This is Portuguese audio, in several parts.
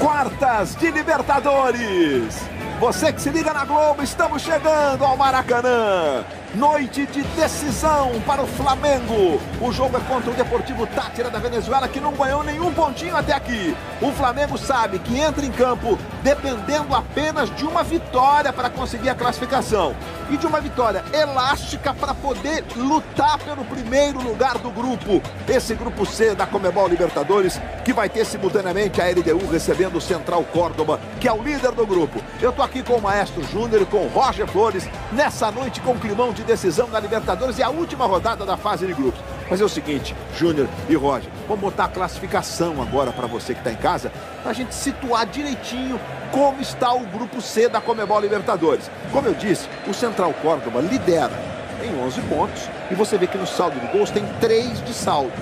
Quartas de Libertadores. Você que se liga na Globo, estamos chegando ao Maracanã. Noite de decisão para o Flamengo. O jogo é contra o Deportivo Táchira da Venezuela, que não ganhou nenhum pontinho até aqui. O Flamengo sabe que entra em campo dependendo apenas de uma vitória para conseguir a classificação. E de uma vitória elástica para poder lutar pelo primeiro lugar do grupo. Esse grupo C da Conmebol Libertadores, que vai ter simultaneamente a LDU recebendo o Central Córdoba, que é o líder do grupo. Eu tô aqui com o Maestro Júnior e com o Roger Flores, nessa noite com climão de decisão da Libertadores e a última rodada da fase de grupos. Mas é o seguinte, Júnior e Roger, vamos botar a classificação agora para você que está em casa, para a gente situar direitinho como está o grupo C da Conmebol Libertadores. Como eu disse, o Central Córdoba lidera em 11 pontos e você vê que no saldo de gols tem 3 de saldo.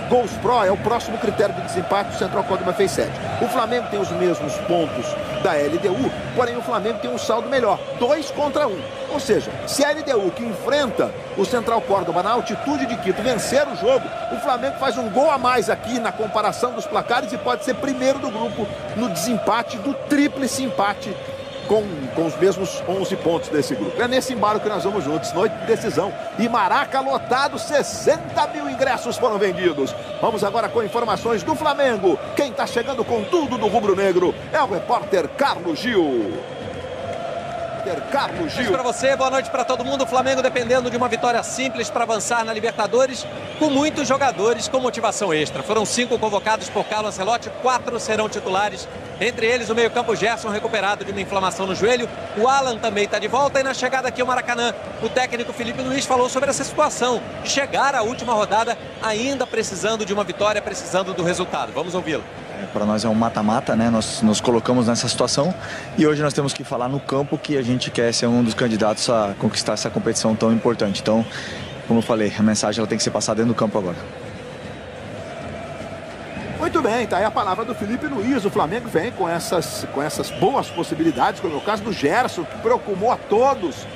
Gols Pro é o próximo critério de desempate, o Central Córdoba fez 7. O Flamengo tem os mesmos pontos da LDU, porém o Flamengo tem um saldo melhor, 2 contra 1. Ou seja, se a LDU, que enfrenta o Central Córdoba na altitude de Quito, vencer o jogo, o Flamengo faz um gol a mais aqui na comparação dos placares e pode ser primeiro do grupo no desempate do tríplice empate com os mesmos 11 pontos desse grupo. É nesse embalo que nós vamos juntos, noite de decisão. E Maraca lotado, 60 mil ingressos foram vendidos. Vamos agora com informações do Flamengo. Quem está chegando com tudo do rubro-negro é o repórter Carlos Gil. Boa noite para você, boa noite para todo mundo. O Flamengo dependendo de uma vitória simples para avançar na Libertadores, com muitos jogadores com motivação extra. Foram 5 convocados por Carlo Ancelotti, 4 serão titulares. Entre eles o meio-campo Gerson, recuperado de uma inflamação no joelho. O Alan também está de volta e na chegada aqui ao Maracanã, o técnico Felipe Luiz falou sobre essa situação de chegar à última rodada ainda precisando de uma vitória, precisando do resultado. Vamos ouvi-lo. Para nós é um mata-mata, né? Nós nos colocamos nessa situação e hoje nós temos que falar no campo que a gente quer ser um dos candidatos a conquistar essa competição tão importante. Então, como eu falei, a mensagem ela tem que ser passada dentro do campo agora. Muito bem, tá aí a palavra do Felipe Luiz. O Flamengo vem com essas boas possibilidades, como é o caso do Gerson, que preocupou a todos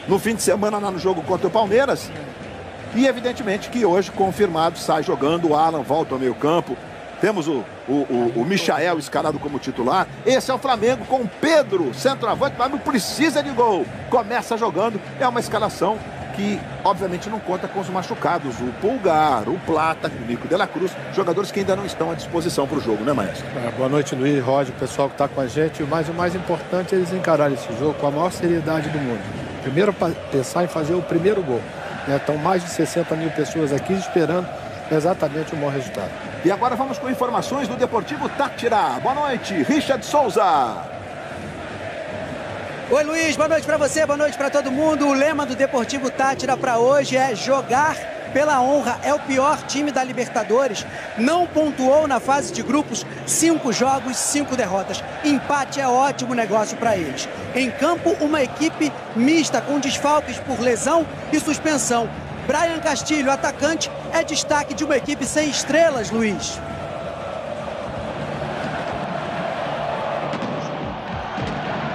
no fim de semana lá no jogo contra o Palmeiras. E evidentemente que hoje, confirmado, sai jogando, o Alan volta ao meio campo. Temos o Michael escalado como titular. Esse é o Flamengo com Pedro, centroavante, mas não precisa de gol. Começa jogando, é uma escalação que obviamente não conta com os machucados. O Pulgar, o Plata, o Nico de la Cruz, jogadores que ainda não estão à disposição para o jogo, né, Maestro? Boa noite, Luiz, Roger, o pessoal que está com a gente. Mas o mais importante é eles encararem esse jogo com a maior seriedade do mundo. Primeiro, pensar em fazer o primeiro gol. Estão mais de 60 mil pessoas aqui esperando exatamente o bom resultado. E agora vamos com informações do Deportivo Táchira. Boa noite, Richard Souza. Oi, Luiz, boa noite para você, boa noite para todo mundo. O lema do Deportivo Táchira para hoje é jogar pela honra. É o pior time da Libertadores. Não pontuou na fase de grupos, 5 jogos, 5 derrotas. Empate é ótimo negócio para eles. Em campo, uma equipe mista com desfalques por lesão e suspensão. Brian Castilho, atacante, é destaque de uma equipe sem estrelas, Luiz.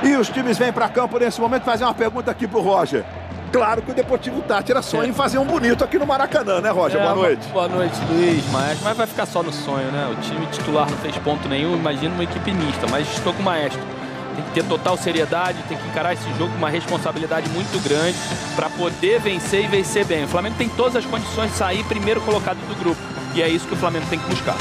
E os times vêm para campo nesse momento fazer uma pergunta aqui pro Roger. Claro que o Deportivo Táchira sonha em fazer um bonito aqui no Maracanã, né, Roger? Boa noite. Boa noite, Luiz. Mas vai ficar só no sonho, né? O time titular não fez ponto nenhum, imagina uma equipe mista. Mas estou com o Maestro. Tem que ter total seriedade, tem que encarar esse jogo com uma responsabilidade muito grande para poder vencer e vencer bem. O Flamengo tem todas as condições de sair primeiro colocado do grupo. E é isso que o Flamengo tem que buscar.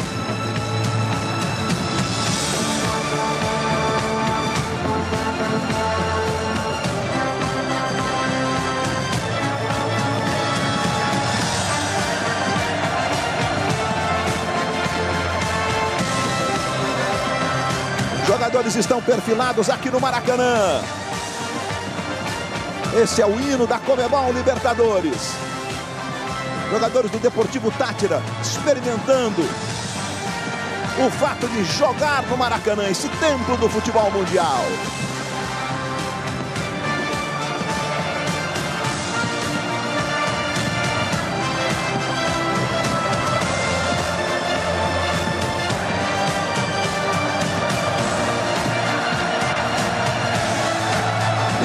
Jogadores estão perfilados aqui no Maracanã. Esse é o hino da Conmebol Libertadores. Jogadores do Deportivo Táchira experimentando o fato de jogar no Maracanã, esse templo do futebol mundial.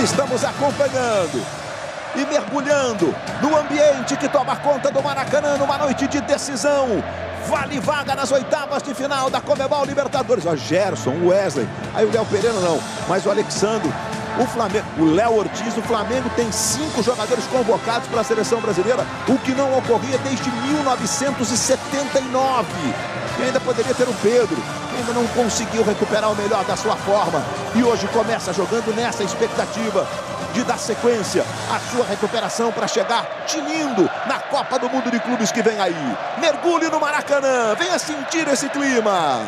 Estamos acompanhando e mergulhando no ambiente que toma conta do Maracanã numa noite de decisão. vale vaga nas oitavas de final da Conmebol Libertadores. Ó, Gerson, o Wesley, aí o Léo Pereira não, mas o Alexandre, o Flamengo, o Léo Ortiz. O Flamengo tem 5 jogadores convocados para a seleção brasileira, o que não ocorria desde 1979. E ainda poderia ter o Pedro, que ainda não conseguiu recuperar o melhor da sua forma. E hoje começa jogando nessa expectativa de dar sequência à sua recuperação para chegar tinindo na Copa do Mundo de Clubes que vem aí. Mergulhe no Maracanã, venha sentir esse clima.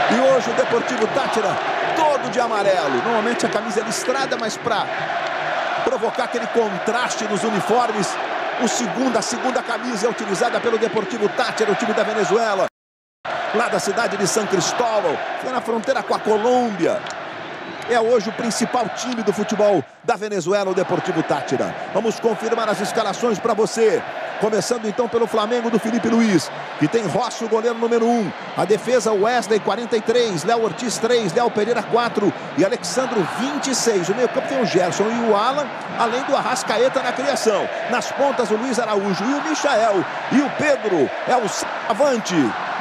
E hoje o Deportivo Táchira todo de amarelo. Normalmente a camisa é listrada, mas para provocar aquele contraste nos uniformes, a segunda camisa é utilizada pelo Deportivo Táchira, o time da Venezuela, lá da cidade de San Cristóbal, foi na fronteira com a Colômbia. É hoje o principal time do futebol da Venezuela, o Deportivo Táchira. Vamos confirmar as escalações para você. Começando então pelo Flamengo do Felipe Luiz, que tem Rossi, o goleiro número 1. A defesa, Wesley, 43. Léo Ortiz, 3. Léo Pereira, 4. E Alexandro, 26. O meio campo tem o Gerson e o Alan, além do Arrascaeta na criação. Nas pontas, o Luiz Araújo e o Michael. E o Pedro é o avante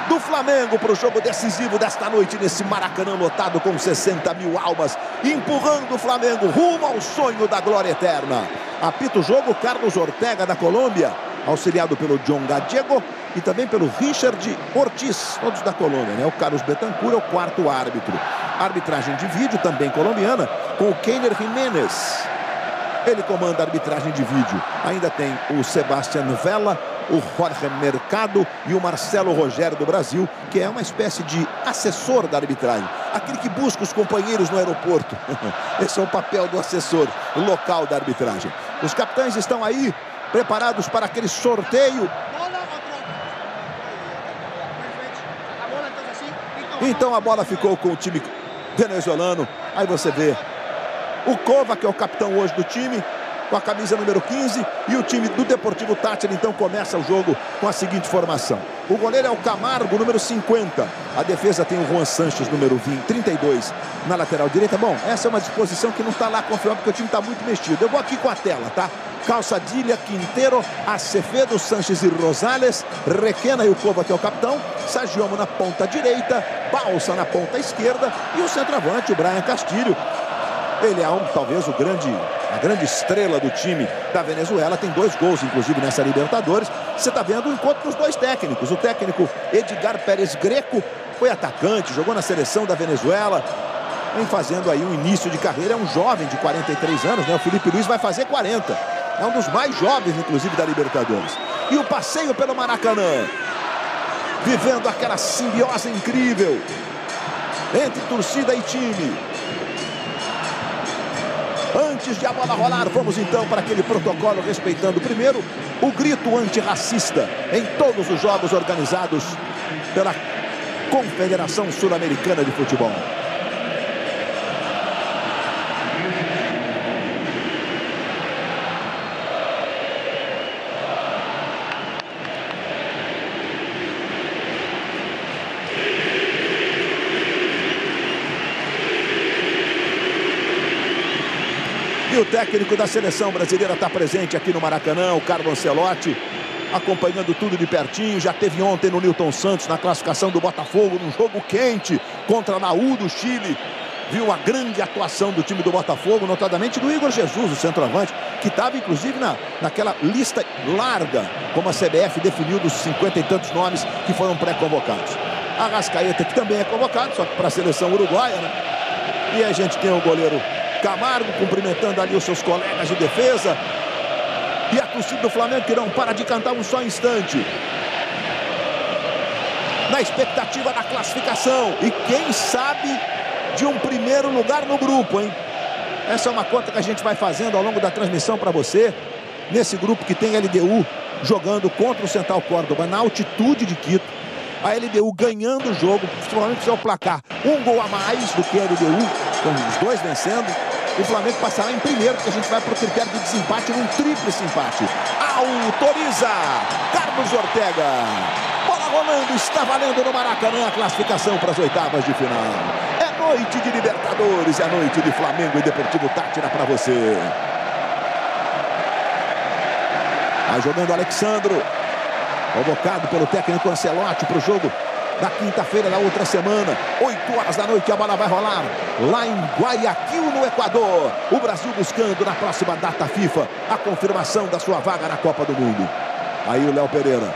do Flamengo para o jogo decisivo desta noite nesse Maracanã lotado com 60 mil almas, empurrando o Flamengo rumo ao sonho da glória eterna. Apita o jogo Carlos Ortega da Colômbia, auxiliado pelo John Gallego e também pelo Richard Ortiz, todos da Colômbia, né? O Carlos Betancur é o 4º árbitro. Arbitragem de vídeo também colombiana com o Keiner Jiménez. Ele comanda a arbitragem de vídeo. Ainda tem o Sebastián Vela, o Jorge Mercado e o Marcelo Rogério do Brasil, que é uma espécie de assessor da arbitragem, aquele que busca os companheiros no aeroporto. Esse é o papel do assessor local da arbitragem. Os capitães estão aí preparados para aquele sorteio. Então a bola ficou com o time venezuelano. Aí você vê o Cova, que é o capitão hoje do time, com a camisa número 15, e o time do Deportivo Táchira então começa o jogo com a seguinte formação. O goleiro é o Camargo, número 50. A defesa tem o Juan Sanches, número 32, na lateral direita. Bom, essa é uma disposição que não está lá confiável, porque o time está muito mexido. Eu vou aqui com a tela, tá? Calçadilha, Quintero, Acevedo, Sanches e Rosales, Requena e o Cova, que é o capitão, Sagiomo na ponta direita, Balsa na ponta esquerda e o centroavante, o Brian Castilho. Ele é talvez a grande estrela do time da Venezuela, tem 2 gols inclusive nessa Libertadores. Você está vendo o encontro dos 2 técnicos. O técnico Edgar Pérez Greco foi atacante, jogou na seleção da Venezuela, vem fazendo aí um início de carreira, é um jovem de 43 anos, né? O Felipe Luiz vai fazer 40, é um dos mais jovens inclusive da Libertadores. E o passeio pelo Maracanã, vivendo aquela simbiose incrível entre torcida e time. Antes de a bola rolar, vamos então para aquele protocolo, respeitando primeiro o grito antirracista em todos os jogos organizados pela Confederação Sul-Americana de Futebol. E o técnico da seleção brasileira está presente aqui no Maracanã, o Carlo Ancelotti, acompanhando tudo de pertinho. Já teve ontem no Nilton Santos, na classificação do Botafogo, num jogo quente contra a Naú do Chile. Viu a grande atuação do time do Botafogo, notadamente do Igor Jesus, o centroavante, que estava inclusive naquela lista larga, como a CBF definiu, dos 50 e tantos nomes que foram pré-convocados. Arrascaeta, que também é convocado, só que para a seleção uruguaia, né? E a gente tem o goleiro Camargo cumprimentando ali os seus colegas de defesa. E a torcida do Flamengo que não para de cantar um só instante, na expectativa da classificação. E quem sabe de um primeiro lugar no grupo, hein? Essa é uma conta que a gente vai fazendo ao longo da transmissão para você. Nesse grupo que tem a LDU jogando contra o Central Córdoba na altitude de Quito. A LDU ganhando o jogo, principalmente se é o placar 1 gol a mais do que a LDU, com os 2 vencendo. O Flamengo passará em primeiro, porque a gente vai para o critério de desempate num tríplice empate. Autoriza Carlos Ortega. Bola rolando, está valendo no Maracanã a classificação para as oitavas de final. É noite de Libertadores, é noite de Flamengo e Deportivo Táchira para você. Vai jogando Alexandro, convocado pelo técnico Ancelotti para o jogo da quinta-feira da outra semana. 8 horas da noite a bola vai rolar lá em Guayaquil, no Equador. O Brasil buscando na próxima data FIFA a confirmação da sua vaga na Copa do Mundo. Aí o Léo Pereira.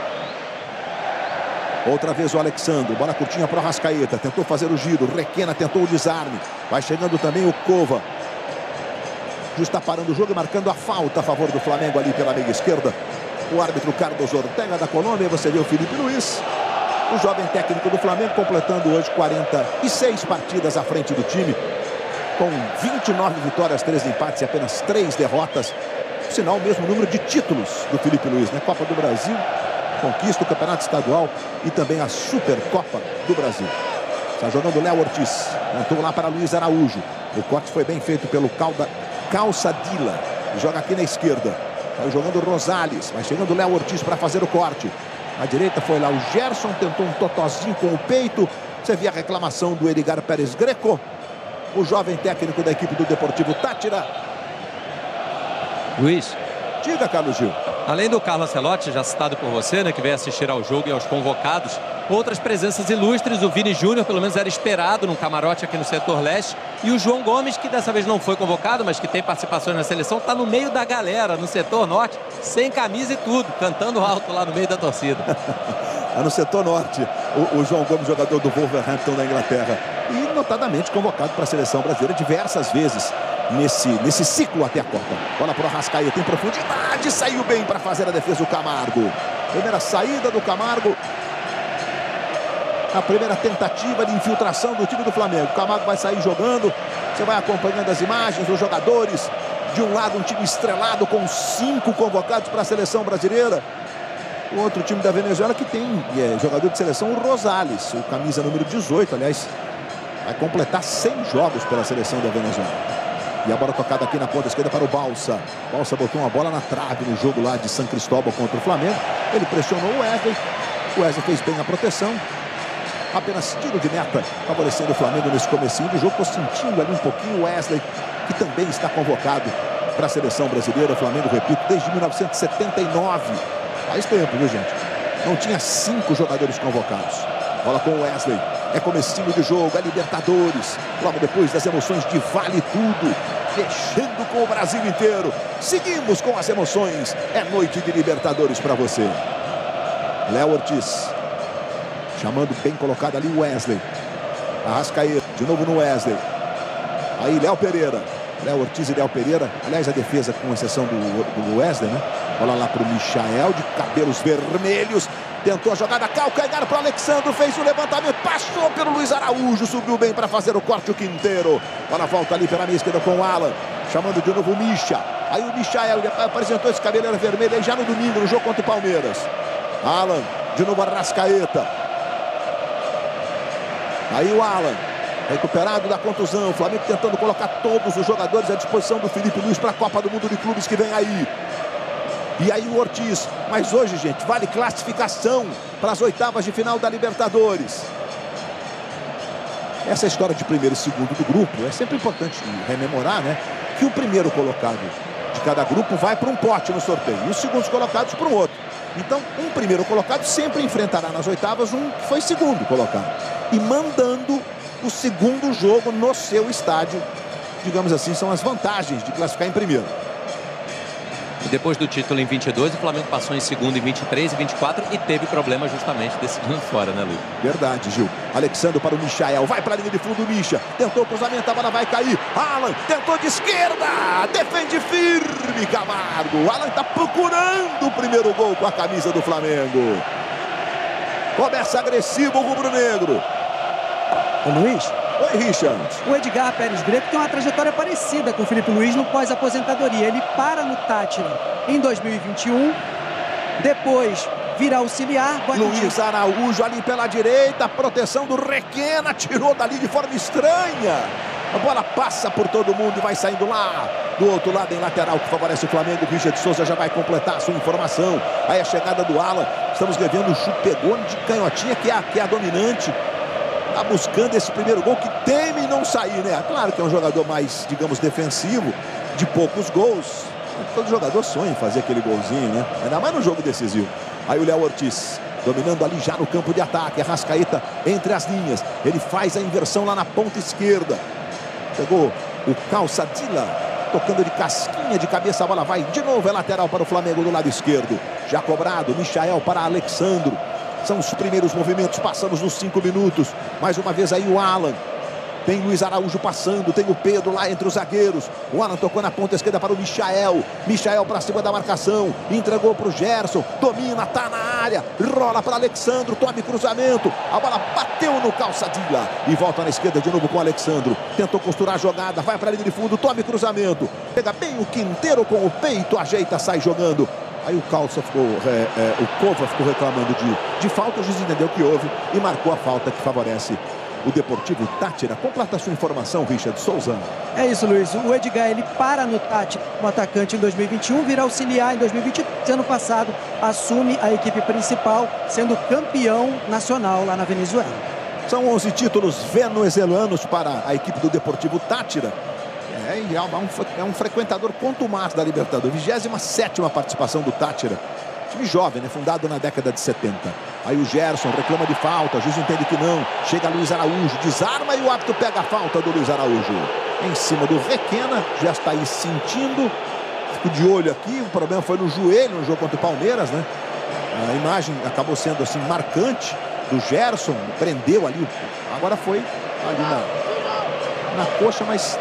Outra vez o Alexandre, bola curtinha para o Arrascaeta, tentou fazer o giro, Requena tentou o desarme, vai chegando também o Cova. Está parando o jogo e marcando a falta a favor do Flamengo ali pela meia esquerda. O árbitro Carlos Ortega da Colômbia, você vê o Felipe Luiz, o jovem técnico do Flamengo, completando hoje 46 partidas à frente do time, com 29 vitórias, 13 empates e apenas 3 derrotas. Por sinal, o mesmo número de títulos do Felipe Luiz, né? Copa do Brasil, conquista o Campeonato Estadual e também a Supercopa do Brasil. Está jogando o Léo Ortiz, tentou lá para Luiz Araújo. O corte foi bem feito pelo Calçadilla, joga aqui na esquerda. Vai jogando o Rosales, vai chegando o Léo Ortiz para fazer o corte. À direita foi lá o Gerson, tentou um totozinho com o peito. Você vê a reclamação do Edgar Pérez Greco, o jovem técnico da equipe do Deportivo Táchira. Luiz. Diga, Carlos Gil. Além do Carlos Ancelotti, já citado por você, né, que veio assistir ao jogo e aos convocados, outras presenças ilustres. O Vini Júnior, pelo menos, era esperado num camarote aqui no setor leste. E o João Gomes, que dessa vez não foi convocado, mas que tem participações na seleção, está no meio da galera, no setor norte, sem camisa e tudo, cantando alto lá no meio da torcida. No setor norte, o João Gomes, jogador do Wolverhampton da Inglaterra, e notadamente convocado para a seleção brasileira diversas vezes nesse ciclo até a Copa. Bola para o Arrascaeta em profundidade, saiu bem para fazer a defesa o Camargo. Primeira saída do Camargo. A primeira tentativa de infiltração do time do Flamengo. O Camargo vai sair jogando. Você vai acompanhando as imagens, os jogadores. De um lado, um time estrelado com 5 convocados para a seleção brasileira. O outro time da Venezuela que tem jogador de seleção, o Rosales, o camisa número 18, aliás, vai completar 100 jogos pela seleção da Venezuela. E a bola tocada aqui na ponta esquerda para o Balsa. Balsa botou uma bola na trave no jogo lá de São Cristóbal contra o Flamengo. Ele pressionou o Wesley. O Wesley fez bem a proteção. Apenas tiro de meta, favorecendo o Flamengo nesse comecinho do jogo. Estou sentindo ali um pouquinho o Wesley, que também está convocado para a seleção brasileira. O Flamengo, repito, desde 1979. Faz tempo, viu, gente? Não tinha 5 jogadores convocados. Bola com o Wesley. É comecinho de jogo, é Libertadores. Logo depois das emoções de Vale Tudo. Mexendo com o Brasil inteiro. Seguimos com as emoções. É noite de Libertadores para você. Léo Ortiz. Chamando bem colocado ali o Wesley. Arrascaeta, de novo no Wesley. Aí Léo Pereira. Léo Ortiz e Léo Pereira. Aliás, a defesa, com exceção do Wesley, né? Bola lá para o Michael, de cabelos vermelhos. Tentou a jogada, calcanhar para o Alexandre. Fez o levantamento, passou pelo Luiz Araújo. Subiu bem para fazer o corte, o Quinteiro. Bola volta ali pela minha esquerda com o Alan. Chamando de novo o Micha. Aí o Michael apresentou esse cabeleira vermelho aí já no domingo, no jogo contra o Palmeiras. Alan, de novo Arrascaeta. Aí o Alan, recuperado da contusão. O Flamengo tentando colocar todos os jogadores à disposição do Felipe Luiz para a Copa do Mundo de Clubes que vem aí. E aí o Ortiz. Mas hoje, gente, vale classificação para as oitavas de final da Libertadores. Essa história de primeiro e segundo do grupo é sempre importante rememorar, né? Que o primeiro colocado de cada grupo vai para um pote no sorteio. E os segundos colocados para um outro. Então, um primeiro colocado sempre enfrentará nas oitavas um que foi segundo colocado. E mandando o segundo jogo no seu estádio. Digamos assim, são as vantagens de classificar em primeiro. E depois do título em 22, o Flamengo passou em segundo em 23 e 24 e teve problema justamente decidindo fora, né, Luiz? Verdade, Gil. Alexandre para o Michael. Vai para a linha de fundo o Micha. Tentou o cruzamento, a bola vai cair. Alan tentou de esquerda. Defende firme, Camargo. Alan está procurando o primeiro gol com a camisa do Flamengo. Começa agressivo o rubro-negro. Ô, Luiz. Oi, Richard. O Edgar Pérez Greco tem uma trajetória parecida com o Felipe Luiz no pós-aposentadoria. Ele para no Táchira em 2021, depois vira auxiliar. Luiz Araújo ali pela direita, proteção do Requena, tirou dali de forma estranha. A bola passa por todo mundo e vai saindo lá. Do outro lado, em lateral, que favorece o Flamengo. O Richard Souza já vai completar a sua informação. Aí a chegada do Alan. Estamos revendo o chute, pegou de canhotinha, que é a dominante. Está buscando esse primeiro gol, que teme não sair, né? Claro que é um jogador mais, digamos, defensivo, de poucos gols. Todo jogador sonha em fazer aquele golzinho, né? Ainda mais no jogo decisivo. Aí o Léo Ortiz, dominando ali já no campo de ataque. Arrascaeta entre as linhas. Ele faz a inversão lá na ponta esquerda. Pegou o Calçadilla, tocando de casquinha de cabeça. A bola vai de novo, é lateral para o Flamengo do lado esquerdo. Já cobrado, Michael para Alexandro. São os primeiros movimentos, passamos nos 5 minutos. Mais uma vez aí o Alan. Tem Luiz Araújo passando, tem o Pedro lá entre os zagueiros. O Alan tocou na ponta esquerda para o Michael. Michael para cima da marcação. Entregou para o Gerson. Domina, tá na área. Rola para Alexandro, tome cruzamento. A bola bateu no Calçadilla. E volta na esquerda de novo com o Alexandro. Tentou costurar a jogada, vai para a linha de fundo, tome cruzamento. Pega bem o Quinteiro com o peito, ajeita, sai jogando. Aí o Calça ficou, o Cova ficou reclamando de falta. O juiz entendeu que houve e marcou a falta que favorece o Deportivo Táchira. Completa a sua informação, Richard Souza. É isso, Luiz. O Edgar, ele para no Táchira como atacante em 2021, vira auxiliar em 2020. Ano passado, assume a equipe principal, sendo campeão nacional lá na Venezuela. São 11 títulos venezuelanos para a equipe do Deportivo Táchira. É um frequentador contumaz da Libertadores. 27ª participação do Táchira. Time jovem, né? Fundado na década de 70. Aí o Gerson reclama de falta, o juiz entende que não. Chega Luiz Araújo, desarma e o árbitro pega a falta do Luiz Araújo. Em cima do Requena, já está aí sentindo. Fico de olho aqui, o problema foi no joelho no jogo contra o Palmeiras, né? A imagem acabou sendo assim marcante do Gerson, prendeu ali. Agora foi ali na coxa, mas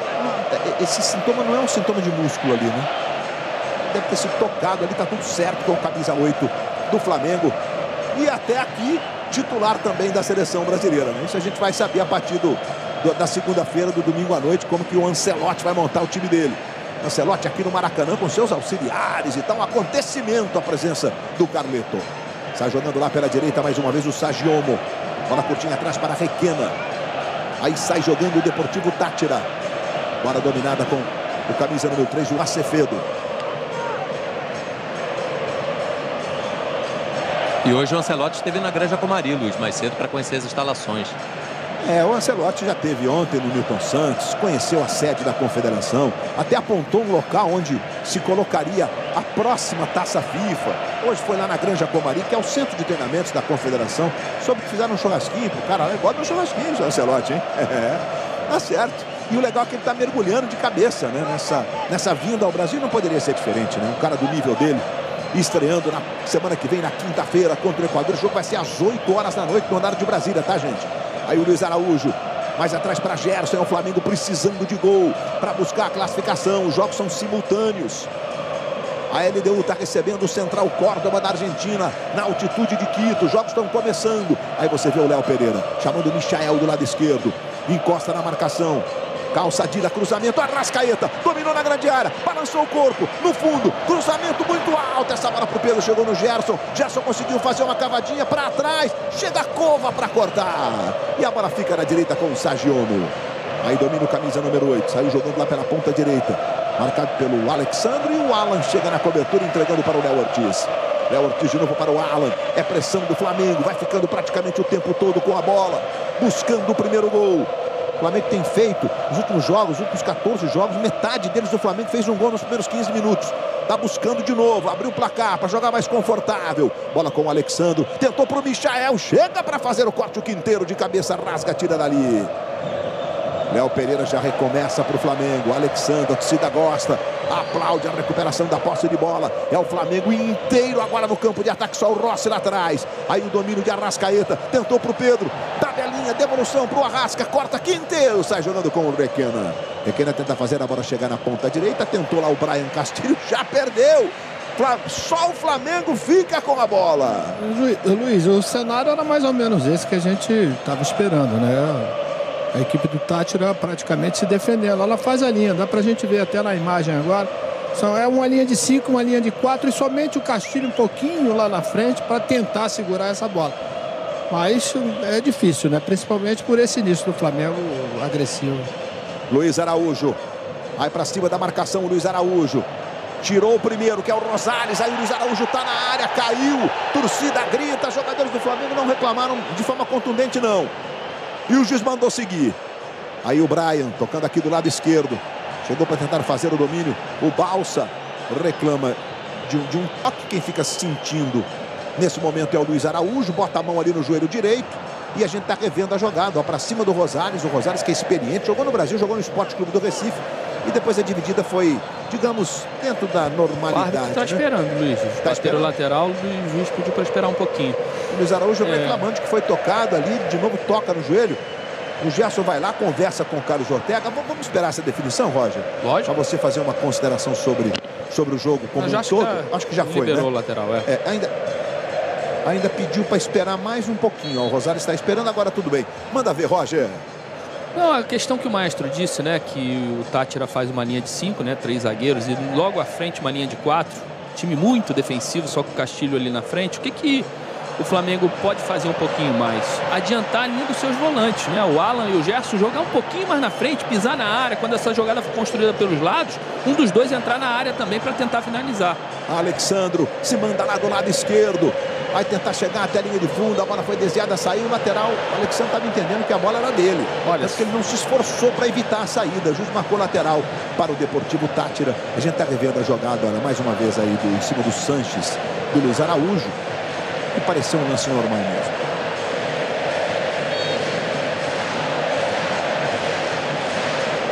esse sintoma não é um sintoma de músculo ali, né? Deve ter sido tocado ali, tá tudo certo com o camisa 8 do Flamengo. E até aqui, titular também da seleção brasileira, né? Isso a gente vai saber a partir da segunda-feira, do domingo à noite, como que o Ancelotti vai montar o time dele. Ancelotti aqui no Maracanã com seus auxiliares e tal. Acontecimento a presença do Carleto. Sai jogando lá pela direita mais uma vez o Sagiomo. Bola curtinha atrás para Requena. Aí sai jogando o Deportivo Táchira. Bola dominada com o camisa número 3, o Acevedo. E hoje o Ancelotti esteve na Granja Comari, Luiz, mais cedo, para conhecer as instalações. O Ancelotti já esteve ontem no Newton Santos, conheceu a sede da Confederação, até apontou um local onde se colocaria a próxima Taça FIFA. Hoje foi lá na Granja Comari, que é o centro de treinamentos da Confederação. Soube que fizeram um churrasquinho pro cara, gosta de um churrasquinho, o Ancelotti, hein? Tá certo. E o legal é que ele tá mergulhando de cabeça, né? Nessa vinda ao Brasil não poderia ser diferente, né? Um cara do nível dele. Estreando na semana que vem, na quinta-feira, contra o Equador. O jogo vai ser às 8 horas da noite no horário de Brasília, tá, gente? Aí o Luiz Araújo, mais atrás para Gerson. É o Flamengo precisando de gol para buscar a classificação. Os jogos são simultâneos. A LDU está recebendo o Central Córdoba da Argentina, na altitude de Quito. Os jogos estão começando. Aí você vê o Léo Pereira chamando o Michael do lado esquerdo. Encosta na marcação. Calçadilla, cruzamento, Arrascaeta, dominou na grande área, balançou o corpo, no fundo, cruzamento muito alto, essa bola pro Pedro, chegou no Gerson, Gerson conseguiu fazer uma cavadinha para trás, chega a Cova para cortar, e a bola fica na direita com o Sagiomo. Aí domina o camisa número 8, saiu jogando lá pela ponta direita, marcado pelo Alexandre, e o Alan chega na cobertura, entregando para o Léo Ortiz. Léo Ortiz de novo para o Alan, é pressão do Flamengo, vai ficando praticamente o tempo todo com a bola, buscando o primeiro gol. O Flamengo tem feito, nos últimos jogos, os últimos 14 jogos, metade deles do Flamengo fez um gol nos primeiros 15 minutos. Tá buscando de novo, abriu o placar para jogar mais confortável. Bola com o Alexandro, tentou para o Michael, chega para fazer o corte, o Quinteiro de cabeça, rasga, tira dali. Léo Pereira já recomeça para o Flamengo. Alexandre, a torcida gosta, aplaude a recuperação da posse de bola. É o Flamengo inteiro agora no campo de ataque, só o Rossi lá atrás. Aí o domínio de Arrascaeta, tentou para o Pedro, tabelinha, devolução para o Arrasca, corta Quinteiro, sai jogando com o Requena. Requena tenta fazer a bola chegar na ponta direita, tentou lá o Brian Castilho, já perdeu. Só o Flamengo fica com a bola. Luiz, o cenário era mais ou menos esse que a gente estava esperando, né? A equipe do Táchira praticamente se defendendo. Ela faz a linha, dá pra gente ver até na imagem agora. É uma linha de 5, uma linha de 4 e somente o Castilho um pouquinho lá na frente para tentar segurar essa bola. Mas é difícil, né? Principalmente por esse início do Flamengo agressivo. Luiz Araújo. Vai para cima da marcação o Luiz Araújo. Tirou o primeiro, que é o Rosales. Aí o Luiz Araújo está na área, caiu. Torcida grita, jogadores do Flamengo não reclamaram de forma contundente, não. E o juiz mandou seguir. Aí o Brian, tocando aqui do lado esquerdo. Chegou para tentar fazer o domínio. O Balsa reclama de um toque. Quem fica sentindo nesse momento é o Luiz Araújo. Bota a mão ali no joelho direito. E a gente está revendo a jogada. Para cima do Rosales. O Rosales, que é experiente. Jogou no Brasil, jogou no Esporte Clube do Recife. E depois a dividida foi, digamos, dentro da normalidade. Está esperando, Luiz. Está esperando o lateral, o juiz pediu para esperar um pouquinho. O Luiz Araújo reclamando que foi tocado ali. De novo toca no joelho. O Gerson vai lá, conversa com o Carlos Ortega. Vamos esperar essa definição, Roger? Lógico. Para você fazer uma consideração sobre o jogo como um todo. Acho que já foi, liberou, né? O lateral, ainda pediu para esperar mais um pouquinho. O Rosário está esperando, agora tudo bem. Manda ver, Roger. Não, a questão que o maestro disse, né? Que o Táchira faz uma linha de 5, né? 3 zagueiros. E logo à frente uma linha de 4. Time muito defensivo, só com o Castilho ali na frente. O que o Flamengo pode fazer um pouquinho mais? Adiantar a linha dos seus volantes, né? O Alan e o Gerson jogar um pouquinho mais na frente, pisar na área. Quando essa jogada for construída pelos lados, um dos dois entrar na área também para tentar finalizar. Alexandro se manda lá do lado esquerdo. Vai tentar chegar até a linha de fundo. A bola foi desviada, saiu o lateral. O Alexandre estava entendendo que a bola era dele. Olha, que ele não se esforçou para evitar a saída. Justo marcou lateral para o Deportivo Táchira. A gente está revendo a jogada, olha, mais uma vez aí em cima do Sanches, do Luiz Araújo. E pareceu um lance normal mesmo.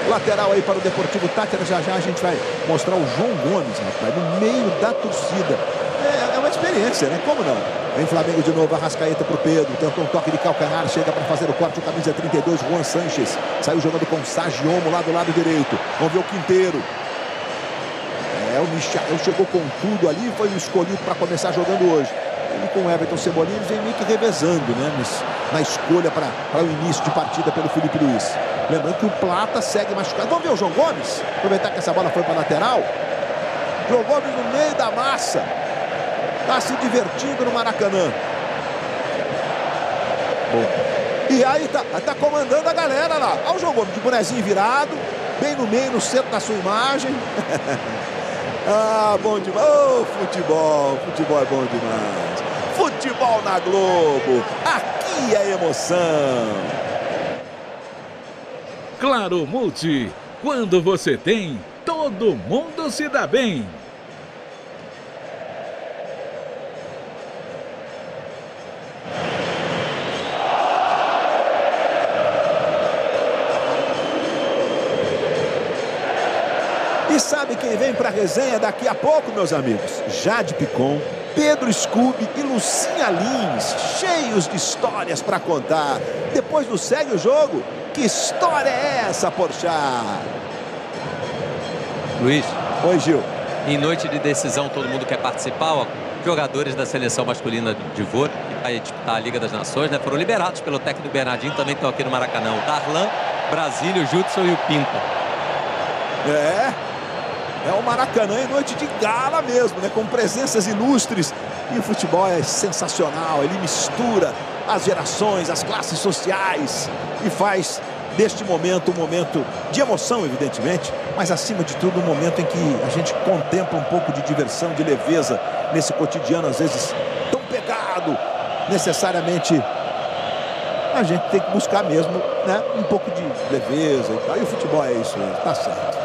Lateral aí para o Deportivo Táchira. Já a gente vai mostrar o João Gomes, rapaz, no meio da torcida. É uma experiência, né? Como não? Vem Flamengo de novo, Arrascaeta para o Pedro. Tentou um toque de calcanhar, chega para fazer o corte. O camisa 32, Juan Sanches. Saiu jogando com o Sagiomo lá do lado direito. Vamos ver o Quinteiro. O Michael chegou com tudo ali. Foi o escolhido para começar jogando hoje. Ele com o Everton Cebolinha, eles vem meio que revezando, né? Na escolha para o início de partida pelo Felipe Luiz. Lembrando que o Plata segue machucado. Vamos ver o João Gomes. Aproveitar que essa bola foi para a lateral. João Gomes no meio da massa. Está se divertindo no Maracanã. Bom. E aí tá comandando a galera lá. Olha o João Gomes de bonezinho virado. Bem no meio, no centro da sua imagem. Ah, bom demais. Oh, futebol. Futebol é bom demais. Futebol na Globo. Aqui é emoção. Claro Multi. Quando você tem, todo mundo se dá bem. E sabe quem vem para a resenha daqui a pouco, meus amigos? Jade Picon, Pedro Scooby e Lucinha Lins, cheios de histórias para contar. Depois do Segue o Jogo, que história é essa, Porchat? Luiz. Oi, Gil. Em noite de decisão, todo mundo quer participar. Ó, jogadores da seleção masculina de vôlei, que vai disputar a Liga das Nações, né? Foram liberados pelo técnico Bernardinho, também estão aqui no Maracanã. O Darlan, Brasília, o Judson e o Pinto. É o Maracanã em noite de gala mesmo, né? Com presenças ilustres. E o futebol é sensacional. Ele mistura as gerações, as classes sociais e faz deste momento um momento de emoção, evidentemente, mas acima de tudo um momento em que a gente contempla um pouco de diversão, de leveza nesse cotidiano, às vezes tão pegado. Necessariamente a gente tem que buscar mesmo, né? Um pouco de leveza e tal. E o futebol é isso mesmo, tá certo.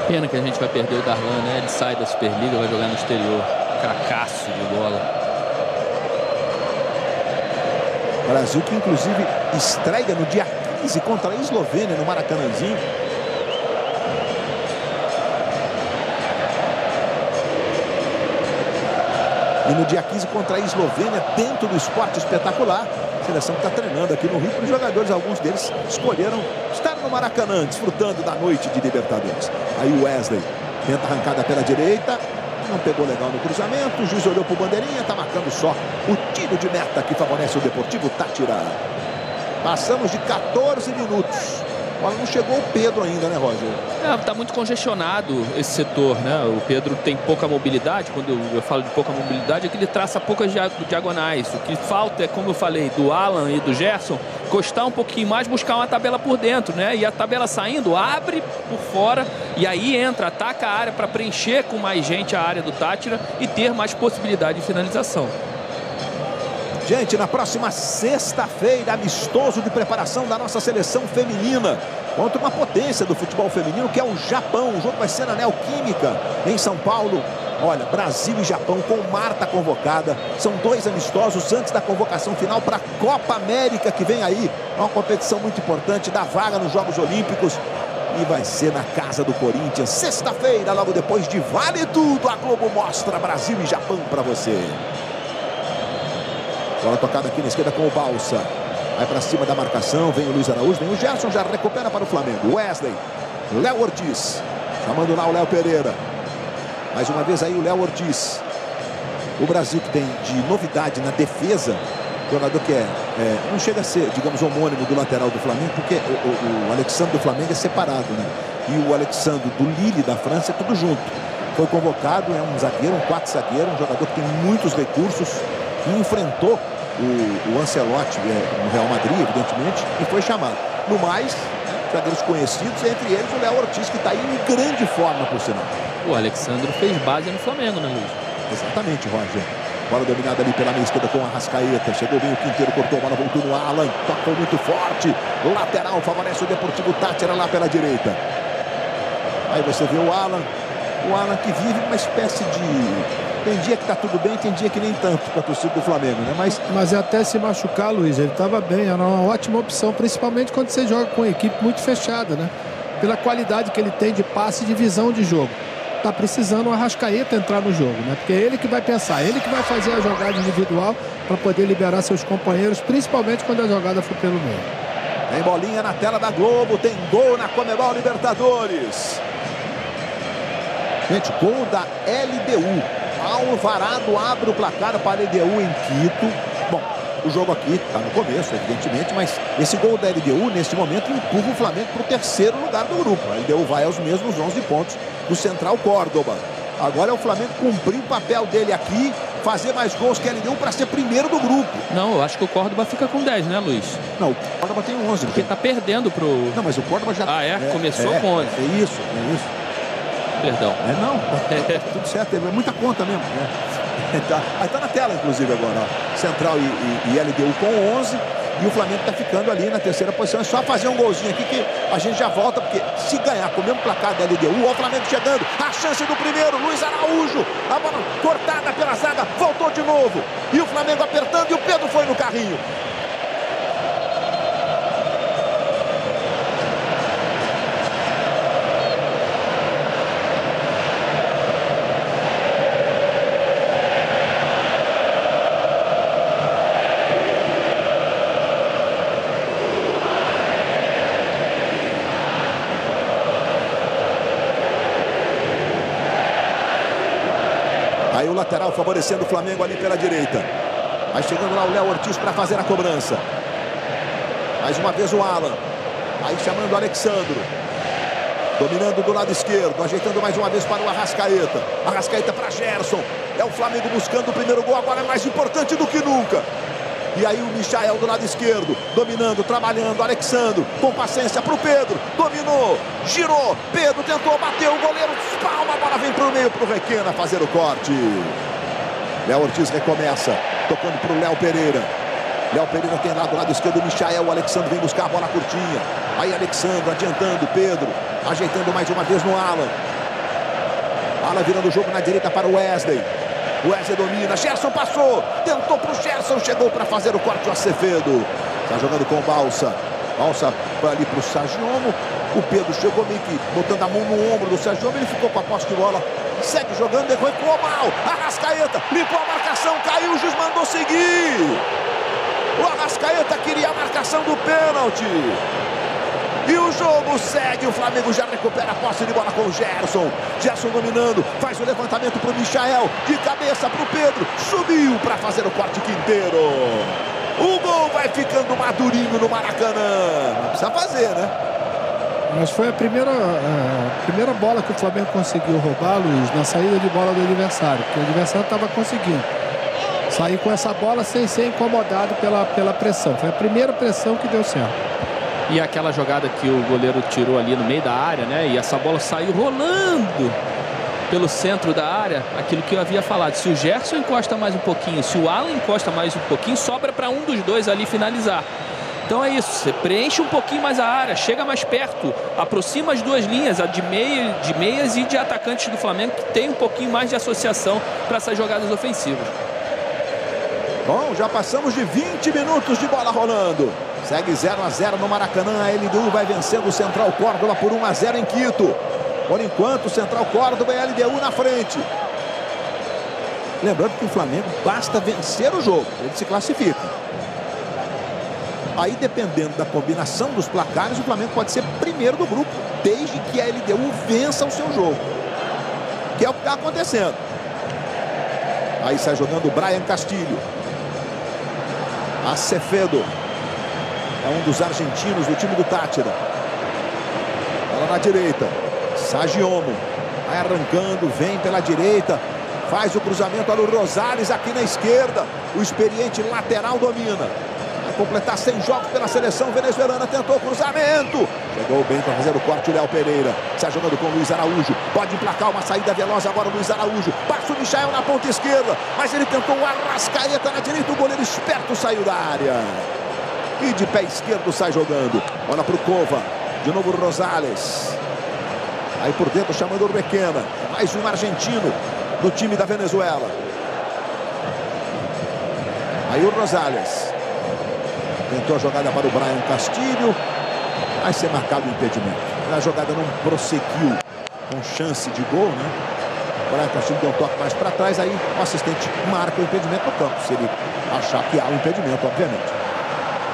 Pena que a gente vai perder o Darlan, né? Ele sai da Superliga, vai jogar no exterior. Cracaço de bola. Brasil que inclusive estreia no dia 15 contra a Eslovênia no Maracanãzinho. E no dia 15 contra a Eslovênia dentro do Esporte Espetacular. A seleção que está treinando aqui no Rio. Os jogadores, alguns deles, escolheram estar no Maracanã, desfrutando da noite de Libertadores. Aí o Wesley tenta arrancada pela direita. Não pegou legal no cruzamento. O juiz olhou para o bandeirinha. Está marcando só o tiro de meta que favorece o Deportivo Táchira. Passamos de 14 minutos. Olha, não chegou o Pedro ainda, né, Roger? Está muito congestionado esse setor, né? O Pedro tem pouca mobilidade. Quando eu falo de pouca mobilidade, é que ele traça poucas diagonais. O que falta é, como eu falei, do Alan e do Gerson, encostar um pouquinho mais, buscar uma tabela por dentro, né? E a tabela saindo, abre por fora e aí entra, ataca a área para preencher com mais gente a área do Táchira e ter mais possibilidade de finalização. Gente, na próxima sexta-feira, amistoso de preparação da nossa seleção feminina contra uma potência do futebol feminino, que é o Japão. O jogo vai ser na Neoquímica, em São Paulo. Olha, Brasil e Japão com Marta convocada. São 2 amistosos antes da convocação final para a Copa América que vem aí. É uma competição muito importante, dá vaga nos Jogos Olímpicos. E vai ser na casa do Corinthians, sexta-feira, logo depois de Vale Tudo. A Globo mostra Brasil e Japão para você. Bola tocada aqui na esquerda com o Balsa. Vai para cima da marcação, vem o Luiz Araújo, vem o Gerson, já recupera para o Flamengo. Wesley, Léo Ortiz, chamando lá o Léo Pereira. Mais uma vez aí o Léo Ortiz. O Brasil que tem de novidade na defesa, jogador que não chega a ser, digamos, homônimo do lateral do Flamengo, porque o Alexandre do Flamengo é separado, né? E o Alexandre do Lille da França é tudo junto. Foi convocado, é um zagueiro, um 4 zagueiro, um jogador que tem muitos recursos, que enfrentou o Ancelotti no Real Madrid, evidentemente, e foi chamado. No mais, zagueiros conhecidos, entre eles o Léo Ortiz, que está aí em grande forma, por sinal. O Alexandre fez base no Flamengo, né, Luiz? Exatamente, Roger. Bola dominada ali pela meia esquerda com a Arrascaeta. Chegou bem o Quinteiro, cortou a bola, voltou no Alan. Tocou muito forte. Lateral, favorece o Deportivo Táchira lá pela direita. Aí você vê o Alan. O Alan que vive uma espécie de... Tem dia que tá tudo bem, tem dia que nem tanto para a torcida do Flamengo, né? Mas até se machucar, Luiz, ele estava bem. Era uma ótima opção, principalmente quando você joga com uma equipe muito fechada, né? Pela qualidade que ele tem de passe e de visão de jogo. Tá precisando o Arrascaeta entrar no jogo, né? Porque é ele que vai pensar, ele que vai fazer a jogada individual para poder liberar seus companheiros, principalmente quando a jogada for pelo meio. Tem bolinha na tela da Globo, tem gol na Conmebol Libertadores. Gente, gol da LDU. Alvarado abre o placar para a LDU em Quito. Bom, o jogo aqui está no começo, evidentemente, mas esse gol da LDU, nesse momento, empurra o Flamengo para o terceiro lugar do grupo. A LDU vai aos mesmos 11 pontos do Central Córdoba. Agora é o Flamengo cumprir o papel dele aqui, fazer mais gols que a LDU para ser primeiro do grupo. Não, eu acho que o Córdoba fica com 10, né, Luiz? Não, o Córdoba tem 11. Porque está perdendo pro... Não, mas o Córdoba já... Ah, é? Começou com 11. É isso. Perdão. Não, tudo certo, é muita conta mesmo. Aí tá na tela, inclusive, agora. Ó. Central e LDU com 11. E o Flamengo tá ficando ali na terceira posição. É só fazer um golzinho aqui que a gente já volta, porque se ganhar com o mesmo placar da LDU, ó, o Flamengo chegando. A chance do primeiro, Luiz Araújo. A bola cortada pela zaga, voltou de novo. E o Flamengo apertando e o Pedro foi no carrinho. Aí o lateral favorecendo o Flamengo ali pela direita. Vai chegando lá o Léo Ortiz para fazer a cobrança. Mais uma vez o Alan. Aí chamando o Alexandro. Dominando do lado esquerdo. Ajeitando mais uma vez para o Arrascaeta. Arrascaeta para Gerson. É o Flamengo buscando o primeiro gol. Agora é mais importante do que nunca. E aí o Michael do lado esquerdo, dominando, trabalhando, Alexandro, com paciência para o Pedro, dominou, girou, Pedro tentou, bateu, o goleiro espalma, a bola vem para o meio para o Requena fazer o corte. Léo Ortiz recomeça, tocando para o Léo Pereira. Léo Pereira tem lá do lado esquerdo o Michael, o Alexandro vem buscar a bola curtinha. Aí Alexandro adiantando, Pedro, ajeitando mais uma vez no Alan. Alan virando o jogo na direita para o Wesley. O Wesley domina, Gerson passou, tentou para o Gerson, chegou para fazer o corte o Acevedo. Está jogando com o Balsa. Balsa foi ali para o Sagiomo. O Pedro chegou meio que botando a mão no ombro do Sagiomo, ele ficou com a posse de bola. Segue jogando, recuou mal. Arrascaeta, limpou a marcação, caiu, o juiz mandou seguir. O Arrascaeta queria a marcação do pênalti. E o jogo segue, o Flamengo já recupera a posse de bola com o Gerson. Gerson dominando, faz o levantamento para o Michael, de cabeça para o Pedro, subiu para fazer o corte Quinteiro. O gol vai ficando madurinho no Maracanã. Não precisa fazer, né? Mas foi a primeira bola que o Flamengo conseguiu roubar, Luiz, na saída de bola do adversário, porque o adversário estava conseguindo sair com essa bola sem ser incomodado pela pressão. Foi a primeira pressão que deu certo. E aquela jogada que o goleiro tirou ali no meio da área, né? E essa bola saiu rolando pelo centro da área, aquilo que eu havia falado. Se o Gerson encosta mais um pouquinho, se o Alan encosta mais um pouquinho, sobra para um dos dois ali finalizar. Então é isso, você preenche um pouquinho mais a área, chega mais perto, aproxima as duas linhas, a de meias e de atacantes do Flamengo, que tem um pouquinho mais de associação para essas jogadas ofensivas. Bom, já passamos de 20 minutos de bola rolando. Segue 0-0 no Maracanã. A LDU vai vencendo o Central Córdoba por 1-0 em Quito. Por enquanto, o Central Córdoba e a LDU na frente. Lembrando que o Flamengo basta vencer o jogo, ele se classifica. Aí, dependendo da combinação dos placares, o Flamengo pode ser primeiro do grupo, desde que a LDU vença o seu jogo. Que é o que está acontecendo. Aí sai jogando o Brian Castilho. Acevedo. É um dos argentinos do time do Táchira. Bola na direita. Sagiomo. Vai arrancando, vem pela direita. Faz o cruzamento para o Rosales aqui na esquerda. O experiente lateral domina. Vai completar 100 jogos pela seleção venezuelana. Tentou o cruzamento. Chegou bem para fazer o corte o Léo Pereira. Está jogando com o Luiz Araújo. Pode emplacar uma saída veloz agora o Luiz Araújo. Passa o Michael na ponta esquerda. Mas ele tentou o Arrascaeta na direita. O goleiro esperto saiu da área. E de pé esquerdo sai jogando. Bola para o Cova. De novo o Rosales. Aí por dentro chamando o Requena. Mais um argentino do time da Venezuela. Aí o Rosales. Tentou a jogada para o Brian Castilho. Vai ser marcado o impedimento. A jogada não prosseguiu com chance de gol, né? O Brian Castilho deu um toque mais para trás. Aí o assistente marca o impedimento no campo. Se ele achar que há um impedimento, obviamente.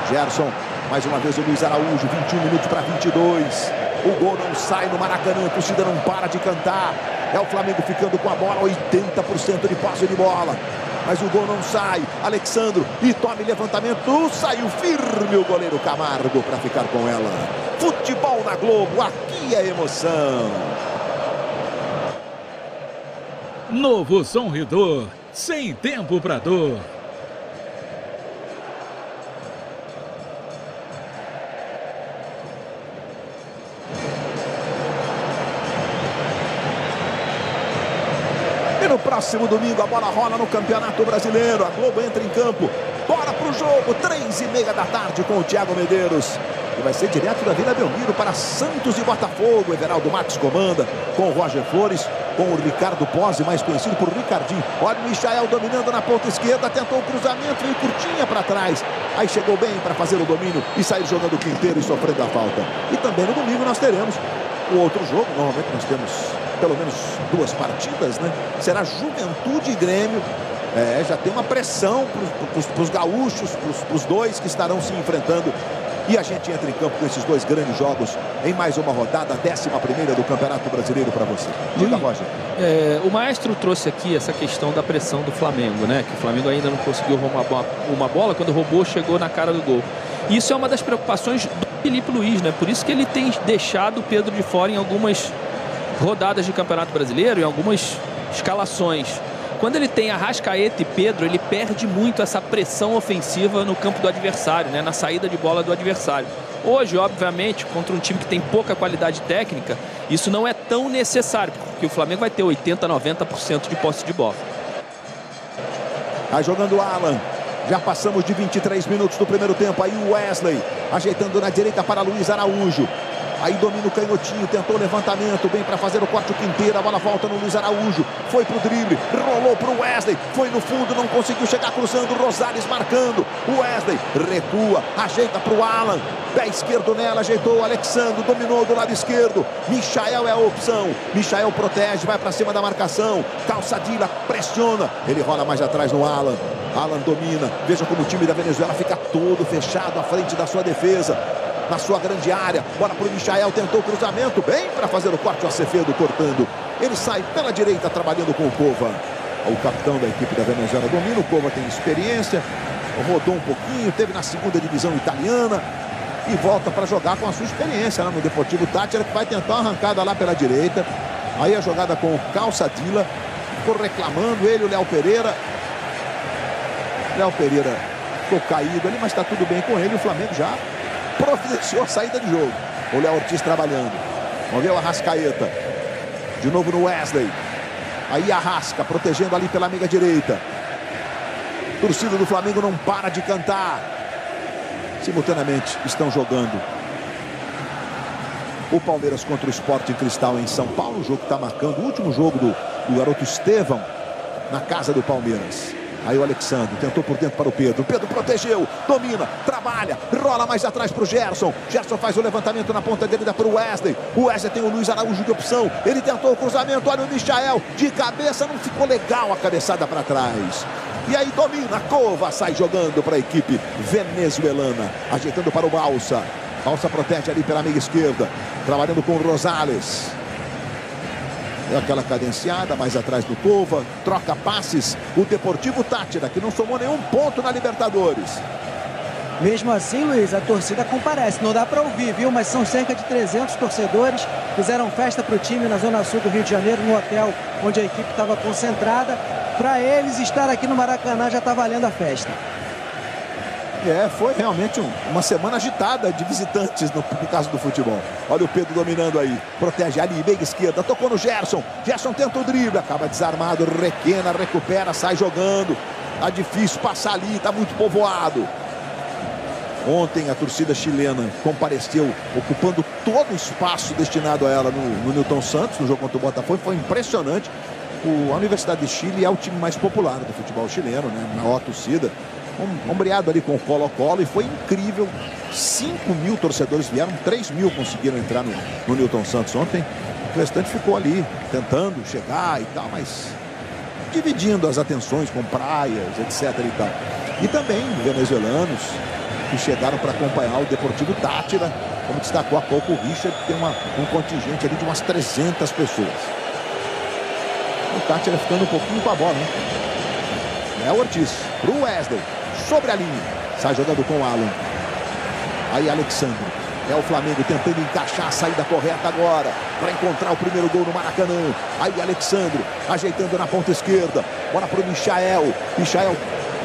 Gerson, mais uma vez o Luiz Araújo, 21 minutos para 22. O gol não sai no Maracanã, a torcida não para de cantar. É o Flamengo ficando com a bola, 80% de posse de bola. Mas o gol não sai. Alexandro, e tome levantamento, saiu firme o goleiro Camargo para ficar com ela. Futebol na Globo, aqui é emoção. Novo Sonridor, sem tempo para dor. No próximo domingo a bola rola no Campeonato Brasileiro. A Globo entra em campo. Bora pro jogo, 3h30 da tarde com o Thiago Medeiros. E vai ser direto da Vila Belmiro para Santos e Botafogo. Everaldo Matos comanda com o Roger Flores, com o Ricardo Pozzi, mais conhecido por Ricardinho. Olha o Michael dominando na ponta esquerda. Tentou o cruzamento, veio curtinha para trás. Aí chegou bem para fazer o domínio e sair jogando o Quinteiro e sofrendo a falta. E também no domingo nós teremos o outro jogo. Normalmente nós temos pelo menos 2 partidas, né? Será Juventude e Grêmio. Já tem uma pressão para os gaúchos, para os dois que estarão se enfrentando. E a gente entra em campo com esses 2 grandes jogos em mais uma rodada, 11ª do Campeonato Brasileiro para você. Diga, Roger. O maestro trouxe aqui essa questão da pressão do Flamengo, né? Que o Flamengo ainda não conseguiu roubar uma bola, quando roubou, chegou na cara do gol. Isso é uma das preocupações do Felipe Luiz, né? Por isso que ele tem deixado o Pedro de fora em algumas rodadas de Campeonato Brasileiro, em algumas escalações. Quando ele tem Arrascaeta e Pedro, ele perde muito essa pressão ofensiva no campo do adversário, né? Na saída de bola do adversário. Hoje, obviamente, contra um time que tem pouca qualidade técnica, isso não é tão necessário, porque o Flamengo vai ter 80%, 90% de posse de bola. Aí jogando o Alan. Já passamos de 23 minutos do primeiro tempo. Aí o Wesley ajeitando na direita para Luiz Araújo. Aí domina o canhotinho, tentou o levantamento, bem para fazer o corte o Quinteiro, a bola volta no Luiz Araújo, foi pro drible, rolou pro Wesley, foi no fundo, não conseguiu chegar cruzando, Rosales marcando, o Wesley recua, ajeita pro Alan, pé esquerdo nela, ajeitou o Alexandre, dominou do lado esquerdo, Michael é a opção, Michael protege, vai para cima da marcação, Calçadilla pressiona, ele rola mais atrás no Alan, Alan domina, veja como o time da Venezuela fica todo fechado à frente da sua defesa. Na sua grande área, bola para o Michael, tentou o cruzamento, bem para fazer o corte, o Acevedo cortando. Ele sai pela direita, trabalhando com o Cova. O capitão da equipe da Venezuela domina, o Cova tem experiência, rodou um pouquinho, teve na 2ª divisão italiana e volta para jogar com a sua experiência lá no Deportivo Táchira, que vai tentar uma arrancada lá pela direita. Aí a jogada com o Calçadilla, ficou reclamando ele, o Léo Pereira. Léo Pereira ficou caído ali, mas está tudo bem com ele. O Flamengo já providenciou a saída de jogo. O Léo Ortiz trabalhando. Vamos ver o Arrascaeta. De novo no Wesley. Aí Arrasca, protegendo ali pela meia direita. Torcida do Flamengo não para de cantar. Simultaneamente estão jogando o Palmeiras contra o Sporting Cristal em São Paulo. O jogo está marcando o último jogo do garoto Estevão na casa do Palmeiras. Aí o Alexandre tentou por dentro para o Pedro. Pedro protegeu, domina, trabalha, rola mais atrás para o Gerson. Gerson faz o levantamento na ponta direita para o Wesley. O Wesley tem o Luiz Araújo de opção. Ele tentou o cruzamento, olha o Michael. De cabeça, não ficou legal a cabeçada para trás. E aí domina, Cova sai jogando para a equipe venezuelana. Ajeitando para o Balsa. Balsa protege ali pela meia esquerda. Trabalhando com o Rosales. É aquela cadenciada mais atrás do Cova. Troca passes. O Deportivo Táchira, que não somou nenhum ponto na Libertadores. Mesmo assim, Luiz, a torcida comparece. Não dá para ouvir, viu? Mas são cerca de 300 torcedores. Fizeram festa para o time na Zona Sul do Rio de Janeiro, no hotel onde a equipe estava concentrada. Para eles, estar aqui no Maracanã já está valendo a festa. Foi realmente uma semana agitada de visitantes no caso do futebol. Olha o Pedro dominando aí. Protege ali, meia esquerda. Tocou no Gerson. Gerson tenta o drible. Acaba desarmado. Requena, recupera, sai jogando. Tá difícil passar ali. Tá muito povoado. Ontem a torcida chilena compareceu ocupando todo o espaço destinado a ela no Newton Santos, no jogo contra o Botafogo. Foi impressionante. A Universidade de Chile é o time mais popular do futebol chileno, né? Maior torcida. Ombreado ali com o Colo-Colo, e foi incrível. 5 mil torcedores vieram, 3 mil conseguiram entrar no Newton Santos ontem. O restante ficou ali tentando chegar e tal, mas dividindo as atenções com praias, etc. e tal. E também venezuelanos que chegaram para acompanhar o Deportivo Táchira. Como destacou há pouco o Richard, tem um contingente ali de umas 300 pessoas. O Táchira ficando um pouquinho com a bola, hein? É o Ortiz pro Wesley. Sobre a linha. Sai jogando com o Alan. Aí Alexandre. É o Flamengo tentando encaixar a saída correta agora. Para encontrar o primeiro gol no Maracanã. Aí Alexandre. Ajeitando na ponta esquerda. Bola pro Michael. Michael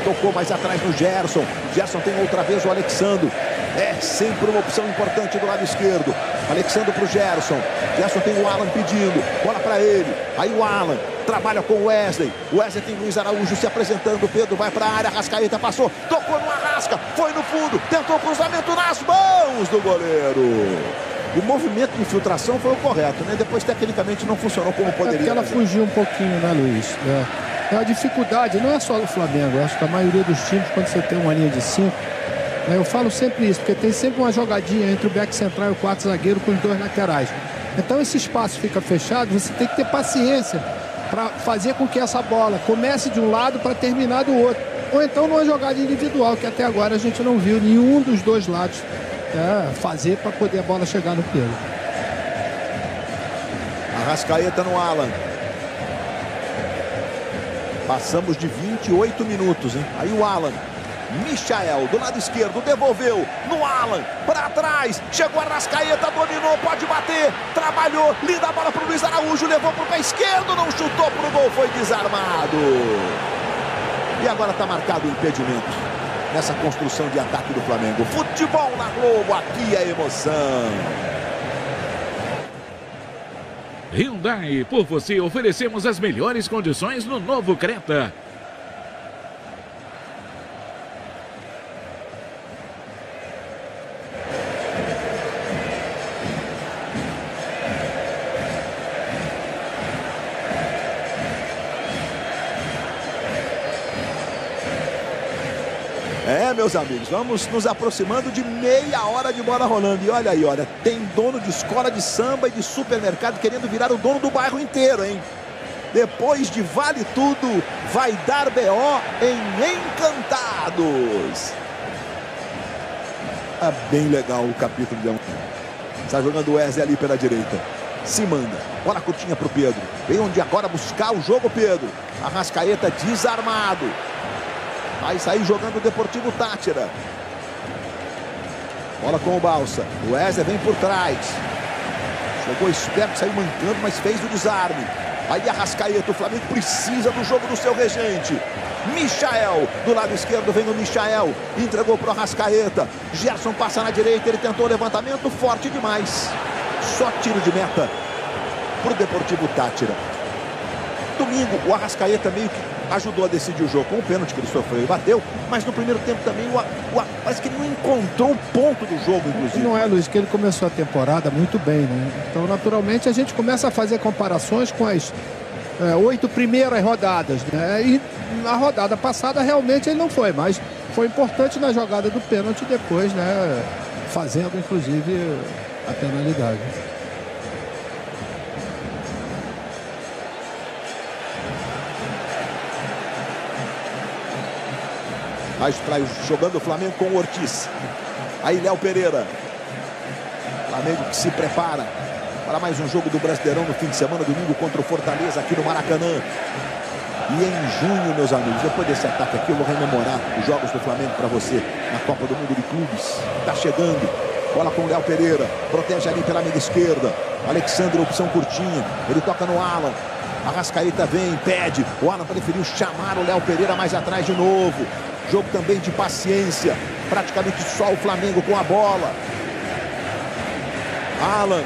tocou mais atrás no Gerson. Gerson tem outra vez o Alexandre. É sempre uma opção importante do lado esquerdo. Alexandre pro Gerson. Gerson tem o Alan pedindo. Bola para ele. Aí o Alan trabalha com o Wesley. O Wesley tem Luiz Araújo se apresentando. Pedro vai para a área. Arrascaeta passou. Tocou no Arrasca. Foi no fundo. Tentou o cruzamento nas mãos do goleiro. O movimento de infiltração foi o correto, né? Depois, tecnicamente, não funcionou como poderia. Porque ela fugiu um pouquinho, né, Luiz? É a dificuldade. Não é só do Flamengo. Eu acho que a maioria dos times, quando você tem uma linha de 5, eu falo sempre isso, porque tem sempre uma jogadinha entre o back central e o quarto zagueiro com os dois laterais. Então esse espaço fica fechado, você tem que ter paciência para fazer com que essa bola comece de um lado para terminar do outro. Ou então numa jogada individual, que até agora a gente não viu nenhum dos dois lados fazer para poder a bola chegar no Pedro. Arrascaeta no Alan. Passamos de 28 minutos, hein? Aí o Alan. Michael do lado esquerdo, devolveu no Alan, para trás, chegou a Arrascaeta, dominou, pode bater, trabalhou, linda a bola para o Luiz Araújo, levou para o pé esquerdo, não chutou para o gol, foi desarmado. E agora está marcado o impedimento nessa construção de ataque do Flamengo. Futebol na Globo, aqui é emoção. Hyundai, por você oferecemos as melhores condições no novo Creta. Meus amigos, vamos nos aproximando de meia hora de bola rolando. E olha aí, olha, tem dono de escola de samba e de supermercado querendo virar o dono do bairro inteiro, hein? Depois de Vale Tudo, vai dar BO em Encantados. É bem legal o capítulo de ontem. Está jogando o Wesley ali pela direita. Se manda. Bola curtinha para o Pedro. Vem onde agora buscar o jogo, Pedro. Arrascaeta desarmado. Vai sair jogando o Deportivo Táchira. Bola com o Balsa. O Wesley vem por trás. Chegou esperto, saiu mancando, mas fez o desarme. Aí Arrascaeta, o Flamengo precisa do jogo do seu regente. Michael, do lado esquerdo vem o Michael, entregou para o Arrascaeta. Gerson passa na direita, ele tentou o levantamento, forte demais. Só tiro de meta para o Deportivo Táchira. Domingo, o Arrascaeta meio que ajudou a decidir o jogo com o pênalti que ele sofreu e bateu, mas no primeiro tempo também parece que ele não encontrou o ponto do jogo, inclusive. Não é, Luiz, que ele começou a temporada muito bem, né? Então, naturalmente, a gente começa a fazer comparações com as 8 primeiras rodadas, né? E na rodada passada, realmente, ele não foi, mas foi importante na jogada do pênalti depois, né? Fazendo, inclusive, a penalidade. Jogando o Flamengo com o Ortiz. Aí Léo Pereira. Flamengo que se prepara para mais um jogo do Brasileirão no fim de semana, domingo contra o Fortaleza aqui no Maracanã. E em junho, meus amigos, depois desse ataque aqui, eu vou rememorar os jogos do Flamengo para você na Copa do Mundo de Clubes. Tá chegando. Bola com o Léo Pereira. Protege ali pela meia esquerda. Alexandre, opção curtinha. Ele toca no Alan. Arrascaeta vem, pede. O Alan preferiu chamar o Léo Pereira mais atrás de novo. Jogo também de paciência. Praticamente só o Flamengo com a bola. Alan.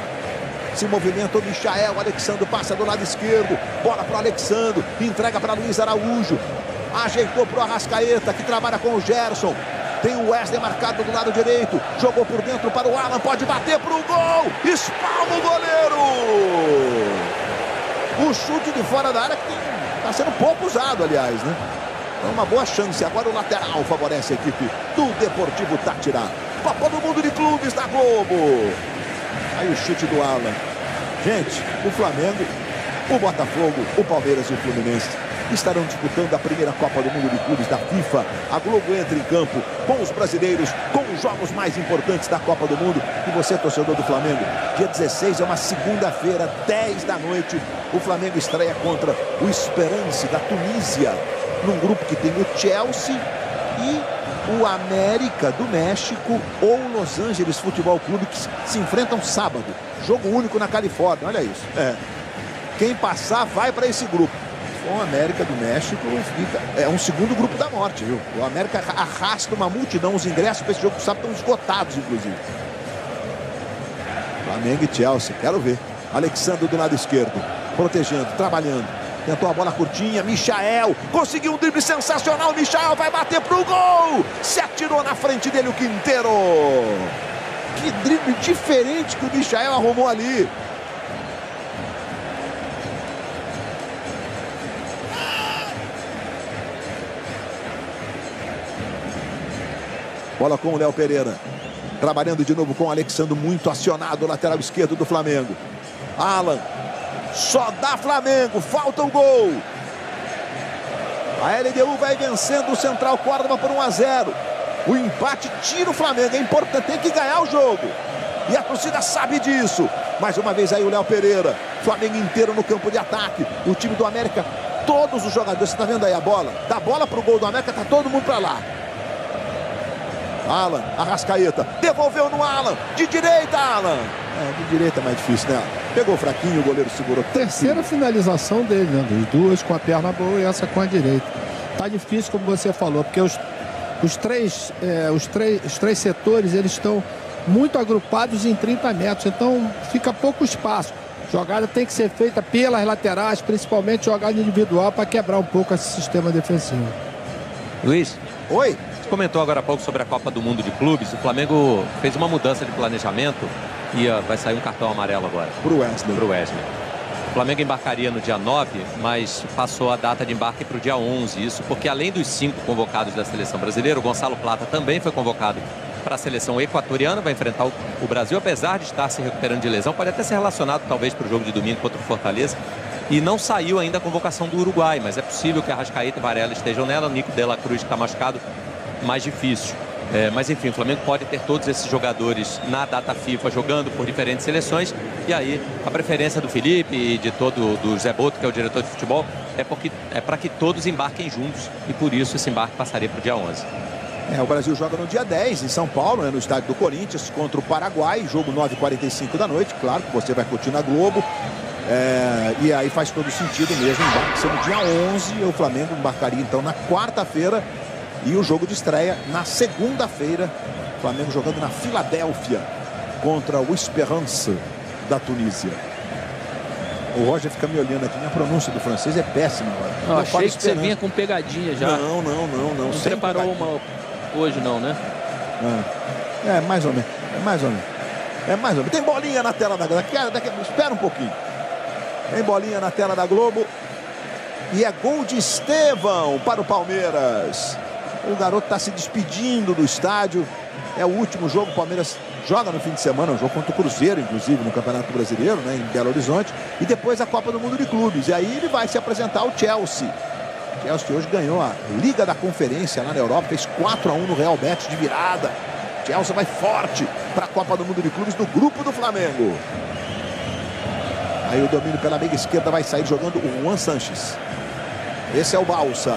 Se movimenta o Michael. Alexandre passa do lado esquerdo. Bola para o Alexandre. Entrega para Luiz Araújo. Ajeitou para o Arrascaeta, que trabalha com o Gerson. Tem o Wesley marcado do lado direito. Jogou por dentro para o Alan. Pode bater para o gol. Espalma o goleiro. O chute de fora da área que está sendo pouco usado, aliás, né? É uma boa chance. Agora o lateral favorece a equipe do Deportivo Táchira. Copa do Mundo de Clubes da Globo. Aí o chute do Alan. Gente, o Flamengo, o Botafogo, o Palmeiras e o Fluminense estarão disputando a primeira Copa do Mundo de Clubes da FIFA. A Globo entra em campo com os brasileiros, com os jogos mais importantes da Copa do Mundo. E você, torcedor do Flamengo, dia 16 é uma segunda-feira, 10 da noite. O Flamengo estreia contra o Esperance da Tunísia, num grupo que tem o Chelsea e o América do México ou o Los Angeles Futebol Clube, que se enfrentam sábado. Jogo único na Califórnia, olha isso. Quem passar vai para esse grupo. O América do México é um segundo grupo da morte, viu? O América arrasta uma multidão. Os ingressos para esse jogo sábado estão esgotados, inclusive. Flamengo e Chelsea, quero ver. Alexandre do lado esquerdo, protegendo, trabalhando. Tentou a bola curtinha, Michael, conseguiu um drible sensacional, Michael vai bater pro gol, se atirou na frente dele o Quinteiro. Que drible diferente que o Michael arrumou ali. Bola com o Léo Pereira, trabalhando de novo com o Alexandre, muito acionado, lateral esquerdo do Flamengo. Alan. Só dá Flamengo, falta um gol. A LDU vai vencendo o Central Córdoba por 1-0. O empate tira o Flamengo, é importante, tem que ganhar o jogo. E a torcida sabe disso. Mais uma vez aí o Léo Pereira. Flamengo inteiro no campo de ataque. O time do América, todos os jogadores, você está vendo aí a bola? Da bola para o gol do América, tá todo mundo para lá. Alan, Arrascaeta, devolveu no Alan, de direita, Alan. De direita é mais difícil, né? Pegou fraquinho, o goleiro segurou. Terceira finalização dele, né? Duas com a perna boa e essa com a direita. Tá difícil, como você falou, porque os três setores, eles estão muito agrupados em 30 metros, então fica pouco espaço. Jogada tem que ser feita pelas laterais, principalmente jogada individual, para quebrar um pouco esse sistema defensivo. Luiz. Oi. Comentou agora há pouco sobre a Copa do Mundo de Clubes. O Flamengo fez uma mudança de planejamento e vai sair um cartão amarelo agora. Pro Wesley. O Flamengo embarcaria no dia 9, mas passou a data de embarque para o dia 11. Isso porque, além dos 5 convocados da seleção brasileira, o Gonçalo Plata também foi convocado para a seleção equatoriana. Vai enfrentar o Brasil, apesar de estar se recuperando de lesão. Pode até ser relacionado, talvez, para o jogo de domingo contra o Fortaleza. E não saiu ainda a convocação do Uruguai, mas é possível que Arrascaeta e Varela estejam nela. O Nico de la Cruz, que está machucado, mais difícil. Mas enfim, o Flamengo pode ter todos esses jogadores na data FIFA jogando por diferentes seleções. E aí a preferência do Felipe e do Zé Boto, que é o diretor de futebol, é para que todos embarquem juntos. E por isso esse embarque passaria para o dia 11. O Brasil joga no dia 10 em São Paulo, no estádio do Corinthians, contra o Paraguai. Jogo 9h45 da noite. Claro que você vai curtir na Globo. E aí faz todo sentido mesmo, embarque ser no dia 11, o Flamengo embarcaria então na quarta-feira e o jogo de estreia na segunda-feira, o Flamengo jogando na Filadélfia contra o Esperance da Tunísia. O Roger fica me olhando aqui, minha pronúncia do francês é péssima agora. Eu achei que você vinha com pegadinha já. Não. Não preparou uma hoje não, né? Mais ou menos. Tem bolinha na tela da Globo. Espera um pouquinho. Tem bolinha na tela da Globo. E é gol de Estevão para o Palmeiras. O garoto está se despedindo do estádio. É o último jogo. O Palmeiras joga no fim de semana. Um jogo contra o Cruzeiro, inclusive, no Campeonato Brasileiro, né, em Belo Horizonte. E depois a Copa do Mundo de Clubes. E aí ele vai se apresentar ao Chelsea. O Chelsea hoje ganhou a Liga da Conferência lá na Europa. Fez 4-1 no Real Betis de virada. O Chelsea vai forte para a Copa do Mundo de Clubes no grupo do Flamengo. Aí o domínio pela meia esquerda vai sair jogando o Juan Sanches. Esse é o Balsa.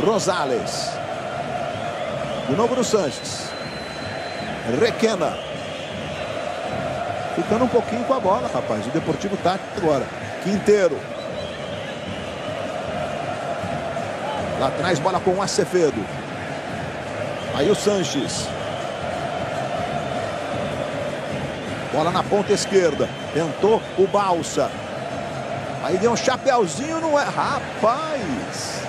Rosales. De novo no Sanches. Requena. Ficando um pouquinho com a bola, rapaz. O Deportivo tá agora. Quinteiro. Lá atrás, bola com o Acevedo. Aí o Sanches. Bola na ponta esquerda. Tentou o Balsa. Aí deu um chapéuzinho, não é? Rapaz!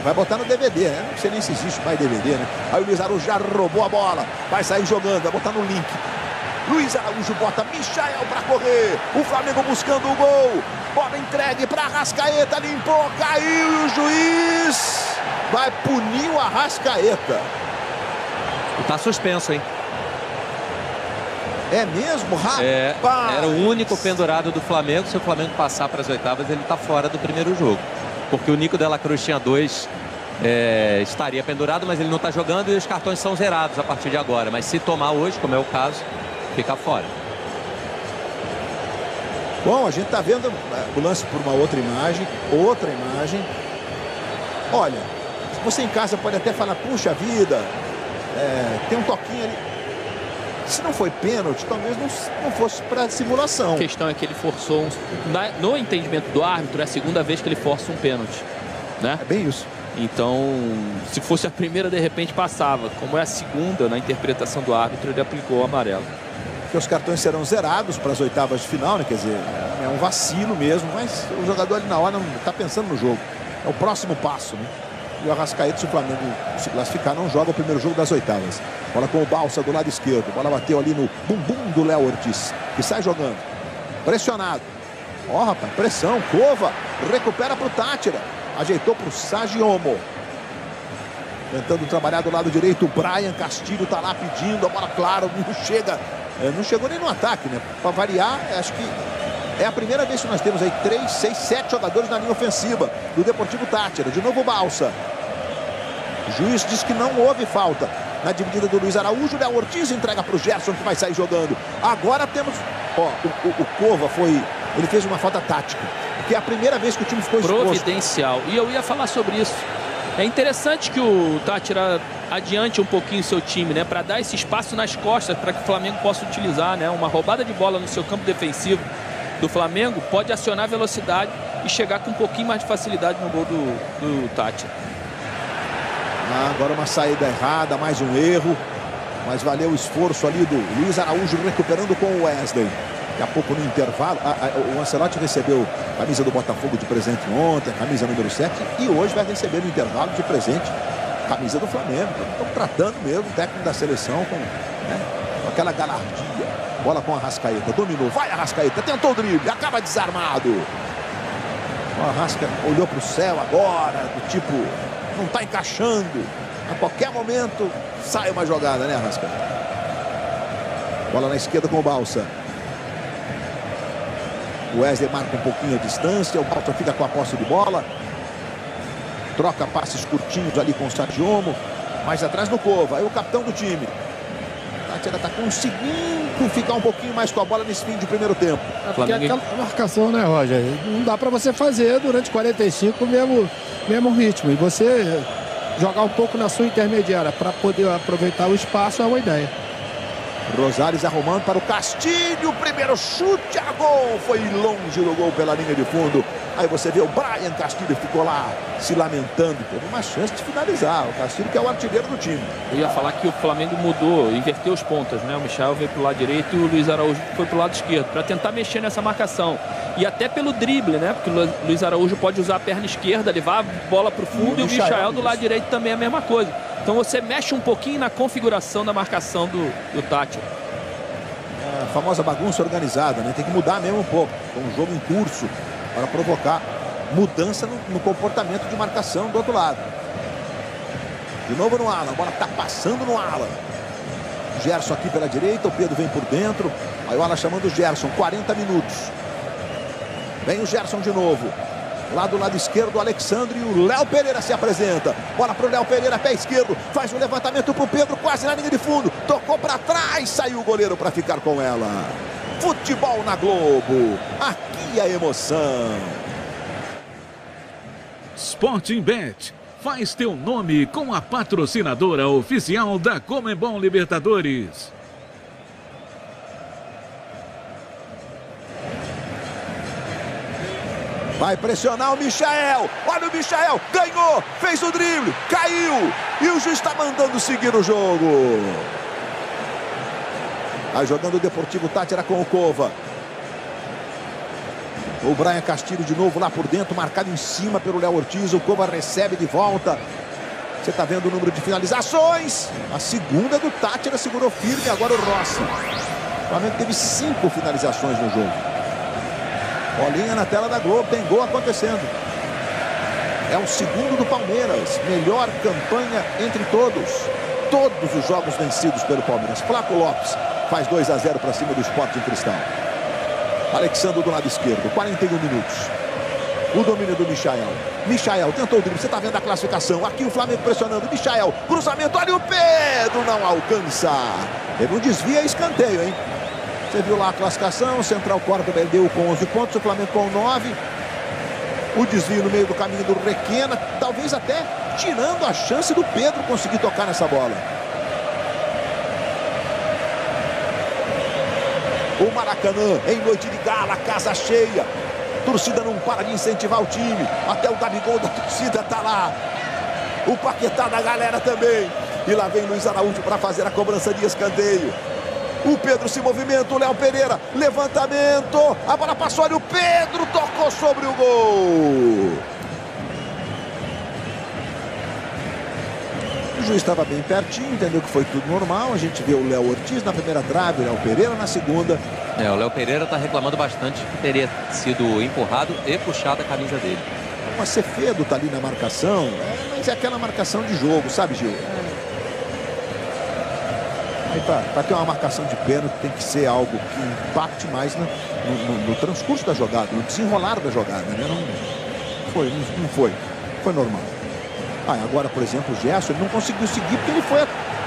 Vai botar no DVD, né? Não sei nem se existe mais DVD, né? Aí o Luiz Araújo já roubou a bola. Vai sair jogando, vai botar no link. Luiz Araújo bota Michael para correr. O Flamengo buscando o gol. Bola entregue para Arrascaeta. Limpou, caiu e o juiz vai punir o Arrascaeta. Tá suspenso, hein? É mesmo, rapaz? Era o único pendurado do Flamengo. Se o Flamengo passar para as oitavas, ele tá fora do primeiro jogo. Porque o Nico Dela Cruz tinha 2, estaria pendurado, mas ele não está jogando e os cartões são zerados a partir de agora. Mas se tomar hoje, como é o caso, fica fora. Bom, a gente está vendo o lance por uma outra imagem. Olha, você em casa pode até falar, puxa vida, tem um toquinho ali. Se não foi pênalti, talvez não fosse para simulação. A questão é que ele forçou, no entendimento do árbitro, é a segunda vez que ele força um pênalti, né? É bem isso. Então, se fosse a primeira, de repente passava. Como é a segunda, na interpretação do árbitro, ele aplicou o amarelo. Porque os cartões serão zerados para as oitavas de final, né? Quer dizer, é um vacilo mesmo, mas o jogador ali na hora não está pensando no jogo. É o próximo passo, né? E o Arrascaeta, se o Flamengo se classificar, não joga o primeiro jogo das oitavas. Bola com o Balsa do lado esquerdo. Bola bateu ali no bumbum do Léo Ortiz, que sai jogando. Pressionado. Ó, rapaz, pressão. Cova recupera para o Tátira. Ajeitou para o Sagiomo. Tentando trabalhar do lado direito. O Brian Castilho tá lá pedindo. A bola, claro, não chega. Não chegou nem no ataque, né? Para variar, acho que é a primeira vez que nós temos aí 3, 6, 7 jogadores na linha ofensiva do Deportivo Tátira. De novo o Balsa. O juiz diz que não houve falta na dividida do Luiz Araújo. O Léo Ortiz entrega para o Gerson, que vai sair jogando. Agora temos... Ó, o Cova ele fez uma falta tática. Porque é a primeira vez que o time ficou exposto. Providencial. E eu ia falar sobre isso. É interessante que o Tátira adiante um pouquinho o seu time, né? Para dar esse espaço nas costas para que o Flamengo possa utilizar, né? Uma roubada de bola no seu campo defensivo do Flamengo pode acionar a velocidade e chegar com um pouquinho mais de facilidade no gol do Tátira. Agora uma saída errada, mais um erro, mas valeu o esforço ali do Luiz Araújo recuperando com o Wesley. Daqui a pouco no intervalo, o Ancelotti recebeu a camisa do Botafogo de presente ontem, a camisa número 7, e hoje vai receber no intervalo de presente a camisa do Flamengo. Estão tratando mesmo o técnico da seleção com aquela galardia. Bola com a Arrascaeta, dominou, vai Arrascaeta, tentou o drible, acaba desarmado. O Arrasca olhou para o céu agora, do tipo, não está encaixando. A qualquer momento sai uma jogada, né, Arrasca? Bola na esquerda com o Balsa. O Wesley marca um pouquinho a distância, o Balsa fica com a posse de bola. Troca passes curtinhos ali com o Sagiomo. Mais atrás no Cova, aí o capitão do time. Tátira está conseguindo ficar um pouquinho mais com a bola nesse fim de primeiro tempo. Porque aquela marcação, né, Roger? Não dá para você fazer durante 45 o mesmo ritmo. E você jogar um pouco na sua intermediária para poder aproveitar o espaço é uma ideia. Rosales arrumando para o Castilho. Primeiro chute a gol. Foi longe do gol pela linha de fundo. Aí você vê o Brian Castilho ficou lá se lamentando. Teve uma chance de finalizar. O Castilho que é o artilheiro do time. Eu ia falar que o Flamengo mudou, inverteu os pontas, né? O Michael veio para o lado direito e o Luiz Araújo foi para o lado esquerdo, para tentar mexer nessa marcação. E até pelo drible, né? Porque o Luiz Araújo pode usar a perna esquerda, levar a bola para o fundo, e o Michael do lado direito também é a mesma coisa. Então você mexe um pouquinho na configuração da marcação do Tátira. A famosa bagunça organizada, né? Tem que mudar mesmo um pouco. Com um jogo em curso para provocar mudança no comportamento de marcação do outro lado. De novo no Alan, a bola está passando no Alan. Gerson aqui pela direita, o Pedro vem por dentro. Aí o Alan chamando o Gerson, 40 minutos. Vem o Gerson de novo. Lá do lado esquerdo, o Alexandre, e o Léo Pereira se apresenta. Bola para o Léo Pereira, pé esquerdo. Faz um levantamento para o Pedro, quase na linha de fundo. Tocou para trás, saiu o goleiro para ficar com ela. Futebol na Globo. Aqui a emoção. Sporting Bet. Faz teu nome com a patrocinadora oficial da Conmebol Libertadores. Vai pressionar o Michael. Olha o Michael. Ganhou. Fez o drible. Caiu. E o juiz está mandando seguir o jogo. Vai jogando o Deportivo Tátira com o Cova. O Brian Castilho de novo lá por dentro. Marcado em cima pelo Léo Ortiz. O Cova recebe de volta. Você está vendo o número de finalizações. A segunda do Tátira segurou firme. Agora o Rossi. O Flamengo teve 5 finalizações no jogo. Bolinha na tela da Globo, tem gol acontecendo. É o segundo do Palmeiras. Melhor campanha entre todos. Todos os jogos vencidos pelo Palmeiras. Flaco Lopes faz 2 a 0 para cima do Sporting Cristal. Alexandre do lado esquerdo, 41 minutos. O domínio do Michael. Michael tentou o drible, você está vendo a classificação. Aqui o Flamengo pressionando. Michael, cruzamento, olha o Pedro, não alcança. Teve um desvio e escanteio, hein? Você viu lá a classificação, Central Córdoba deu com 11 pontos, o Flamengo com 9. O desvio no meio do caminho do Requena, talvez até tirando a chance do Pedro conseguir tocar nessa bola. O Maracanã, em noite de gala, casa cheia. A torcida não para de incentivar o time. Até o Gabigol da torcida tá lá. O Paquetá da galera também. E lá vem Luiz Araújo para fazer a cobrança de escanteio. O Pedro se movimenta, o Léo Pereira, levantamento, a bola passou ali, o Pedro tocou sobre o gol. O juiz estava bem pertinho, entendeu que foi tudo normal. A gente vê o Léo Ortiz na primeira trave, o Léo Pereira na segunda. O Léo Pereira está reclamando bastante que teria sido empurrado e puxado a camisa dele. O Acevedo está ali na marcação, mas é aquela marcação de jogo, sabe, Gil? Para ter uma marcação de pênalti tem que ser algo que impacte mais no transcurso da jogada, no desenrolar da jogada, né? Não foi normal. Agora, por exemplo, o Gerson ele não conseguiu seguir porque ele foi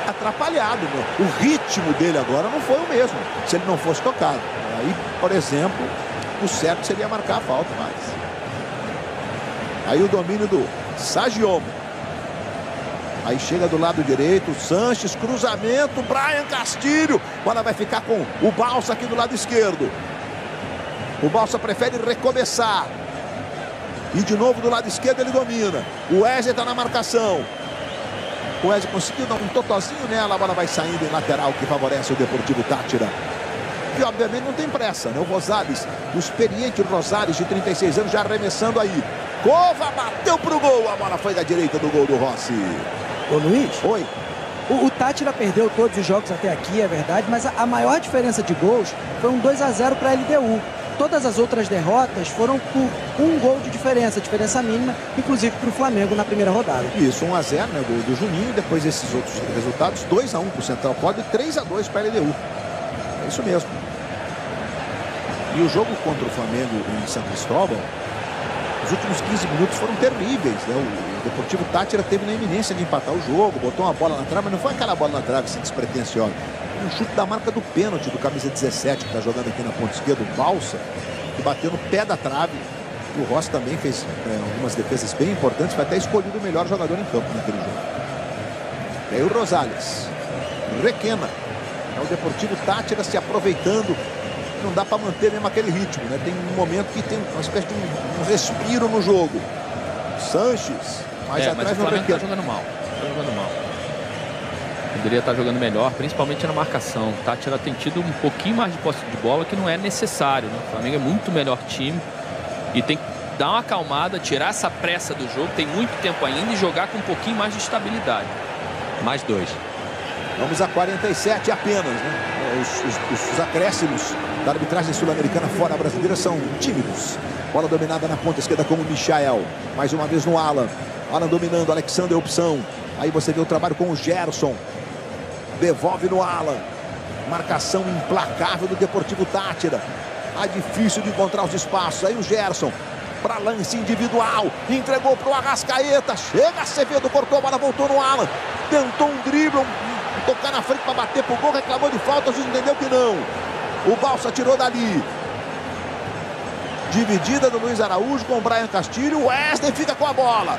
atrapalhado, né? O ritmo dele agora não foi o mesmo, se ele não fosse tocado. Aí, por exemplo, o certo seria marcar a falta mais. Aí o domínio do Sagiomo. Aí chega do lado direito, Sanches, cruzamento, Brian Castilho. Bola vai ficar com o Balsa aqui do lado esquerdo. O Balsa prefere recomeçar. E de novo do lado esquerdo ele domina. O Wesley está na marcação. O Wesley conseguiu dar um totozinho nela. A bola vai saindo em lateral que favorece o Deportivo Tátira. E obviamente não tem pressa, né? O Rosales, o experiente Rosales de 36 anos já arremessando aí. Cova bateu pro gol. A bola foi da direita do gol do Rossi. Ô Luiz, oi. O Tátira perdeu todos os jogos até aqui, é verdade, mas a maior diferença de gols foi um 2 a 0 para a LDU. Todas as outras derrotas foram por 1 gol de diferença mínima, inclusive para o Flamengo na primeira rodada. Isso, 1 a 0, né, do Juninho, depois esses outros resultados, 2 a 1 para o Central Córdoba e 3 a 2 para a LDU. É isso mesmo. E o jogo contra o Flamengo em São Cristóvão, os últimos 15 minutos foram terríveis, né? O Deportivo Tátira teve na iminência de empatar o jogo, botou uma bola na trave, mas não foi aquela bola na trave assim, despretensiosa. Um chute da marca do pênalti do camisa 17, que está jogando aqui na ponta esquerda, o Balsa, que bateu no pé da trave. E o Rossi também fez algumas defesas bem importantes, foi até escolhido o melhor jogador em campo naquele jogo. E aí o Rosales, Requena, é o Deportivo Táchira se aproveitando. Não dá para manter mesmo aquele ritmo, né? Tem um momento que tem uma espécie de um respiro no jogo. Sanches, mais atrás no Flamengo tá jogando mal. Tá jogando mal. Poderia estar jogando melhor, principalmente na marcação. O Táchira tem tido um pouquinho mais de posse de bola, que não é necessário, né? O Flamengo é muito melhor time e tem que dar uma acalmada, tirar essa pressa do jogo. Tem muito tempo ainda e jogar com um pouquinho mais de estabilidade. Mais 2. Vamos a 47 apenas, né? Os acréscimos da arbitragem sul-americana fora brasileira são tímidos. Bola dominada na ponta esquerda com o Michael. Mais uma vez no Alan. Alan dominando, Alexandre opção. Aí você vê o trabalho com o Gerson. Devolve no Alan. Marcação implacável do Deportivo Táchira. Tá difícil de encontrar os espaços. Aí o Gerson. Para lance individual. Entregou para o Arrascaeta. Chega Acevedo, cortou a bola, voltou no Alan. Tentou um drible, tocar na frente para bater pro gol. Reclamou de falta, o juiz entendeu que não. O Balsa tirou dali. Dividida do Luiz Araújo com o Brian Castilho. Wesley fica com a bola.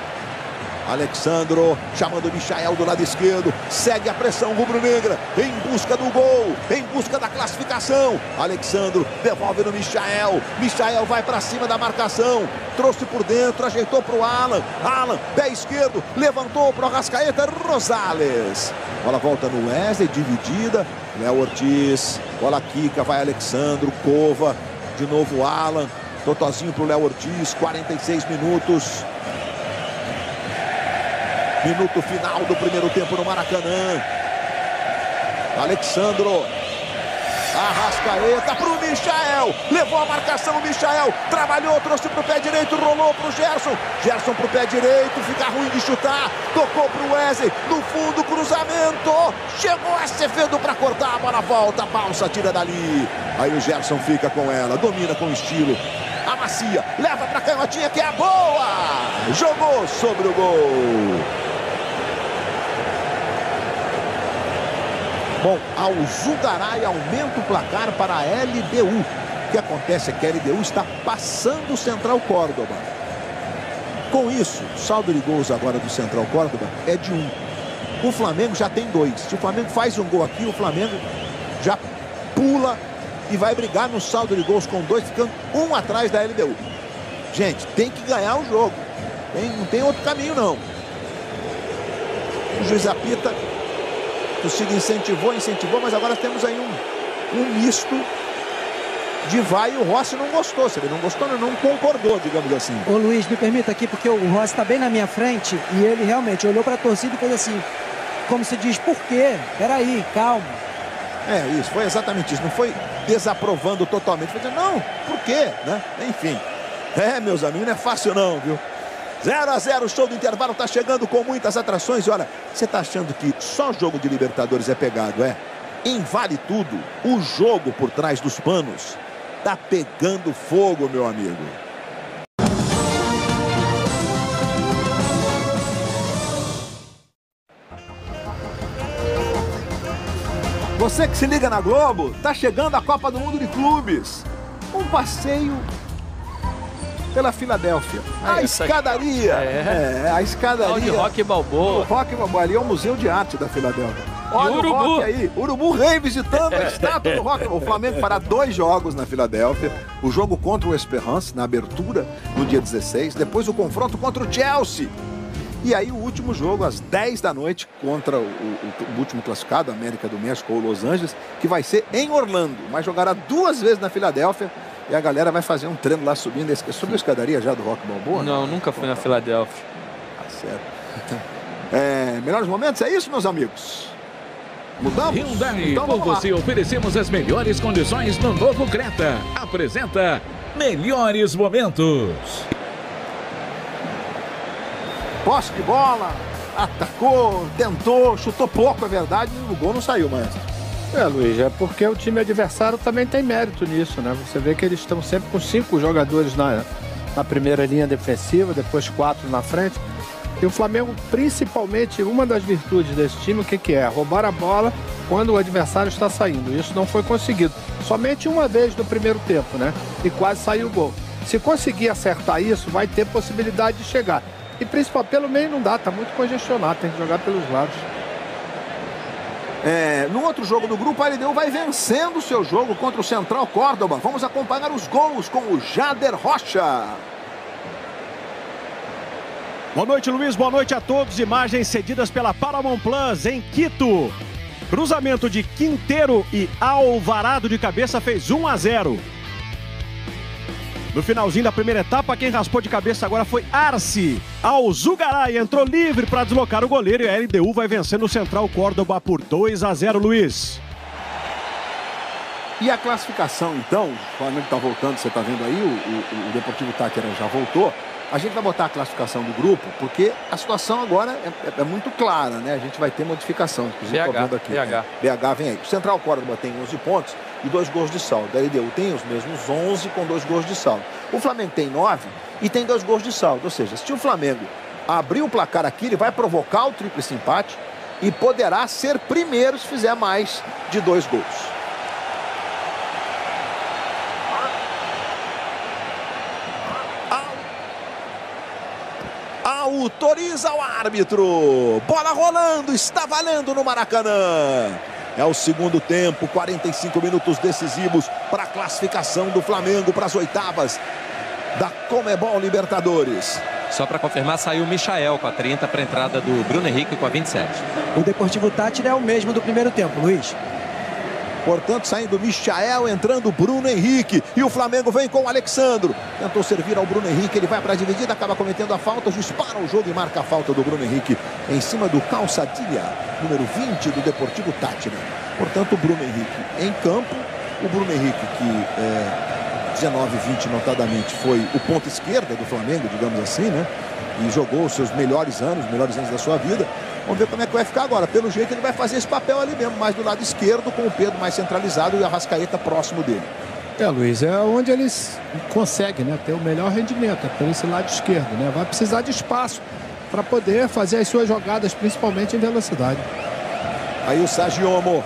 Alexandro chamando o Michael do lado esquerdo. Segue a pressão rubro-negra em busca do gol, em busca da classificação. Alexandro devolve no Michael. Michael vai para cima da marcação. Trouxe por dentro, ajeitou para o Alan. Alan, pé esquerdo, levantou para o Arrascaeta. Rosales. Bola volta no Wesley, dividida. Léo Ortiz. Bola quica, vai Alexandro. Cova. De novo Alan. Totozinho para o Léo Ortiz. 46 minutos. Minuto final do primeiro tempo no Maracanã. Alexandro. Arrascaeta para o Michael. Levou a marcação o Michael. Trabalhou, trouxe para o pé direito. Rolou para o Gerson. Gerson para o pé direito. Fica ruim de chutar. Tocou para o Wesley. No fundo, cruzamento. Chegou Acevedo para cortar. A bola volta. Balsa tira dali. Aí o Gerson fica com ela. Domina com estilo. Amacia. Leva para a canhotinha que é boa. Jogou sobre o gol. Bom, ao Zugaray aumenta o placar para a LDU. O que acontece é que a LDU está passando o Central Córdoba. Com isso, o saldo de gols agora do Central Córdoba é de 1. O Flamengo já tem 2. Se o Flamengo faz um gol aqui, o Flamengo já pula e vai brigar no saldo de gols com 2, ficando 1 atrás da LDU. Gente, tem que ganhar o jogo. Não tem outro caminho, não. O juiz apita. O Cid incentivou, mas agora temos aí um misto de vai e o Rossi não gostou. Se ele não gostou, não concordou, digamos assim. Ô Luiz, me permita aqui, porque o Rossi está bem na minha frente e ele realmente olhou para a torcida e fez assim, como se diz, por quê? Peraí, calma. É isso, foi exatamente isso. Não foi desaprovando totalmente. Foi dizendo, não, por quê? Né? Enfim. Meus amigos, não é fácil não, viu? 0-0, o show do intervalo está chegando com muitas atrações. E olha, você está achando que só jogo de Libertadores é pegado, é? Em Vale Tudo, o jogo por trás dos panos está pegando fogo, meu amigo. Você que se liga na Globo, tá chegando a Copa do Mundo de Clubes. Um passeio pela Filadélfia. A escadaria. A escadaria. O Rock Balboa. O Rock Balboa. Ali é o Museu de Arte da Filadélfia. Olha o Rock aí. Urubu Rei visitando a estátua do Rock. O Flamengo fará 2 jogos na Filadélfia. O jogo contra o Esperance, na abertura, no dia 16. Depois o confronto contra o Chelsea. E aí o último jogo, às 10 da noite, contra o último classificado, América do México ou Los Angeles, que vai ser em Orlando. Mas jogará 2 vezes na Filadélfia. E a galera vai fazer um treino lá subindo. Subiu a escadaria já do Rock Balboa? Não, nunca fui na Filadélfia. Tá certo. Melhores momentos, é isso, meus amigos? Mudamos? Hyundai, então, por você oferecemos as melhores condições no novo Creta. Apresenta Melhores Momentos. Posse de bola, atacou, tentou, chutou pouco, é verdade, e o gol não saiu, maestro. Luiz, é porque o time adversário também tem mérito nisso, né? Você vê que eles estão sempre com 5 jogadores na primeira linha defensiva, depois 4 na frente. E o Flamengo, principalmente, uma das virtudes desse time, o que é? Roubar a bola quando o adversário está saindo. Isso não foi conseguido. Somente uma vez no primeiro tempo, né? E quase saiu o gol. Se conseguir acertar isso, vai ter possibilidade de chegar. E principalmente pelo meio não dá, tá muito congestionado, tem que jogar pelos lados. No outro jogo do grupo, a LDU vai vencendo o seu jogo contra o Central Córdoba. Vamos acompanhar os gols com o Jader Rocha. Boa noite, Luiz. Boa noite a todos. Imagens cedidas pela Paramount Plus em Quito. Cruzamento de Quinteiro e Alvarado de cabeça fez 1-0. No finalzinho da primeira etapa, quem raspou de cabeça agora foi Arce. Alzugaray entrou livre para deslocar o goleiro e a LDU vai vencendo o Central Córdoba por 2-0, Luiz. E a classificação, então, o Flamengo está voltando, você está vendo aí, o Deportivo Táchira já voltou. A gente vai botar a classificação do grupo, porque a situação agora é muito clara, né? A gente vai ter modificação. Inclusive, tô vendo aqui, BH vem aí. O Central Córdoba tem 11 pontos e 2 gols de saldo. A LDU tem os mesmos 11 com 2 gols de saldo. O Flamengo tem 9 e tem 2 gols de saldo. Ou seja, se o Flamengo abrir o placar aqui, ele vai provocar o tríplice empate e poderá ser primeiro se fizer mais de 2 gols. Autoriza o árbitro. Bola rolando, está valendo no Maracanã. É o segundo tempo, 45 minutos decisivos para a classificação do Flamengo para as oitavas da Comebol Libertadores. Só para confirmar, saiu o Michael com a 30 para a entrada do Bruno Henrique com a 27. O Deportivo Táchira é o mesmo do primeiro tempo, Luiz. Portanto, saindo Michael, entrando Bruno Henrique. E o Flamengo vem com o Alexandro. Tentou servir ao Bruno Henrique, ele vai para a dividida, acaba cometendo a falta. O juiz para o jogo e marca a falta do Bruno Henrique em cima do Calçadilha, número 20 do Deportivo Táchira. Portanto, o Bruno Henrique em campo. O Bruno Henrique, que 19-20 notadamente, foi o ponta esquerda do Flamengo, digamos assim, né? E jogou os seus melhores anos da sua vida. Vamos ver como é que vai ficar agora. Pelo jeito ele vai fazer esse papel ali mesmo, mais do lado esquerdo, com o Pedro mais centralizado e o Arrascaeta próximo dele. Luiz, é onde eles conseguem, né, ter o melhor rendimento, por esse lado esquerdo, né? Vai precisar de espaço para poder fazer as suas jogadas, principalmente em velocidade. Aí o Sagiomo.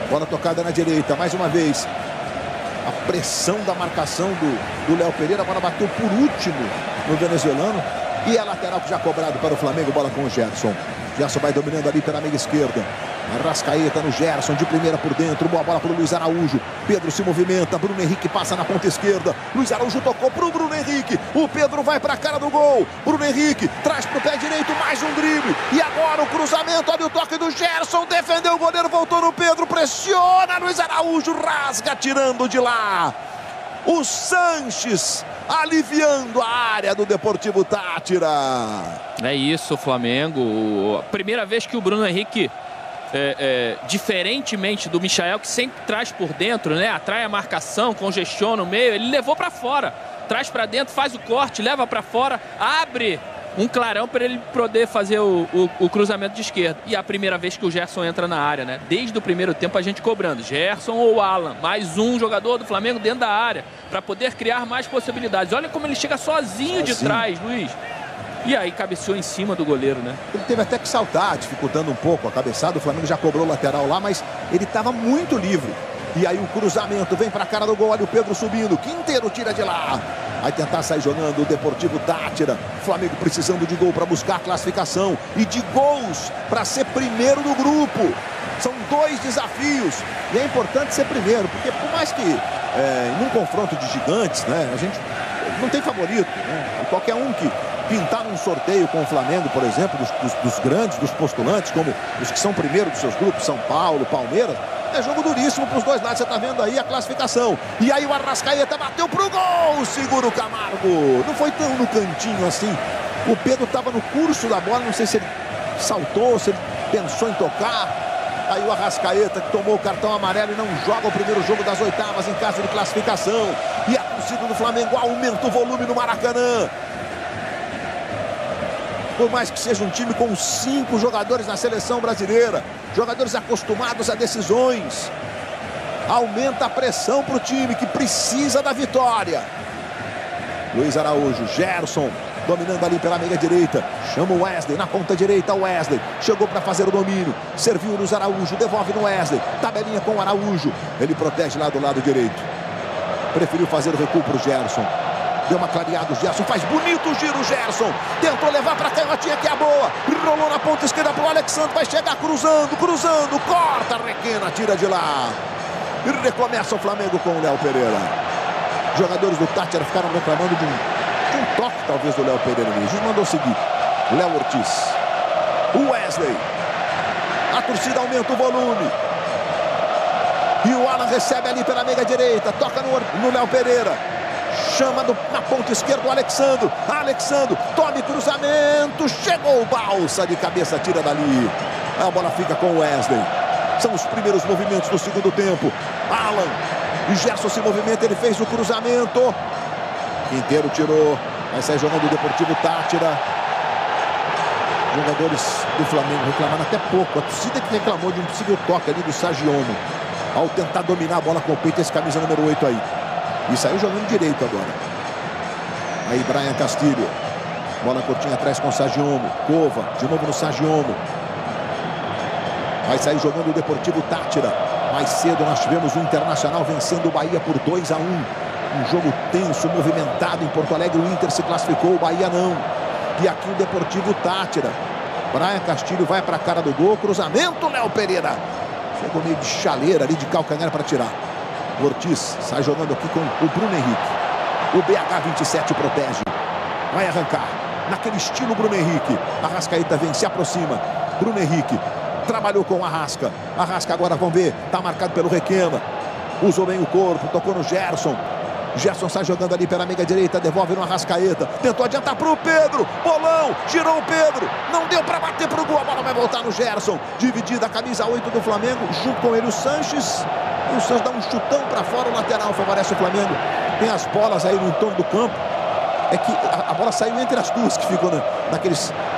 Bola tocada na direita, mais uma vez. A pressão da marcação do Léo Pereira. A bola bateu por último no venezuelano. E é lateral que já cobrado para o Flamengo. Bola com o Gerson. Gerson vai dominando ali pela meia esquerda. Arrascaeta no Gerson, de primeira por dentro. Boa bola para o Luiz Araújo. Pedro se movimenta. Bruno Henrique passa na ponta esquerda. Luiz Araújo tocou para o Bruno Henrique. O Pedro vai para a cara do gol. Bruno Henrique traz para o pé direito. Mais um drible. E agora o cruzamento. Olha o toque do Gerson. Defendeu o goleiro. Voltou no Pedro. Pressiona. Luiz Araújo rasga, tirando de lá. O Sanches aliviando a área do Deportivo Táchira. É isso, Flamengo. A primeira vez que o Bruno Henrique, diferentemente do Michael, que sempre traz por dentro, né? Atrai a marcação, congestiona no meio, ele levou para fora. Traz para dentro, faz o corte, leva para fora, abre um clarão para ele poder fazer o cruzamento de esquerda. E é a primeira vez que o Gerson entra na área, né? Desde o primeiro tempo a gente cobrando. Gerson ou Alan, mais um jogador do Flamengo dentro da área, para poder criar mais possibilidades. Olha como ele chega sozinho de trás, Luiz. E aí cabeceou em cima do goleiro, né? Ele teve até que saltar, dificultando um pouco a cabeçada. O Flamengo já cobrou o lateral lá, mas ele estava muito livre. E aí o cruzamento vem para a cara do gol. Olha o Pedro subindo. Quinteiro tira de lá. Vai tentar sair jogando o Deportivo Táchira. Flamengo precisando de gol para buscar a classificação. E de gols para ser primeiro do grupo. São 2 desafios. E é importante ser primeiro. Porque por mais que num confronto de gigantes, né, a gente não tem favorito, né? Qualquer um que pintar num sorteio com o Flamengo, por exemplo, dos grandes, dos postulantes, como os que são primeiro dos seus grupos, São Paulo, Palmeiras, é jogo duríssimo para os dois lados. Você está vendo aí a classificação. E aí o Arrascaeta bateu pro gol. Segura o Camargo. Não foi tão no cantinho assim. O Pedro estava no curso da bola. Não sei se ele saltou, se ele pensou em tocar. Aí o Arrascaeta, que tomou o cartão amarelo e não joga o primeiro jogo das oitavas em caso de classificação. E a torcida do Flamengo aumenta o volume no Maracanã. Por mais que seja um time com 5 jogadores na seleção brasileira, jogadores acostumados a decisões, aumenta a pressão para o time que precisa da vitória. Luiz Araújo, Gerson, dominando ali pela meia direita, chama o Wesley na ponta direita. O Wesley chegou para fazer o domínio, serviu o Luiz Araújo, devolve no Wesley, tabelinha com o Araújo, ele protege lá do lado direito, preferiu fazer o recuo para o Gerson. Deu uma clareada o Gerson, faz bonito o giro o Gerson. Tentou levar para a canhotinha que é boa. Rolou na ponta esquerda para o Alexandre, vai chegar cruzando, corta, Requena, tira de lá. E recomeça o Flamengo com o Léo Pereira. Os jogadores do Táchira ficaram reclamando de um toque talvez do Léo Pereira. O juiz mandou seguir. Léo Ortiz. O Wesley. A torcida aumenta o volume. E o Alan recebe ali pela meia direita. Toca no Léo Pereira. Chama na ponta esquerda o Alexandre. Tome cruzamento. Chegou o Balsa de cabeça, tira dali. A bola fica com o Wesley. São os primeiros movimentos do segundo tempo. Alan e Gerson se movimenta. Ele fez o cruzamento. Quinteiro tirou. Vai sair jogando o Deportivo Táchira. Jogadores do Flamengo reclamando até pouco. A torcida que reclamou de um possível toque ali do Sagiomo ao tentar dominar a bola com o peito, esse camisa número 8 aí. E saiu jogando direito agora. Aí Brian Castilho. Bola curtinha atrás com o Sagiomo. Cova, de novo no Sagiomo. Vai sair jogando o Deportivo Táchira. Mais cedo nós tivemos o Internacional vencendo o Bahia por 2-1. Um jogo tenso, movimentado em Porto Alegre. O Inter se classificou, o Bahia não. E aqui o Deportivo Táchira. Brian Castilho vai para a cara do gol. Cruzamento, Léo Pereira. Chegou meio de chaleira ali, de calcanhar para tirar. O Ortiz sai jogando aqui com o Bruno Henrique. O BH27 protege. Vai arrancar. Naquele estilo Bruno Henrique. Arrascaeta vem, se aproxima. Bruno Henrique. Trabalhou com o Arrasca. Arrasca agora, vamos ver. Está marcado pelo Requena. Usou bem o corpo. Tocou no Gerson. Gerson sai jogando ali pela meia direita. Devolve no Arrascaeta. Tentou adiantar para o Pedro. Bolão. Girou o Pedro. Não deu para bater para o gol. A bola vai voltar no Gerson. Dividida a camisa 8 do Flamengo. Junto com ele o Sanches. E o Sanches dá um chutão para fora. O lateral favorece o Flamengo. Tem as bolas aí no entorno do campo. É que a bola saiu entre as duas que ficam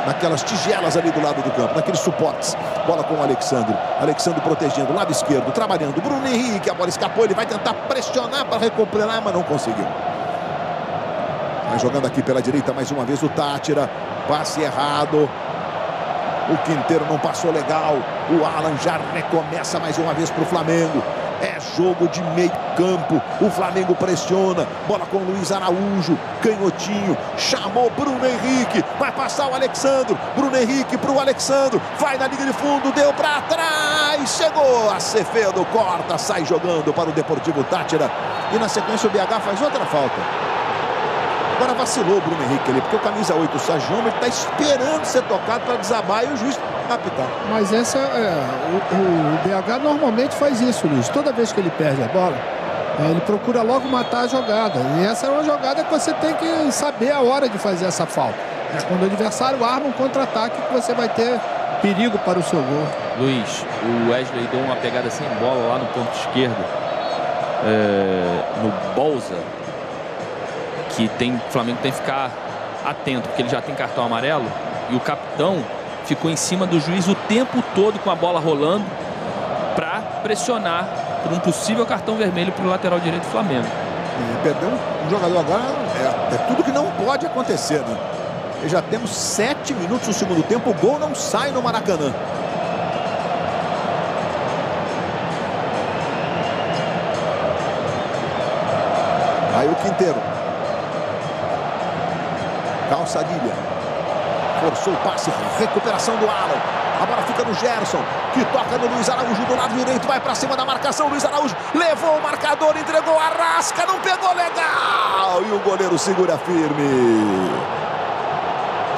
naquelas tigelas ali do lado do campo, naqueles suportes. Bola com o Alexandre. Alexandre protegendo, lado esquerdo, trabalhando. Bruno Henrique, a bola escapou, ele vai tentar pressionar para recuperar, mas não conseguiu. Vai jogando aqui pela direita mais uma vez o Táchira. Passe errado. O Quinteiro não passou legal. O Alan já recomeça mais uma vez para o Flamengo. É jogo de meio campo. O Flamengo pressiona. Bola com o Luiz Araújo. Canhotinho. Chamou Bruno Henrique. Vai passar o Alexandre. Bruno Henrique para o Alexandre. Vai na linha de fundo. Deu para trás. Chegou. Acevedo corta. Sai jogando para o Deportivo Táchira. E na sequência o BH faz outra falta. Agora vacilou o Bruno Henrique ali. Porque o camisa 8, o Sagiomo, ele está esperando ser tocado para desabar e o juiz capital. Mas essa o BH normalmente faz isso, Luiz. Toda vez que ele perde a bola, ele procura logo matar a jogada. E essa é uma jogada que você tem que saber a hora de fazer essa falta. É quando o adversário arma um contra-ataque que você vai ter perigo para o seu gol. Luiz, o Wesley deu uma pegada sem bola lá no ponto esquerdo. No Bolsa. Que o Flamengo tem que ficar atento, porque ele já tem cartão amarelo. E o capitão ficou em cima do juiz o tempo todo com a bola rolando para pressionar por um possível cartão vermelho para o lateral direito do Flamengo. Perdeu um jogador agora, é tudo que não pode acontecer, né? E já temos 7 minutos no segundo tempo, o gol não sai no Maracanã. Aí o Quinteiro. Calçadilha. Forçou o passe, recuperação do Alan. A bola fica no Gerson, que toca no Luiz Araújo do lado direito, vai para cima da marcação. Luiz Araújo levou o marcador, entregou a Arrasca, não pegou legal. E o goleiro segura firme.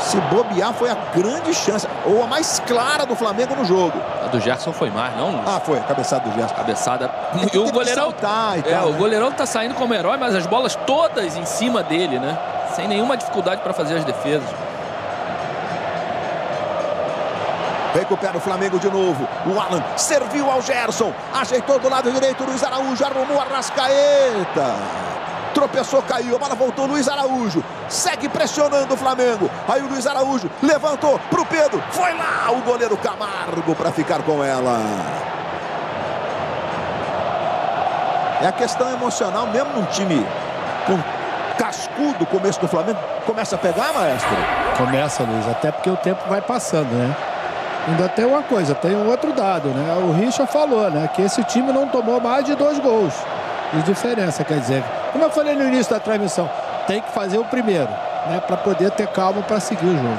Se bobear, foi a grande chance, ou a mais clara do Flamengo no jogo. A do Gerson foi mais, não? Ah, foi, a cabeçada do Gerson. Cabeçada. E o goleirão o goleirão tá saindo como herói, mas as bolas todas em cima dele, né? Sem nenhuma dificuldade para fazer as defesas. Recupera o Flamengo de novo. O Alan serviu ao Gerson. Ajeitou do lado direito. Luiz Araújo arrumou a Arrascaeta. Tropeçou, caiu. A bola voltou. Luiz Araújo segue pressionando o Flamengo. Aí o Luiz Araújo levantou para o Pedro. Foi lá o goleiro Camargo para ficar com ela. É a questão emocional mesmo num time com cascudo. Começo do Flamengo começa a pegar, maestro? Começa, Luiz. Até porque o tempo vai passando, né? Ainda tem uma coisa, tem um outro dado, né? O Richard falou, né? Que esse time não tomou mais de 2 gols de diferença, quer dizer. Como eu falei no início da transmissão, tem que fazer o primeiro, né, para poder ter calma para seguir o jogo.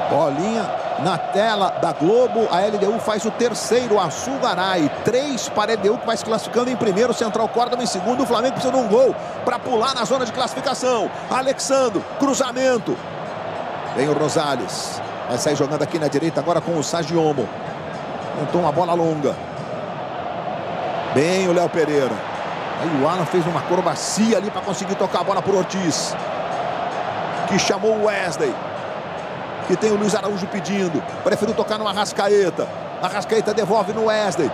Bolinha na tela da Globo, a LDU faz o terceiro, a Sugaray, 3 para a LDU, que vai se classificando em primeiro, Central Córdoba em segundo, o Flamengo precisa de um gol para pular na zona de classificação. Alexandro, cruzamento, vem o Rosales, vai sair jogando aqui na direita agora com o Sagiomo, tentou uma bola longa, bem o Léo Pereira, aí o Alan fez uma acrobacia ali para conseguir tocar a bola por Ortiz, que chamou o Wesley, que tem o Luiz Araújo pedindo, preferiu tocar no Arrascaeta, Arrascaeta devolve no Wesley,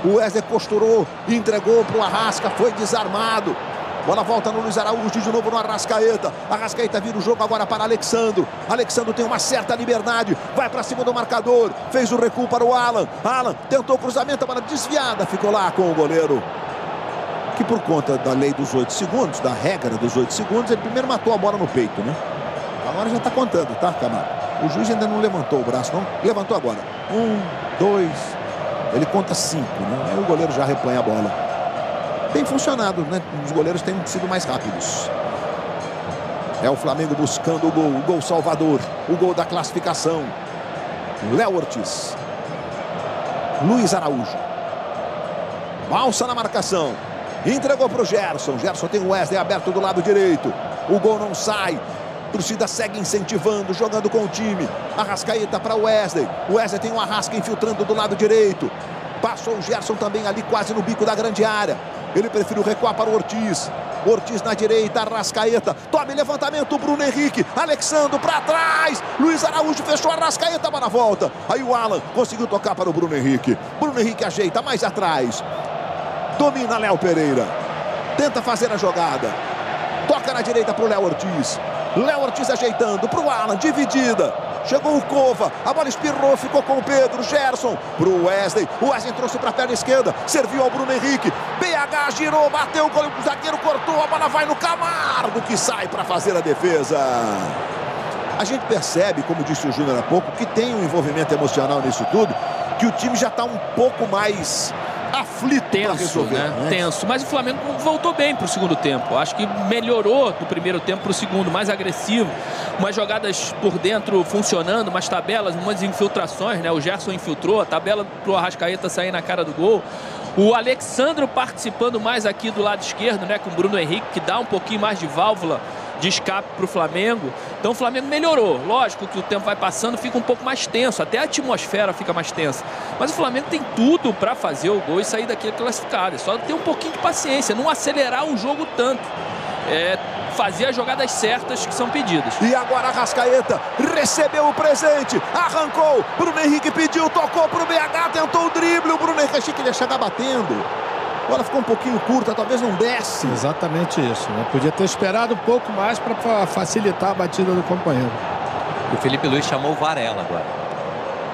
o Wesley costurou, entregou para o Arrasca, foi desarmado, bola volta no Luiz Araújo, de novo no Arrascaeta, Arrascaeta vira o jogo agora para Alexandro, Alexandro tem uma certa liberdade, vai para cima do marcador, fez o recuo para o Alan, Alan tentou o cruzamento, a bola desviada, ficou lá com o goleiro, que por conta da lei dos 8 segundos, da regra dos 8 segundos, ele primeiro matou a bola no peito, né? Agora já está contando, tá, Camargo? O juiz ainda não levantou o braço, não? Levantou agora. 1, 2, ele conta 5, né? Aí o goleiro já repõe a bola. Tem funcionado, né? Os goleiros têm sido mais rápidos. É o Flamengo buscando o gol salvador, o gol da classificação. Léo Ortiz. Luiz Araújo. Balsa na marcação. Entregou para o Gerson. Gerson tem o Wesley aberto do lado direito. O gol não sai. A torcida segue incentivando, jogando com o time. Arrascaeta para o Wesley. O Wesley tem um Arrasca infiltrando do lado direito. Passou o Gerson também ali quase no bico da grande área. Ele preferiu recuar para o Ortiz. Ortiz na direita, Arrascaeta. Tome levantamento, Bruno Henrique. Alexandro para trás. Luiz Araújo fechou, Arrascaeta para a volta. Aí o Alan conseguiu tocar para o Bruno Henrique. Bruno Henrique ajeita mais atrás. Domina Léo Pereira. Tenta fazer a jogada. Toca na direita para o Léo Ortiz. Léo Ortiz ajeitando para o Alan, dividida. Chegou o Cova, a bola espirrou, ficou com o Pedro, Gerson para o Wesley. O Wesley trouxe para a perna esquerda, serviu ao Bruno Henrique. BH girou, bateu, o zagueiro cortou, a bola vai no Camargo, que sai para fazer a defesa. A gente percebe, como disse o Júnior há pouco, que tem um envolvimento emocional nisso tudo, que o time já está um pouco mais aflito, tenso, né? Tenso, mas o Flamengo voltou bem para o segundo tempo. Acho que melhorou do primeiro tempo para o segundo, mais agressivo, umas jogadas por dentro funcionando, umas tabelas, umas infiltrações, né? O Gerson infiltrou, a tabela para o Arrascaeta sair na cara do gol. O Alexandro participando mais aqui do lado esquerdo, né? Com o Bruno Henrique, que dá um pouquinho mais de válvula de escape para o Flamengo. Então o Flamengo melhorou. Lógico que o tempo vai passando, fica um pouco mais tenso. Até a atmosfera fica mais tensa. Mas o Flamengo tem tudo para fazer o gol e sair daqui classificado. É só ter um pouquinho de paciência, não acelerar o jogo tanto. Fazer as jogadas certas que são pedidas. E agora Arrascaeta recebeu o presente, arrancou, Bruno Henrique pediu, tocou para o BH, tentou o drible, o Bruno Henrique achei que ele ia chegar batendo. A bola ficou um pouquinho curta, talvez não desce. Exatamente isso, né? Podia ter esperado um pouco mais para facilitar a batida do companheiro. O Felipe Luiz chamou o Varela agora.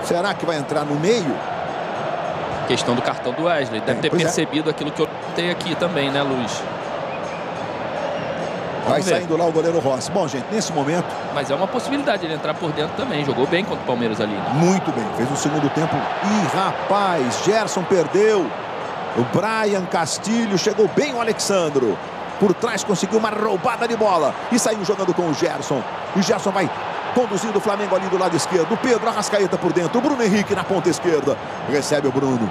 Será que vai entrar no meio? Questão do cartão do Wesley. Deve ter percebido aquilo que eu tenho aqui também, né, Luiz? Vai saindo lá o goleiro Rossi. Bom, gente, nesse momento... Mas é uma possibilidade ele entrar por dentro também. Jogou bem contra o Palmeiras ali, né? Muito bem. Fez um segundo tempo. Ih, rapaz, Gerson perdeu. O Brian Castilho, chegou bem o Alexandro. Por trás conseguiu uma roubada de bola. E saiu jogando com o Gerson. E o Gerson vai conduzindo o Flamengo ali do lado esquerdo. O Pedro Arrascaeta por dentro. O Bruno Henrique na ponta esquerda. Recebe o Bruno.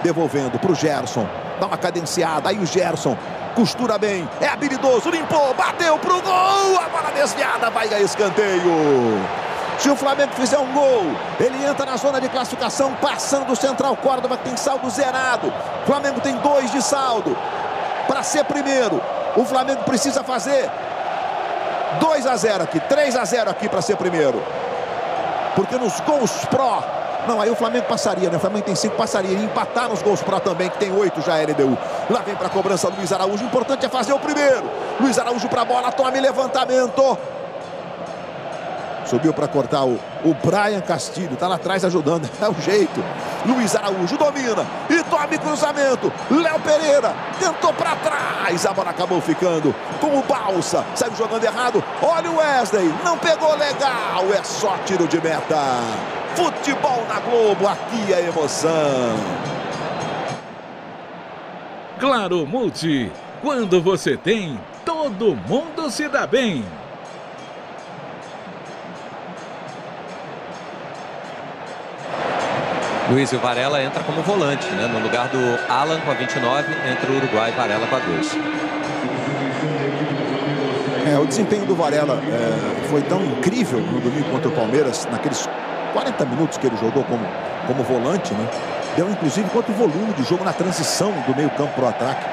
Devolvendo para o Gerson. Dá uma cadenciada. Aí o Gerson costura bem. É habilidoso. Limpou. Bateu pro gol. A bola desviada. Vai a escanteio. Se o Flamengo fizer um gol, ele entra na zona de classificação, passando o Central Córdoba, que tem saldo zerado. O Flamengo tem 2 de saldo. Para ser primeiro, o Flamengo precisa fazer 2-0 aqui, 3-0 aqui para ser primeiro. Porque nos gols pró, não, aí o Flamengo passaria, né? O Flamengo tem 5, passaria. E empatar nos gols pró também, que tem 8 já a LDU. Lá vem para a cobrança Luiz Araújo. O importante é fazer o primeiro. Luiz Araújo para a bola, tome levantamento. Subiu para cortar o Brian Castilho. Está lá atrás ajudando. É o jeito. Luiz Araújo domina. E tome cruzamento. Léo Pereira tentou para trás. A bola acabou ficando com o Balsa. Saiu jogando errado. Olha o Wesley. Não pegou legal. É só tiro de meta. Futebol na Globo. Aqui é emoção. Claro Multi. Quando você tem... todo mundo se dá bem. Luiz, e o Varela entra como volante, né? No lugar do Alan com a 29, entra o Uruguai, Varela com a 2. O desempenho do Varela foi tão incrível no domingo contra o Palmeiras, naqueles 40 minutos que ele jogou como volante, né? Deu inclusive quanto volume de jogo na transição do meio campo para o ataque,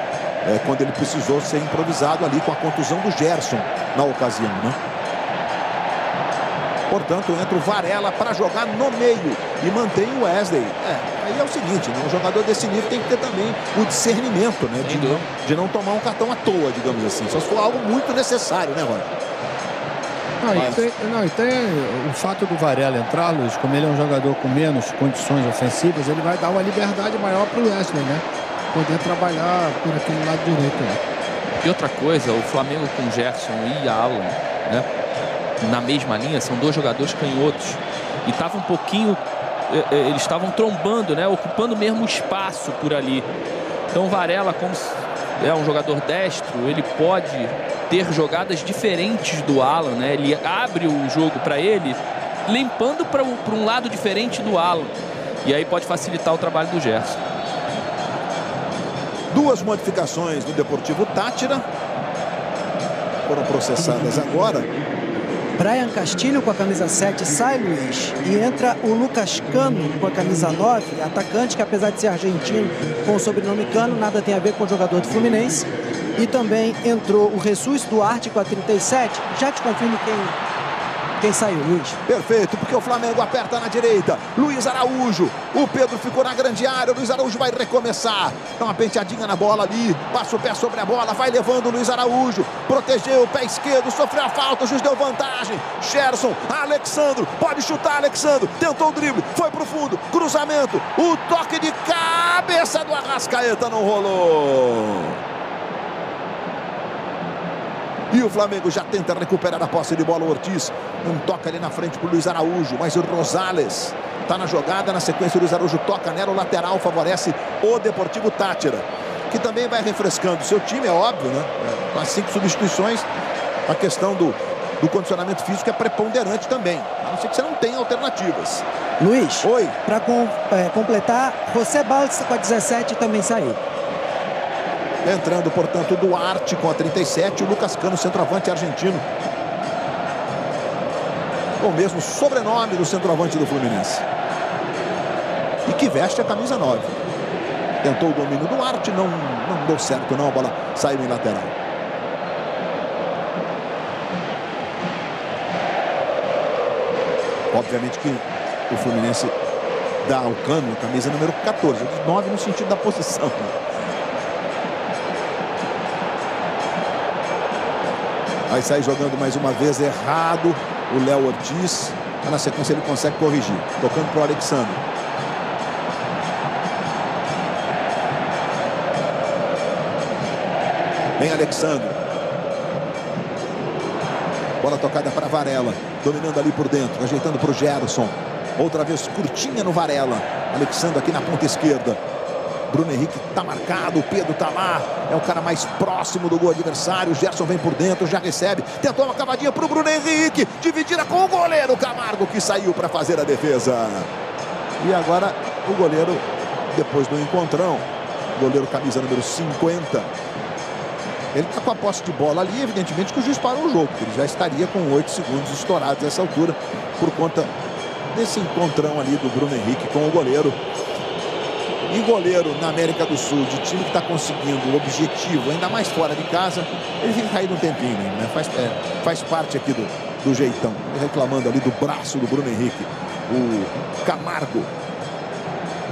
quando ele precisou ser improvisado ali com a contusão do Gerson na ocasião, né? Portanto, entra o Varela para jogar no meio e mantém o Wesley. Aí é o seguinte, né? Um jogador desse nível tem que ter também o discernimento, né? De não tomar um cartão à toa, digamos assim. Só se for algo muito necessário, né, Rony? E tem o fato do Varela entrar, Luiz, como ele é um jogador com menos condições ofensivas, ele vai dar uma liberdade maior para o Wesley, né? Poder trabalhar por aquele lado direito. Né? E outra coisa, o Flamengo com Gerson e Alan, né? Na mesma linha, são dois jogadores canhotos. E estava um pouquinho... Eles estavam trombando, né? Ocupando mesmo espaço por ali. Então o Varela, como é um jogador destro, ele pode ter jogadas diferentes do Alan, né? Ele abre o jogo para ele, limpando para um lado diferente do Alan. E aí pode facilitar o trabalho do Gerson. Duas modificações no Deportivo Táchira foram processadas agora. Brian Castilho com a camisa 7 sai, Luiz, e entra o Lucas Cano com a camisa 9, atacante que apesar de ser argentino com o sobrenome Cano, nada tem a ver com o jogador do Fluminense. E também entrou o Jesus Duarte com a 37. Já te confirmo quem saiu, Luiz. Perfeito, porque o Flamengo aperta na direita. Luiz Araújo. O Pedro ficou na grande área. O Luiz Araújo vai recomeçar. Dá uma penteadinha na bola ali. Passa o pé sobre a bola. Vai levando o Luiz Araújo. Protegeu o pé esquerdo. Sofreu a falta. O juiz deu vantagem. Gerson. Alexandro. Pode chutar, Alexandro. Tentou o drible. Foi pro fundo. Cruzamento. O toque de cabeça do Arrascaeta não rolou. E o Flamengo já tenta recuperar a posse de bola. O Ortiz não toca ali na frente para o Luiz Araújo, mas o Rosales está na jogada. Na sequência o Luiz Araújo toca nela, o lateral favorece o Deportivo Táchira, que também vai refrescando seu time, é óbvio, né? Com as 5 substituições, a questão do condicionamento físico é preponderante também, a não ser que você não tenha alternativas. Luiz, oi. Para completar, José Balsa com a 17 também saiu. Entrando, portanto, o Duarte com a 37, o Lucas Cano, centroavante argentino, com o mesmo sobrenome do centroavante do Fluminense, e que veste a camisa 9. Tentou o domínio do Duarte, não deu certo não, a bola saiu em lateral. Obviamente que o Fluminense dá ao Cano a camisa número 14, 9 no sentido da posição. Aí sai jogando mais uma vez errado o Léo Ortiz. Mas na sequência ele consegue corrigir. Tocando para o Alexandre. Vem Alexandre. Bola tocada para Varela. Dominando ali por dentro. Ajeitando para o Gerson. Outra vez curtinha no Varela. Alexandre aqui na ponta esquerda. Bruno Henrique está marcado, o Pedro está lá, é o cara mais próximo do gol adversário. O Gerson vem por dentro, já recebe, tentou uma cavadinha para o Bruno Henrique, dividida com o goleiro Camargo, que saiu para fazer a defesa. E agora o goleiro, depois do encontrão, o goleiro camisa número 50, ele está com a posse de bola ali, evidentemente que o juiz parou o jogo, porque ele já estaria com 8 segundos estourados nessa altura, por conta desse encontrão ali do Bruno Henrique com o goleiro. E goleiro na América do Sul, de time que está conseguindo o objetivo, ainda mais fora de casa, ele fica caído um tempinho, né? Faz parte aqui do jeitão. Reclamando ali do braço do Bruno Henrique, o Camargo,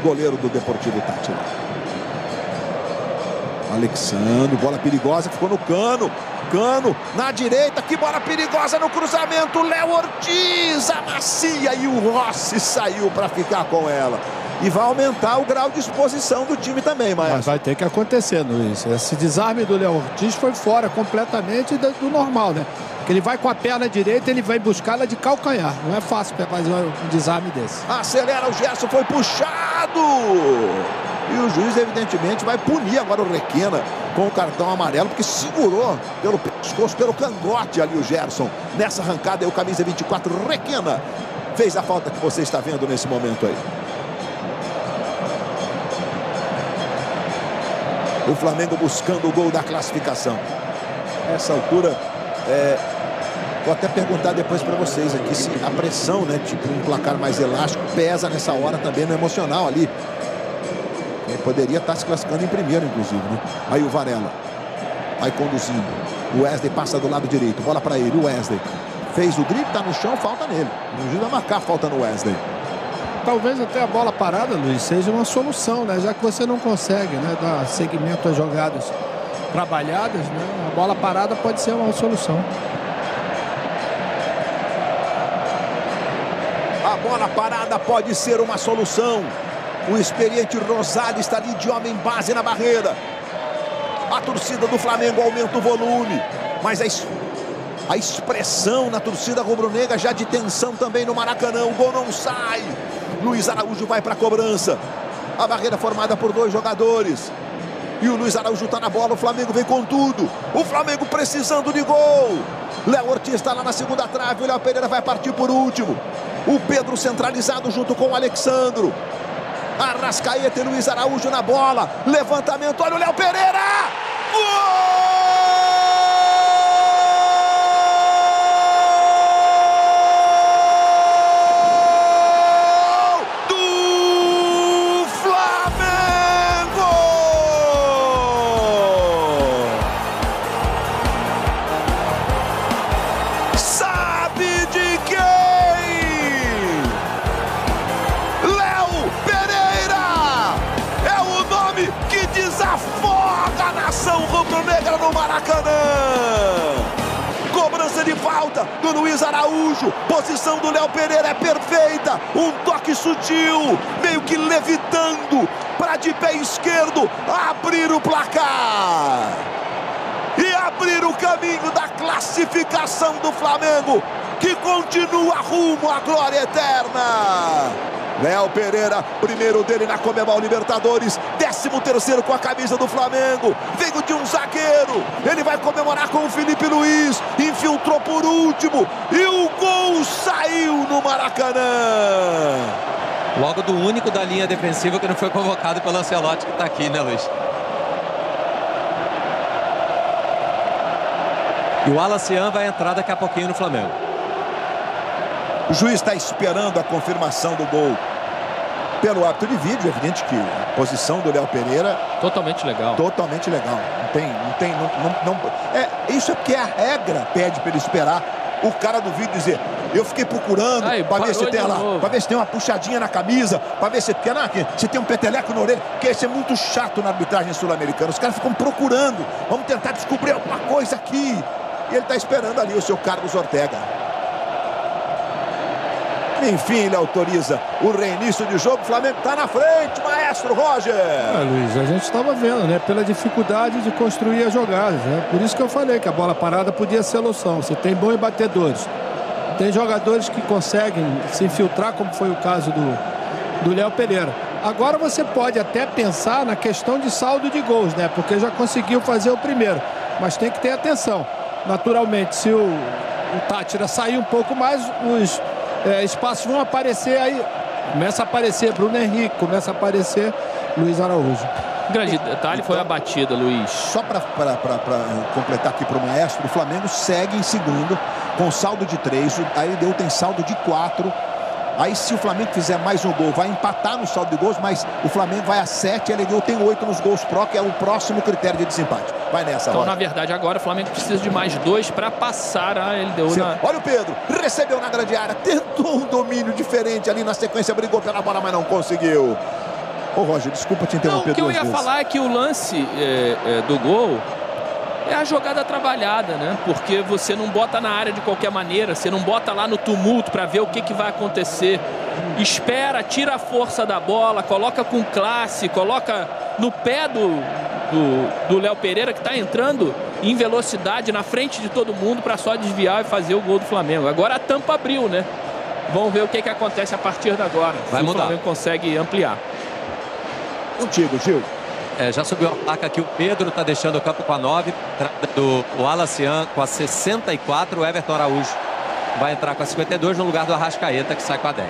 goleiro do Deportivo Táchira. Alexandre, bola perigosa, ficou no Cano. Cano na direita, que bola perigosa no cruzamento. Léo Ortiz amacia e o Rossi saiu para ficar com ela. E vai aumentar o grau de exposição do time também, mas vai ter que acontecer, Luiz. Esse desarme do Léo Ortiz foi fora completamente do normal, né? Porque ele vai com a perna direita, ele vai buscar ela de calcanhar. Não é fácil fazer um desarme desse. Acelera o Gerson, foi puxado. E o juiz, evidentemente, vai punir agora o Requena com o cartão amarelo, porque segurou pelo pescoço, pelo cangote ali o Gerson. Nessa arrancada aí, o camisa 24, Requena, fez a falta que você está vendo nesse momento aí. O Flamengo buscando o gol da classificação. Nessa altura, vou até perguntar depois para vocês aqui se a pressão, né, tipo um placar mais elástico, pesa nessa hora também no emocional ali. Ele poderia estar se classificando em primeiro, inclusive, né? Aí o Varela vai conduzindo. O Wesley passa do lado direito, bola para ele. O Wesley fez o drible, tá no chão, falta nele. O juiz vai marcar a falta no Wesley. Talvez até a bola parada, Luiz, seja uma solução, né? Já que você não consegue, né, dar seguimento às jogadas trabalhadas, né? A bola parada pode ser uma solução. A bola parada pode ser uma solução. O experiente Rosales está ali de homem base na barreira. A torcida do Flamengo aumenta o volume, mas a expressão na torcida rubro-negra já de tensão também no Maracanã. O gol não sai. Luiz Araújo vai para a cobrança. A barreira formada por 2 jogadores. E o Luiz Araújo está na bola. O Flamengo vem com tudo. O Flamengo precisando de gol. Léo Ortiz está lá na segunda trave. O Léo Pereira vai partir por último. O Pedro centralizado junto com o Alexandro. Arrascaeta e Luiz Araújo na bola. Levantamento, olha o Léo Pereira! Gol! Do Flamengo! Sabe de quem? Desafoga a nação rubro-negra no Maracanã. Cobrança de falta do Luiz Araújo. Posição do Léo Pereira é perfeita. Um toque sutil, meio que levitando para de pé esquerdo abrir o placar e abrir o caminho da classificação do Flamengo, que continua rumo à glória eterna. Léo Pereira, primeiro dele na Conmebol Libertadores, 13º com a camisa do Flamengo, veio de um zagueiro, ele vai comemorar com o Felipe Luiz, infiltrou por último e o gol saiu no Maracanã. Logo do único da linha defensiva que não foi convocado pelo Ancelotti, que está aqui, né, Luiz? E o Alacian vai entrar daqui a pouquinho no Flamengo. O juiz está esperando a confirmação do gol pelo árbitro de vídeo. É evidente que a posição do Léo Pereira... Totalmente legal. Totalmente legal. Isso é porque a regra pede para ele esperar o cara do vídeo dizer: eu fiquei procurando para ver se tem lá, para ver se tem uma puxadinha na camisa, para ver se tem um peteleco na orelha, porque isso é muito chato na arbitragem sul-americana. Os caras ficam procurando, vamos tentar descobrir alguma coisa aqui. E ele está esperando ali o seu Carlos Ortega. Enfim, ele autoriza o reinício de jogo. O Flamengo está na frente, maestro Roger. Luiz, a gente estava vendo, né? Pela dificuldade de construir as jogadas, né? Por isso que eu falei que a bola parada podia ser a solução. Você tem bons batedores, tem jogadores que conseguem se infiltrar, como foi o caso do Léo Pereira. Agora você pode até pensar na questão de saldo de gols, né? Porque já conseguiu fazer o primeiro, mas tem que ter atenção. Naturalmente, se o Tátira sair um pouco mais, os espaços vão aparecer aí. Começa a aparecer Bruno Henrique, começa a aparecer Luiz Araújo. Grande detalhe foi a batida, Luiz. Só para completar aqui para o maestro, o Flamengo segue em segundo com saldo de 3. Aí o LDU tem saldo de 4. Aí se o Flamengo fizer mais um gol, vai empatar no saldo de gols, mas o Flamengo vai a 7 e a LDU tem 8 nos gols pró, que é o próximo critério de desempate. Vai nessa, então, na verdade, agora o Flamengo precisa de mais 2 para passar a LDU. Olha o Pedro, recebeu na grande área, tentou um domínio diferente ali na sequência, brigou pela bola, mas não conseguiu. Ô, Roger, desculpa te interromper. O que eu ia falar é que o lance do gol é a jogada trabalhada, né? Porque você não bota na área de qualquer maneira, você não bota lá no tumulto para ver o que vai acontecer. Espera, tira a força da bola, coloca com classe, coloca no pé do Léo Pereira, que está entrando em velocidade na frente de todo mundo para só desviar e fazer o gol do Flamengo. Agora a tampa abriu, né? Vamos ver o que acontece a partir de agora. Vai mudar. O Flamengo consegue ampliar. Contigo, Gil. Já subiu a placa aqui, o Pedro está deixando o campo com a 9, do Wallacian com a 64, o Everton Araújo vai entrar com a 52 no lugar do Arrascaeta, que sai com a 10.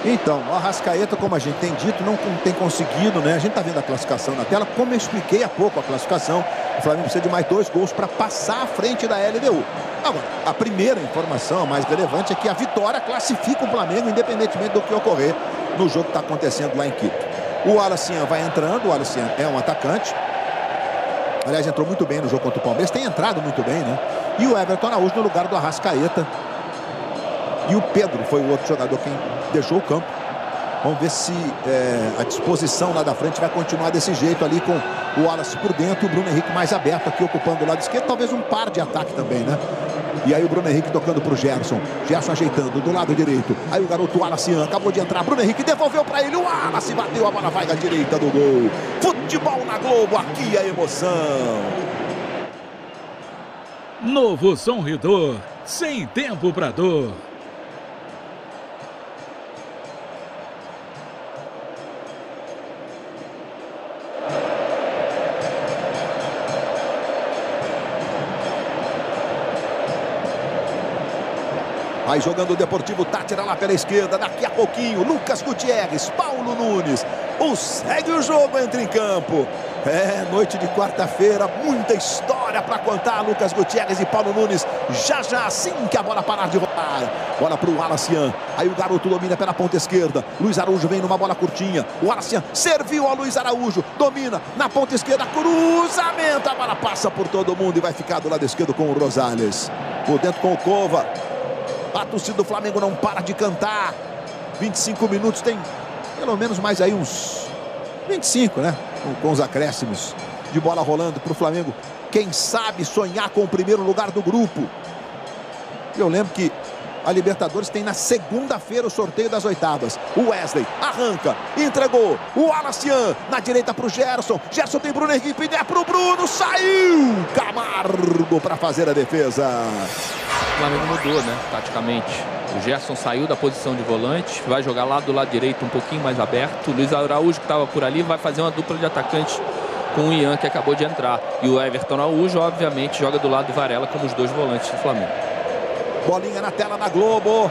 Então, o Arrascaeta, como a gente tem dito, não tem conseguido, né? A gente está vendo a classificação na tela, como eu expliquei há pouco a classificação, o Flamengo precisa de mais 2 gols para passar à frente da LDU. Agora, a primeira informação, a mais relevante, é que a vitória classifica o Flamengo, independentemente do que ocorrer no jogo que está acontecendo lá em Quito. O Wallacian vai entrando, o Wallacian é um atacante. Aliás, entrou muito bem no jogo contra o Palmeiras, tem entrado muito bem, né? E o Everton Araújo no lugar do Arrascaeta. E o Pedro foi o outro jogador quem deixou o campo. Vamos ver se a disposição lá da frente vai continuar desse jeito ali, com o Wallace por dentro e o Bruno Henrique mais aberto aqui, ocupando o lado esquerdo. Talvez um par de ataque também, né? E aí o Bruno Henrique tocando pro Gerson. Gerson ajeitando do lado direito. Aí o garoto Wallacian acabou de entrar. Bruno Henrique devolveu para ele. O Wallace bateu, a bola vai à direita do gol. Futebol na Globo, aqui a emoção. Novo Sorridor, sem tempo pra dor. Vai jogando o Deportivo Táchira lá pela esquerda. Daqui a pouquinho, Lucas Gutierrez, Paulo Nunes. Segue o jogo, entra em campo. Noite de quarta-feira, muita história para contar. Lucas Gutierrez e Paulo Nunes. Já assim que a bola parar de rolar. Bola para o Wallacian. Aí o garoto domina pela ponta esquerda. Luiz Araújo vem numa bola curtinha. O Wallacian serviu ao Luiz Araújo. Domina na ponta esquerda. Cruzamento. A bola passa por todo mundo e vai ficar do lado esquerdo com o Rosales. Por dentro com o Cova. A torcida do Flamengo não para de cantar. 25 minutos, tem pelo menos mais aí uns 25, né? Com os acréscimos de bola rolando para o Flamengo. Quem sabe sonhar com o primeiro lugar do grupo. Eu lembro que a Libertadores tem na segunda-feira o sorteio das oitavas. O Wesley arranca, entregou. O Wallacian na direita para o Gerson. Gerson tem Bruno Henrique, é para o Bruno. Saiu Camargo para fazer a defesa. O Flamengo mudou, né, taticamente. O Gerson saiu da posição de volante, vai jogar lá do lado direito um pouquinho mais aberto. O Luiz Araújo, que estava por ali, vai fazer uma dupla de atacantes com o Ian, que acabou de entrar. E o Everton Araújo, obviamente, joga do lado do Varela como os 2 volantes do Flamengo. Bolinha na tela na Globo.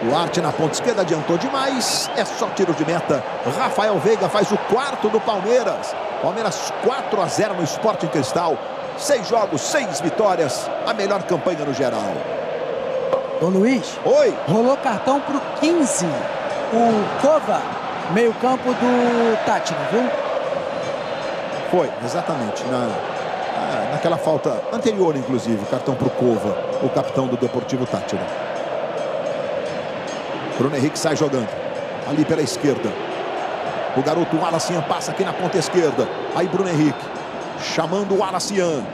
O Arte na ponta esquerda adiantou demais. É só tiro de meta. Rafael Veiga faz o 4º do Palmeiras. Palmeiras 4-0 no Sporting Cristal. 6 jogos, 6 vitórias. A melhor campanha no geral. Ô Luiz. Oi. Rolou cartão pro 15. O Cova, meio campo do Táchira, viu? Foi, exatamente. Naquela falta anterior, inclusive. Cartão pro Cova, o capitão do Deportivo Táchira. Bruno Henrique sai jogando. Ali pela esquerda. O garoto Wallacian passa aqui na ponta esquerda. Aí Bruno Henrique. Chamando o Wallacian.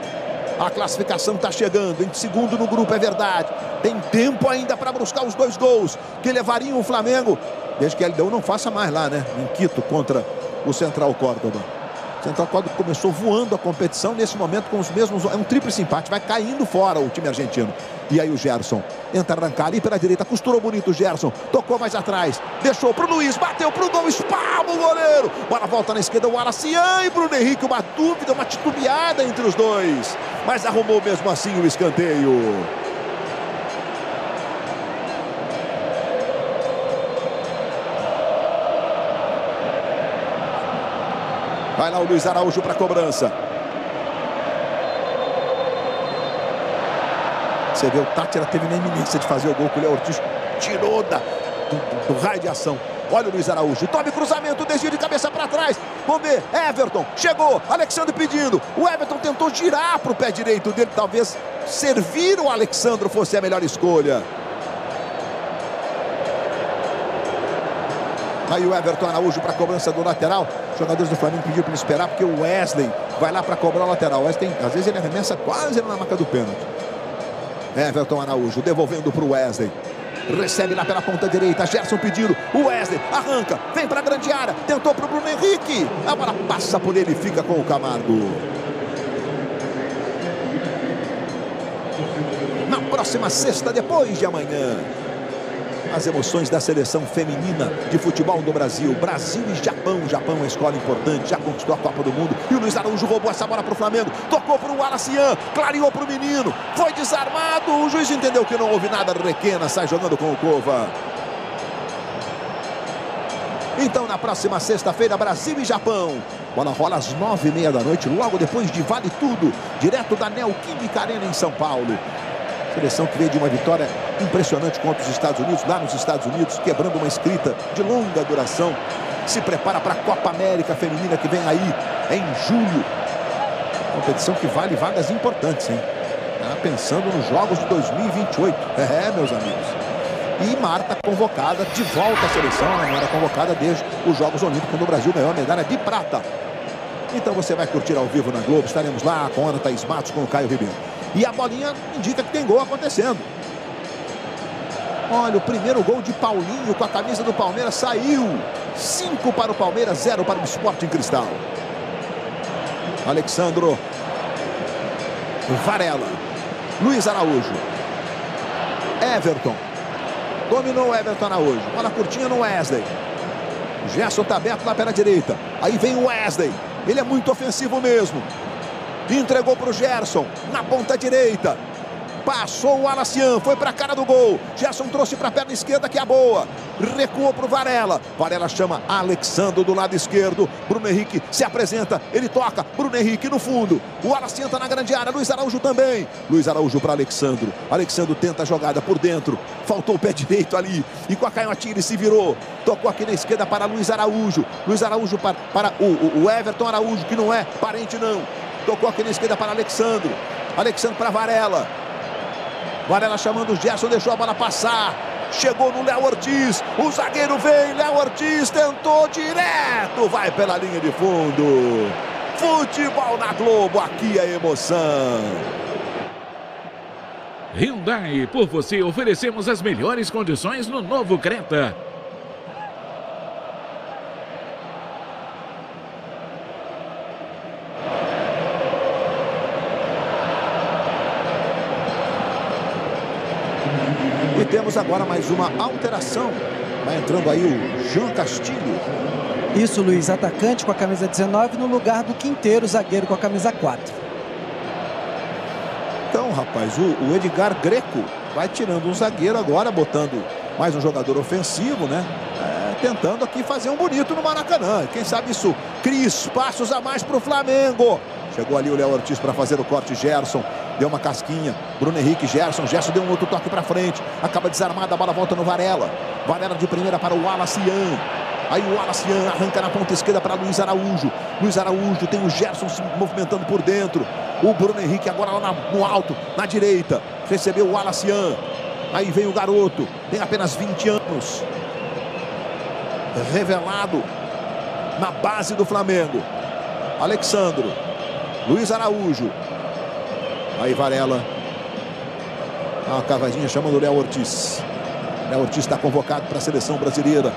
A classificação está chegando. Em segundo no grupo, é verdade. Tem tempo ainda para buscar os 2 gols que levariam o Flamengo. Desde que a LDU não faça mais lá, né? Em Quito, contra o Central Córdoba. O Central Córdoba começou voando a competição. Nesse momento com os mesmos... É um tríplice empate. Vai caindo fora o time argentino. E aí o Gerson tenta arrancar ali pela direita. Costurou bonito o Gerson. Tocou mais atrás. Deixou pro Luiz. Bateu pro gol. Espalma o goleiro. Bola volta na esquerda. O Wallacian e Bruno Henrique. Uma dúvida, uma titubeada entre os dois. Mas arrumou mesmo assim o escanteio. Vai lá o Luiz Araújo para a cobrança. Você vê, o Táchira teve na iminência de fazer o gol que o Léo Ortiz tirou do raio de ação. Olha o Luiz Araújo. Tome cruzamento, desvio de cabeça para trás. Vamos ver. Everton chegou. Alexandre pedindo. O Everton tentou girar para o pé direito dele. Talvez servir o Alexandre fosse a melhor escolha. Aí o Everton Araújo para a cobrança do lateral. Os jogadores do Flamengo pediram para ele esperar, porque o Wesley vai lá para cobrar o lateral. O Wesley às vezes ele arremessa quase na marca do pênalti. Everton Araújo devolvendo para o Wesley. Recebe lá pela ponta direita. Gerson pedindo. O Wesley arranca. Vem para a grande área. Tentou para o Bruno Henrique. A bola passa por ele e fica com o Camargo. Na próxima sexta, depois de amanhã, as emoções da seleção feminina de futebol do Brasil. Brasil e Japão. Japão é uma escola importante, já conquistou a Copa do Mundo. E o Luiz Araújo roubou essa bola para o Flamengo. Tocou para o Alacian, clareou para o menino. Foi desarmado. O juiz entendeu que não houve nada. Requena sai jogando com o Cova. Então, na próxima sexta-feira, Brasil e Japão. Bola rola às 9h30 da noite, logo depois de Vale Tudo, direto da Neoquímica Arena em São Paulo. Seleção que veio de uma vitória impressionante contra os Estados Unidos, lá nos Estados Unidos, quebrando uma escrita de longa duração. Se prepara para a Copa América Feminina que vem aí em julho. Competição que vale vagas importantes, hein? Pensando nos Jogos de 2028. Meus amigos. E Marta convocada de volta à seleção. Ela não era convocada desde os Jogos Olímpicos, quando o Brasil ganhou a medalha de prata. Então você vai curtir ao vivo na Globo. Estaremos lá com a Ana Thaís Matos, com o Caio Ribeiro. E a bolinha indica que tem gol acontecendo. Olha, o primeiro gol de Paulinho com a camisa do Palmeiras saiu. 5 para o Palmeiras, 0 para o Sporting Cristal. Alexandro. Varela. Luiz Araújo. Everton. Dominou o Everton Araújo. Bola curtinha no Wesley. Gerson está aberto lá pela direita. Aí vem o Wesley. Ele é muito ofensivo mesmo. Entregou para o Gerson. Na ponta direita. Passou o Alacian. Foi para a cara do gol. Gerson trouxe para a perna esquerda, que é a boa. Recuou para o Varela. Varela chama Alexandro do lado esquerdo. Bruno Henrique se apresenta. Ele toca. Bruno Henrique no fundo. O Alacian está na grande área. Luiz Araújo também. Luiz Araújo para Alexandro. Alexandro tenta a jogada por dentro. Faltou o pé direito ali. E com a canhotinha ele se virou. Tocou aqui na esquerda para Luiz Araújo. Luiz Araújo para o Everton Araújo, que não é parente não. Tocou aqui na esquerda para Alexandro. Alexandro para Varela. Varela chamando o Gerson, deixou a bola passar. Chegou no Léo Ortiz. O zagueiro vem. Léo Ortiz tentou direto. Vai pela linha de fundo. Futebol na Globo. Aqui é emoção. Hyundai, por você oferecemos as melhores condições no novo Creta. E temos agora mais uma alteração. Vai entrando aí o Jean Castilho. Isso, Luiz, atacante com a camisa 19 no lugar do Quinteiro, zagueiro com a camisa 4. Então, rapaz, o Edgar Greco vai tirando um zagueiro agora, botando mais um jogador ofensivo, né? Tentando aqui fazer um bonito no Maracanã. Quem sabe isso cria espaços a mais para o Flamengo. Chegou ali o Léo Ortiz para fazer o corte. Gerson deu uma casquinha. Bruno Henrique, Gerson deu um outro toque para frente. Acaba desarmada, a bola volta no Varela. Varela de primeira para o Alacian. Aí o Alacian arranca na ponta esquerda para Luiz Araújo. Luiz Araújo tem o Gerson se movimentando por dentro. O Bruno Henrique agora lá no alto, na direita. Recebeu o Alacian. Aí vem o garoto. Tem apenas 20 anos. Revelado na base do Flamengo. Alexandro. Luiz Araújo. Aí Varela. Uma cavadinha chamando o Léo Ortiz. Léo Ortiz está convocado para a seleção brasileira.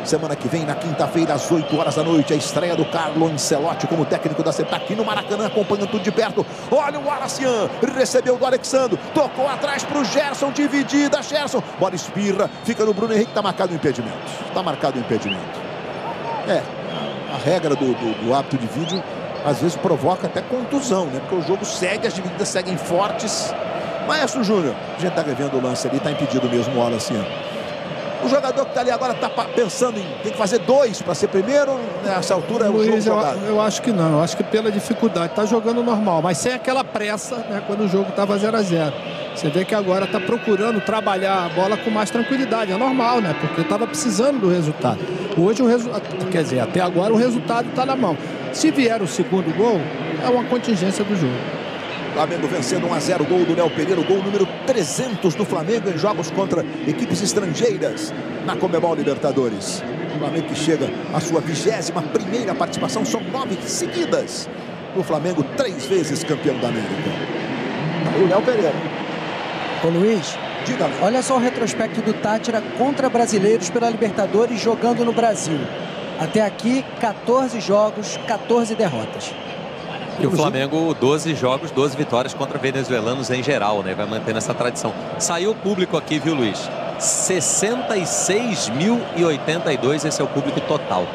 Semana que vem, na quinta-feira, às 8 horas da noite, a estreia do Carlo Ancelotti como técnico da CETA aqui no Maracanã, acompanhando tudo de perto. Olha o Alacian, recebeu do Alexandro, tocou atrás para o Gerson, dividida, Gerson. Bola espirra, fica no Bruno Henrique, está marcado o impedimento. Está marcado o impedimento. A regra do hábito de vídeo, às vezes, provoca até contusão, né? Porque o jogo segue, as divididas seguem fortes. Maestro Júnior, a gente está vendo o lance ali, está impedido mesmo o Alacian. O jogador que está ali agora está pensando em tem que fazer 2 para ser primeiro. Nessa altura é o jogo jogado. Eu acho que não. Eu acho que pela dificuldade. Está jogando normal, mas sem aquela pressa, né, quando o jogo estava 0-0. Você vê que agora está procurando trabalhar a bola com mais tranquilidade. É normal, né? Porque estava precisando do resultado. Hoje o resultado, quer dizer, até agora o resultado está na mão. Se vier o segundo gol, é uma contingência do jogo. Flamengo vencendo 1-0, gol do Léo Pereira, o gol número 300 do Flamengo em jogos contra equipes estrangeiras na Conmebol Libertadores. O Flamengo que chega à sua 21ª participação, são 9 seguidas. O Flamengo 3 vezes campeão da América. E o Léo Pereira. Ô Luiz, diga. Olha só o retrospecto do Tátira contra brasileiros pela Libertadores jogando no Brasil. Até aqui, 14 jogos, 14 derrotas. E o Flamengo, 12 jogos, 12 vitórias contra venezuelanos em geral, né? Vai mantendo essa tradição. Saiu o público aqui, viu, Luiz? 66.082, esse é o público total.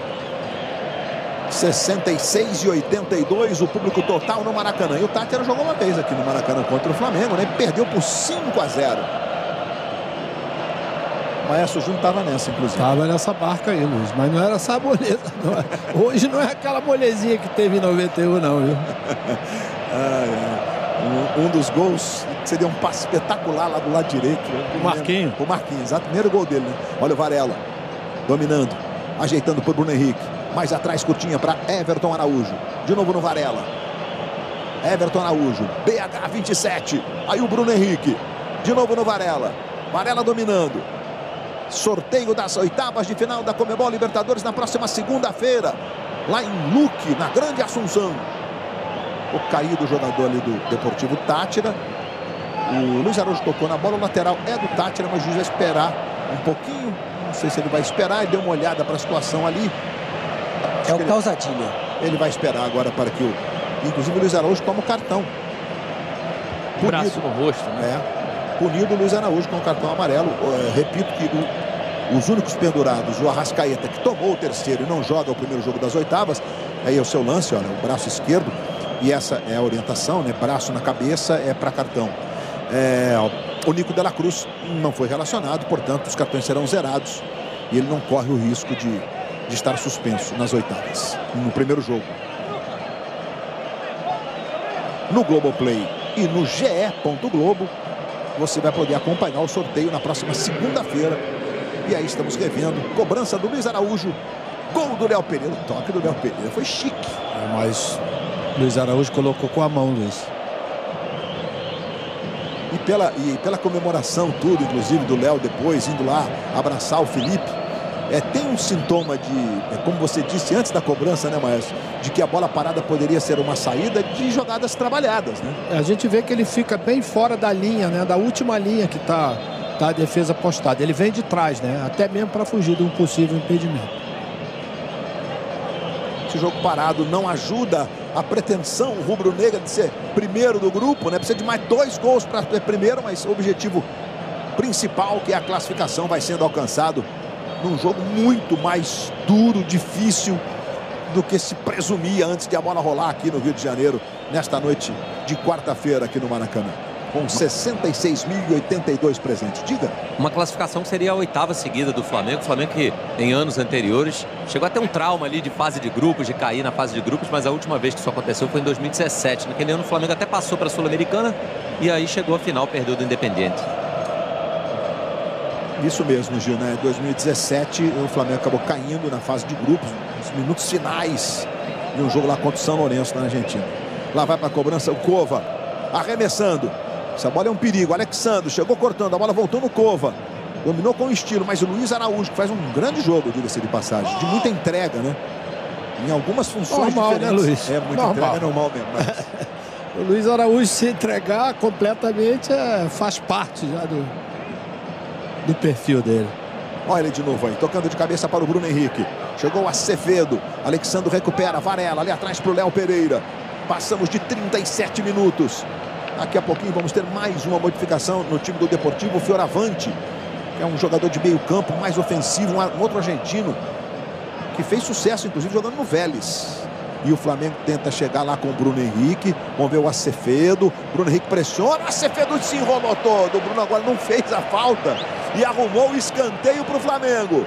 66.082 o público total no Maracanã. E o Tátira jogou uma vez aqui no Maracanã contra o Flamengo, né? Perdeu por 5-0. O Maestro Júnior estava nessa, inclusive. Estava nessa barca aí, Luiz. Mas não era essa moleza, não. Hoje não é aquela molezinha que teve em 91, não, viu? Um dos gols seria um passe espetacular lá do lado direito. O Marquinhos. O Marquinhos, exato. Primeiro gol dele, né? Olha o Varela. Dominando. Ajeitando para o Bruno Henrique. Mais atrás, curtinha para Everton Araújo. De novo no Varela. Everton Araújo. BH 27. Aí o Bruno Henrique. De novo no Varela. Varela dominando. Sorteio das oitavas de final da Conmebol Libertadores na próxima segunda-feira. Lá em Luque, na Grande Assunção. O caído jogador ali do Deportivo Tátira. O Luiz Araújo tocou na bola. O lateral é do Tátira, mas o juiz vai esperar um pouquinho. Não sei se ele vai esperar. Ele deu uma olhada para a situação ali. É o Causadilha. Ele vai esperar agora para que inclusive o Luiz Araújo toma o cartão. Braço no rosto, né? Punido o Luiz Araújo com o cartão amarelo. Repito que os únicos pendurados, o Arrascaeta, que tomou o terceiro e não joga o primeiro jogo das oitavas, aí é o seu lance, olha, o braço esquerdo. E essa é a orientação, né? Braço na cabeça é para cartão. O Nico de la Cruz não foi relacionado, portanto, os cartões serão zerados. E ele não corre o risco de estar suspenso nas oitavas, no primeiro jogo. No Globoplay e no ge.globo, você vai poder acompanhar o sorteio na próxima segunda-feira. E aí estamos revendo. Cobrança do Luiz Araújo. Gol do Léo Pereira. O toque do Léo Pereira foi chique. Mas Luiz Araújo colocou com a mão, Luiz. E pela comemoração tudo, inclusive do Léo depois, indo lá abraçar o Felipe. Tem um sintoma de, como você disse antes da cobrança, né, Maestro? De que a bola parada poderia ser uma saída de jogadas trabalhadas, né? A gente vê que ele fica bem fora da linha, né? Da última linha que tá a defesa postada. Ele vem de trás, né? Até mesmo para fugir de um possível impedimento. Esse jogo parado não ajuda a pretensão rubro-negra de ser primeiro do grupo, né? Precisa de mais 2 gols para ser primeiro, mas o objetivo principal, que é a classificação, vai sendo alcançado num jogo muito mais duro, difícil do que se presumia antes de a bola rolar aqui no Rio de Janeiro, nesta noite de quarta-feira aqui no Maracanã. Com 66.082 presentes. Diga. Uma classificação que seria a 8ª seguida do Flamengo. O Flamengo que em anos anteriores chegou a ter um trauma ali de fase de grupos, de cair na fase de grupos, mas a última vez que isso aconteceu foi em 2017. Naquele ano o Flamengo até passou para a Sul-Americana e aí chegou à final, perdeu do Independiente. Isso mesmo, Gil, né? Em 2017 o Flamengo acabou caindo na fase de grupos, nos minutos finais de um jogo lá contra o São Lourenço na Argentina. Lá vai para a cobrança o Cova, arremessando. Essa bola é um perigo. Alexandre chegou cortando, a bola voltou no Cova. Dominou com estilo, mas o Luiz Araújo, que faz um grande jogo, diga-se de passagem, de muita entrega, né? Em algumas funções normal, diferentes. Né, Luiz? Muita entrega, é normal mesmo. Mas... O Luiz Araújo se entregar completamente faz parte já do perfil dele. Olha ele de novo aí, tocando de cabeça para o Bruno Henrique. Chegou a Acevedo. Alexandre recupera, Varela ali atrás para o Léo Pereira. Passamos de 37 minutos. Daqui a pouquinho vamos ter mais uma modificação no time do Deportivo. O Fioravante, que é um jogador de meio campo, mais ofensivo, um outro argentino, que fez sucesso, inclusive, jogando no Vélez. E o Flamengo tenta chegar lá com o Bruno Henrique. Vamos ver o Acevedo. Bruno Henrique pressiona. Acevedo se enrolou todo. O Bruno agora não fez a falta e arrumou o escanteio para o Flamengo.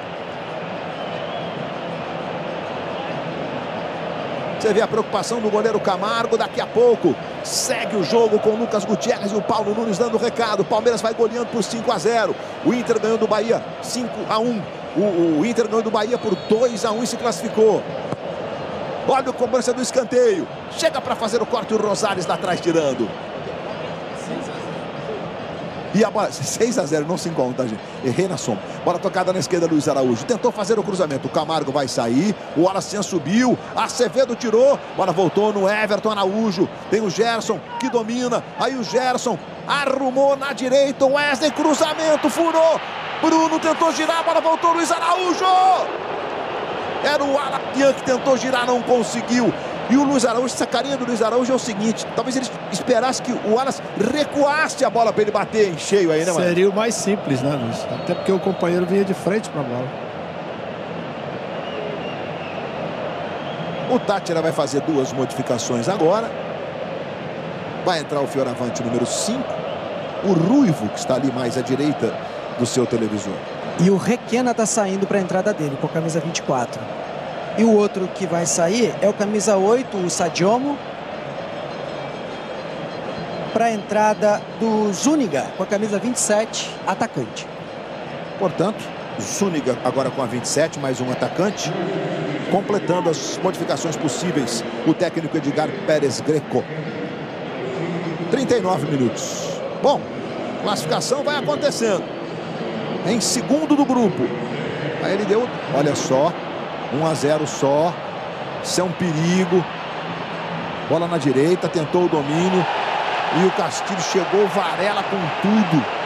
Você vê a preocupação do goleiro Camargo. Daqui a pouco segue o jogo com o Lucas Gutierrez e o Paulo Nunes dando o recado. O Palmeiras vai goleando por 5-0. O Inter ganhou do Bahia 5-1. O Inter ganhou do Bahia por 2-1 e se classificou. Olha a cobrança do escanteio. Chega para fazer o corte o Rosales lá atrás tirando. E a bola, 6-0, não se encontra, gente. Errei na soma. Bola tocada na esquerda, Luiz Araújo. Tentou fazer o cruzamento. O Camargo vai sair. O Alacian subiu. Acevedo tirou. Bola voltou no Everton Araújo. Tem o Gerson que domina. Aí o Gerson arrumou na direita. O Wesley, cruzamento, furou. Bruno tentou girar. A bola voltou, Luiz Araújo. Era o Alacian que tentou girar, não conseguiu. E o Luiz Araújo, essa carinha do Luiz Araújo é o seguinte, talvez ele esperasse que o Wallace recuasse a bola para ele bater em cheio aí, né, mano? Seria o mais simples, né, Luiz? Até porque o companheiro vinha de frente para a bola. O Táchira vai fazer 2 modificações agora. Vai entrar o fioravante número 5. O Ruivo, que está ali mais à direita do seu televisor. E o Requena está saindo para a entrada dele, com a camisa 24. E o outro que vai sair é o camisa 8, o Sadiomo, para a entrada do Zúñiga, com a camisa 27, atacante. Portanto, Zúñiga agora com a 27, mais um atacante. Completando as modificações possíveis, o técnico Edgar Pérez Greco. 39 minutos. Bom, classificação vai acontecendo. Em segundo do grupo. Aí ele deu, olha só, 1-0 só. Isso é um perigo. Bola na direita, tentou o domínio. E o Castilho chegou, Varela com tudo.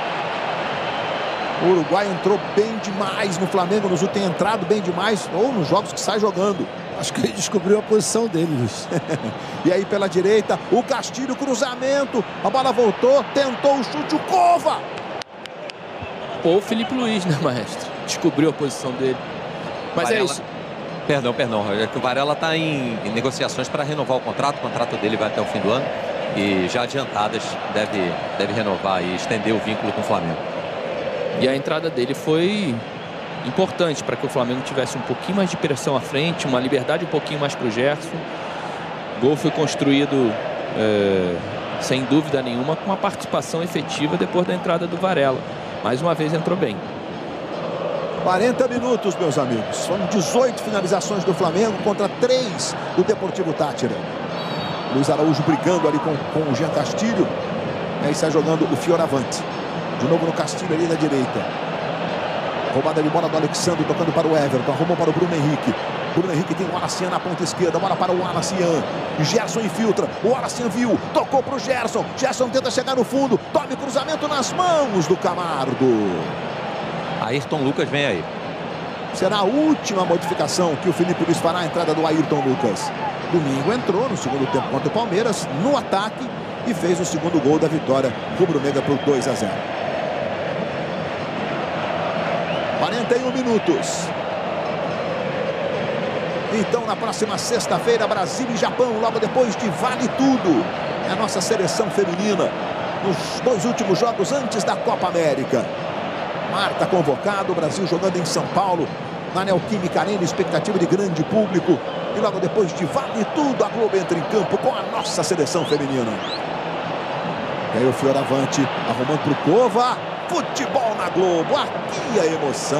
O Uruguai entrou bem demais no Flamengo, tem entrado bem demais, ou nos jogos que sai jogando. Acho que ele descobriu a posição dele, Luiz. E aí pela direita, o Castilho, cruzamento, a bola voltou, tentou o chute, o Cova. Ou o Felipe Luiz, né, maestro? Descobriu a posição dele. Mas Varela... é isso. Perdão. É que o Varela está em negociações para renovar o contrato dele vai até o fim do ano. E já adiantadas, deve renovar e estender o vínculo com o Flamengo. E a entrada dele foi importante para que o Flamengo tivesse um pouquinho mais de pressão à frente, uma liberdade um pouquinho mais para o Gerson. O gol foi construído, sem dúvida nenhuma, com a participação efetiva depois da entrada do Varela. Mais uma vez entrou bem. 40 minutos, meus amigos. Foram 18 finalizações do Flamengo contra 3 do Deportivo Táchira. Luiz Araújo brigando ali com o Jean Castilho. Aí está jogando o fioravante. De novo no Castilho ali na direita. Roubada de bola do Alexandre, tocando para o Everton. Arrumou para o Bruno Henrique. Bruno Henrique tem o Wallacian na ponta esquerda. Bola para o Wallacian. Gerson infiltra. O Wallacian viu. Tocou para o Gerson. Gerson tenta chegar no fundo. Tome cruzamento nas mãos do Camargo. Ayrton Lucas vem aí. Será a última modificação que o Felipe Luiz fará, a entrada do Ayrton Lucas. Domingo entrou no segundo tempo contra o Palmeiras, no ataque, e fez o segundo gol da vitória rubro-negra por 2-0. 41 minutos. Então, na próxima sexta-feira, Brasil e Japão, logo depois de Vale Tudo. É a nossa seleção feminina nos 2 últimos jogos antes da Copa América. Marta convocado, o Brasil jogando em São Paulo, na Neoquímica Arena, expectativa de grande público. E logo depois de Vale Tudo, a Globo entra em campo com a nossa seleção feminina. E aí o fioravante arrumando para o Cova. Futebol na Globo, aqui a emoção.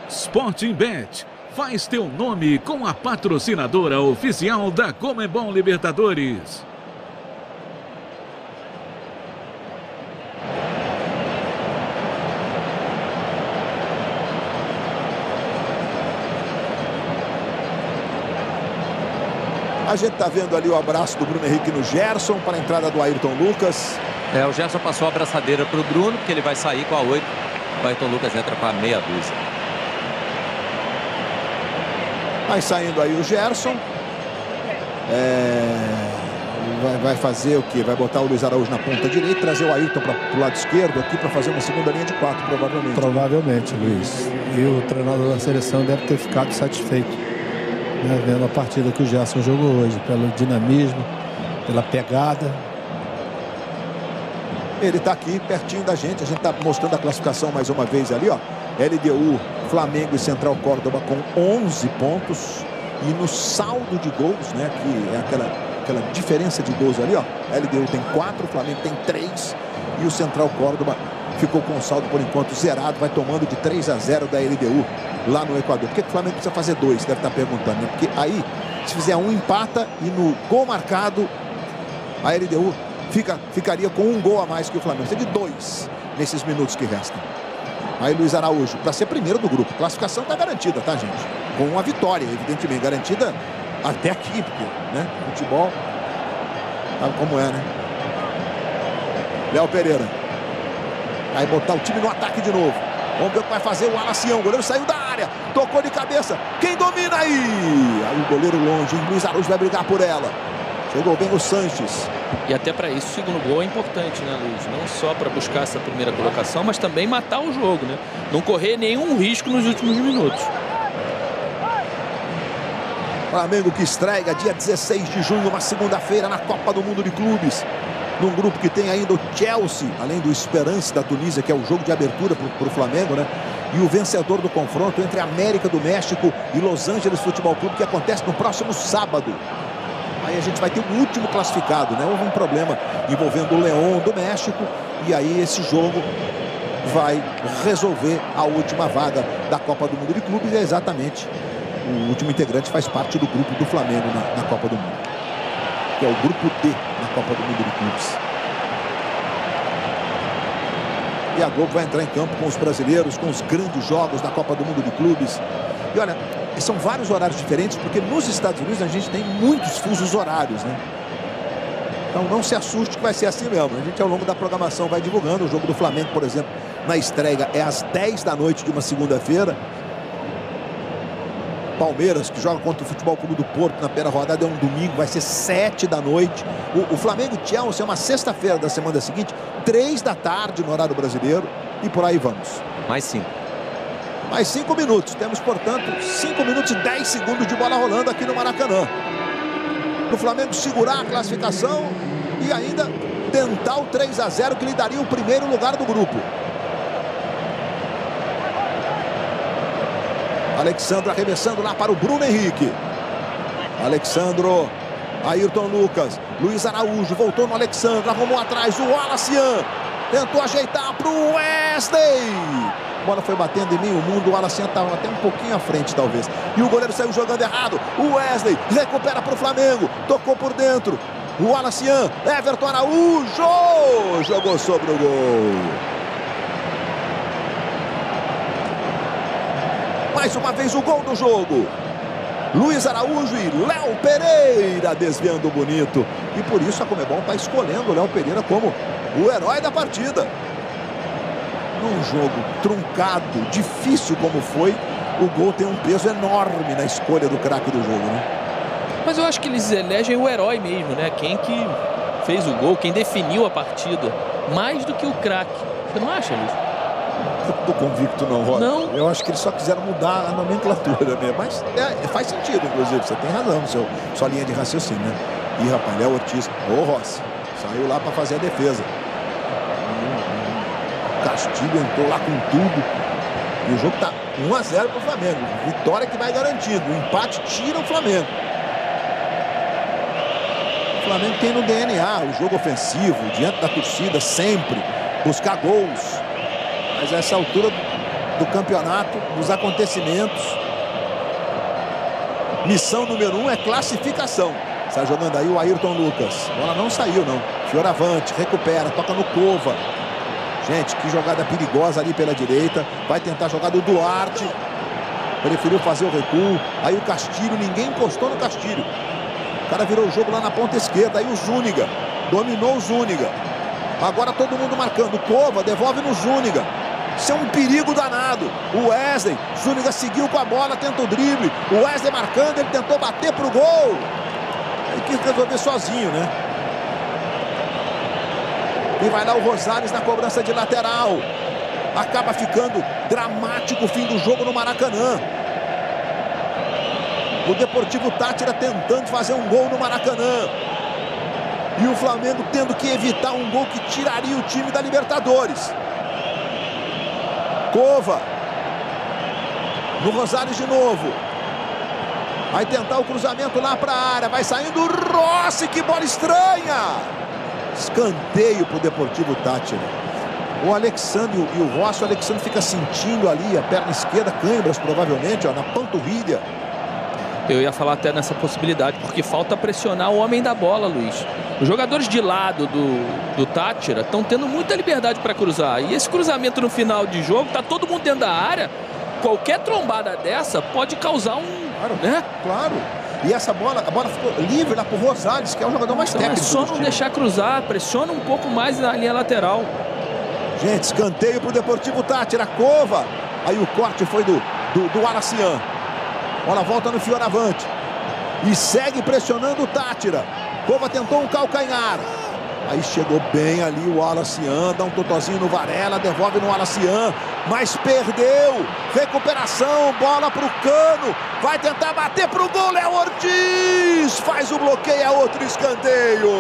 Sporting Bet, faz teu nome com a patrocinadora oficial da Conmebol Libertadores. A gente está vendo ali o abraço do Bruno Henrique no Gerson para a entrada do Ayrton Lucas. O Gerson passou a abraçadeira para o Bruno, porque ele vai sair com a 8. O Ayrton Lucas entra com a meia dúzia. Vai saindo aí o Gerson. Vai fazer o quê? Vai botar o Luiz Araújo na ponta direita, trazer o Ayrton para o lado esquerdo aqui para fazer uma segunda linha de 4, provavelmente. Provavelmente, Luiz. E o treinador da seleção deve ter ficado satisfeito, né, vendo a partida que o Gerson jogou hoje, pelo dinamismo, pela pegada. Ele está aqui pertinho da gente, a gente está mostrando a classificação mais uma vez ali, ó. LDU, Flamengo e Central Córdoba com 11 pontos. E no saldo de gols, né, que é aquela diferença de gols ali, ó. LDU tem 4, o Flamengo tem 3 e o Central Córdoba ficou com o saldo por enquanto zerado, vai tomando de 3-0 da LDU lá no Equador. Por que o Flamengo precisa fazer 2? Deve estar perguntando, né? Porque aí, se fizer 1, empata, e no gol marcado, a LDU ficaria com 1 gol a mais que o Flamengo. Precisa de 2 nesses minutos que restam. Aí Luiz Araújo, para ser primeiro do grupo. Classificação está garantida, tá, gente? Com uma vitória, evidentemente, garantida até aqui, porque, né, futebol, sabe como é, né? Léo Pereira. Vai botar o time no ataque de novo. Vamos ver o que vai fazer o Wallacian. O goleiro saiu da área. Tocou de cabeça. cabeça. Quem domina aí? Aí o goleiro longe. Luiz Araújo vai brigar por ela. Chegou bem o Sanches. E até para isso o segundo gol é importante, né, Luiz? Não só para buscar essa primeira colocação, mas também matar o jogo, né? Não correr nenhum risco nos últimos minutos. Flamengo que estreia dia 16 de junho, uma segunda-feira, na Copa do Mundo de Clubes. Num grupo que tem ainda o Chelsea, além do Esperance da Tunísia, que é o jogo de abertura para o Flamengo, né? E o vencedor do confronto entre América do México e Los Angeles Futebol Clube, que acontece no próximo sábado. Aí a gente vai ter o último classificado, né? Houve um problema envolvendo o León do México. E aí esse jogo vai resolver a última vaga da Copa do Mundo de Clubes. E é exatamente o último integrante faz parte do grupo do Flamengo na Copa do Mundo, que é o grupo D na Copa do Mundo de Clubes. E a Globo vai entrar em campo com os brasileiros, com os grandes jogos da Copa do Mundo de Clubes. E olha, são vários horários diferentes, porque nos Estados Unidos a gente tem muitos fusos horários, né? Então não se assuste que vai ser assim mesmo. A gente ao longo da programação vai divulgando. O jogo do Flamengo, por exemplo, na estreia é às 10 da noite de uma segunda-feira. Palmeiras, que joga contra o Futebol Clube do Porto na primeira rodada, é um domingo, vai ser 7 da noite. O Flamengo e Chelsea é uma sexta-feira da semana seguinte, 3 da tarde no horário brasileiro. E por aí vamos. Mais 5. Mais 5 minutos. Temos, portanto, 5 minutos e 10 segundos de bola rolando aqui no Maracanã. O Flamengo segurar a classificação e ainda tentar o 3-0 que lhe daria o primeiro lugar do grupo. Alexandro arremessando lá para o Bruno Henrique. Alexandro, Ayrton Lucas, Luiz Araújo, voltou no Alexandro, arrumou atrás o Wallacian. Tentou ajeitar para o Wesley. A bola foi batendo em meio mundo, o Wallacian estava até um pouquinho à frente, talvez. E o goleiro saiu jogando errado. O Wesley recupera para o Flamengo, tocou por dentro. O Wallacian, Everton Araújo, jogou sobre o gol. Mais uma vez o gol do jogo. Luiz Araújo e Léo Pereira desviando bonito. E por isso a Conmebol está escolhendo o Léo Pereira como o herói da partida. Num jogo truncado, difícil como foi, o gol tem um peso enorme na escolha do craque do jogo, né? Mas eu acho que eles elegem o herói mesmo, né? Quem que fez o gol, quem definiu a partida, mais do que o craque. Você não acha, Luiz? Eu tô convicto não, Roda. Não. Eu acho que eles só quiseram mudar a nomenclatura, né? Mas faz sentido, inclusive. Você tem razão no sua linha de raciocínio, né? Ih, rapaz, Léo Ortiz. Ô, Rossi. Saiu lá para fazer a defesa. Castilho entrou lá com tudo. E o jogo tá 1-0 para o Flamengo. Vitória que vai garantindo. O empate tira o Flamengo. O Flamengo tem no DNA o jogo ofensivo, diante da torcida, sempre buscar gols. Mas a essa altura do campeonato, dos acontecimentos, missão número 1 é classificação. Está jogando aí o Ayrton Lucas. A bola não saiu, não. Fioravante, recupera, toca no Cova. Gente, que jogada perigosa ali pela direita. Vai tentar jogar do Duarte. Preferiu fazer o recuo. Aí o Castilho, ninguém encostou no Castilho. O cara virou o jogo lá na ponta esquerda. Aí o Zúñiga. Dominou o Zúñiga. Agora todo mundo marcando. O Cova devolve no Zúñiga. Isso é um perigo danado. O Wesley. Zúñiga seguiu com a bola, tenta o drible. O Wesley marcando, ele tentou bater pro gol. Ele quis resolver sozinho, né? E vai lá o Rosales na cobrança de lateral. Acaba ficando dramático o fim do jogo no Maracanã. O Deportivo Táchira tentando fazer um gol no Maracanã. E o Flamengo tendo que evitar um gol que tiraria o time da Libertadores. Cova. No Rosales de novo. Vai tentar o cruzamento lá para a área. Vai saindo o Rossi. Que bola estranha. Escanteio para o Deportivo Táchira. O Alexandre e o Rossi. O Alexandre fica sentindo ali a perna esquerda. Câimbras provavelmente, ó, na panturrilha. Eu ia falar até nessa possibilidade, porque falta pressionar o homem da bola, Luiz. Os jogadores de lado do Táchira estão tendo muita liberdade para cruzar. E esse cruzamento no final de jogo, tá todo mundo dentro da área. Qualquer trombada dessa pode causar um... Claro, né? Claro. E essa bola, a bola ficou livre lá pro Rosales, que é o jogador mais técnico. É só não deixar cruzar, pressiona um pouco mais na linha lateral. Gente, escanteio pro Deportivo Táchira. Cova. Aí o corte foi do Wallacian. Bola volta no Fioravante. E segue pressionando o Tátira. Cova tentou um calcanhar. Aí chegou bem ali o Alacian, dá um totozinho no Varela, devolve no Alacian, mas perdeu. Recuperação, bola pro Cano, vai tentar bater pro gol, Léo Ortiz, faz o bloqueio, é outro escanteio.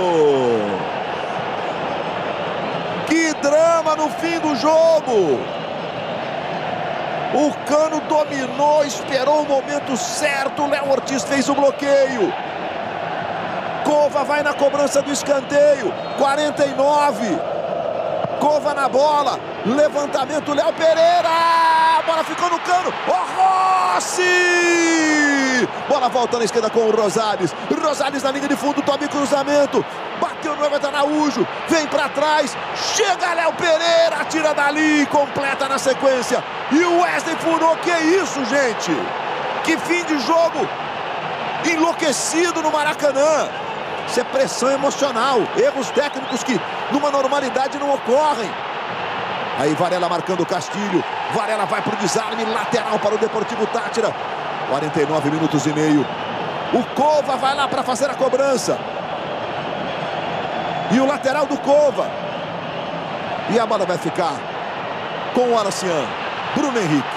Que drama no fim do jogo. O Cano dominou, esperou o momento certo, Léo Ortiz fez o bloqueio. Cova vai na cobrança do escanteio, 49. Cova na bola, levantamento, Léo Pereira, a bola ficou no Cano, o Rossi! Bola volta na esquerda com o Rosales, Rosales na linha de fundo, tome cruzamento, bateu no Everton Araújo, vem pra trás, chega Léo Pereira, tira dali, completa na sequência, e o Wesley furou, que isso, gente? Que fim de jogo enlouquecido no Maracanã. Isso é pressão emocional, erros técnicos que numa normalidade não ocorrem. Aí Varela marcando o Castilho, Varela vai para o desarme, lateral para o Deportivo Tátira, 49 minutos e meio. O Cova vai lá para fazer a cobrança. E o lateral do Cova. E a bola vai ficar com o Alacian. Bruno Henrique,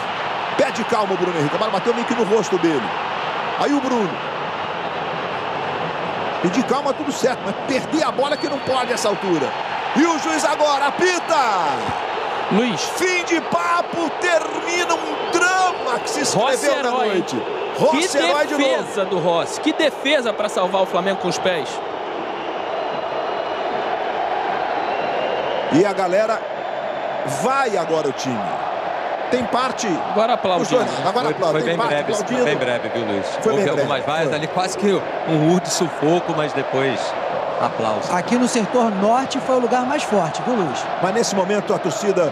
pede calma o Bruno Henrique, a bola bateu meio que no rosto dele. Aí o Bruno. Pedir calma, tudo certo, mas perder a bola que não pode essa altura. E o juiz agora apita. Luiz. Fim de papo, termina um drama que se escreveu na noite. Rossi, que defesa do Rossi, que defesa para salvar o Flamengo com os pés. E a galera vai agora o time. Tem parte... Agora aplaudindo. Agora foi bem breve, viu, Luiz? Houve algumas vaias ali, quase que um urro de sufoco, mas depois aplauso. Aqui no setor norte foi o lugar mais forte, viu, Luiz? Mas nesse momento a torcida,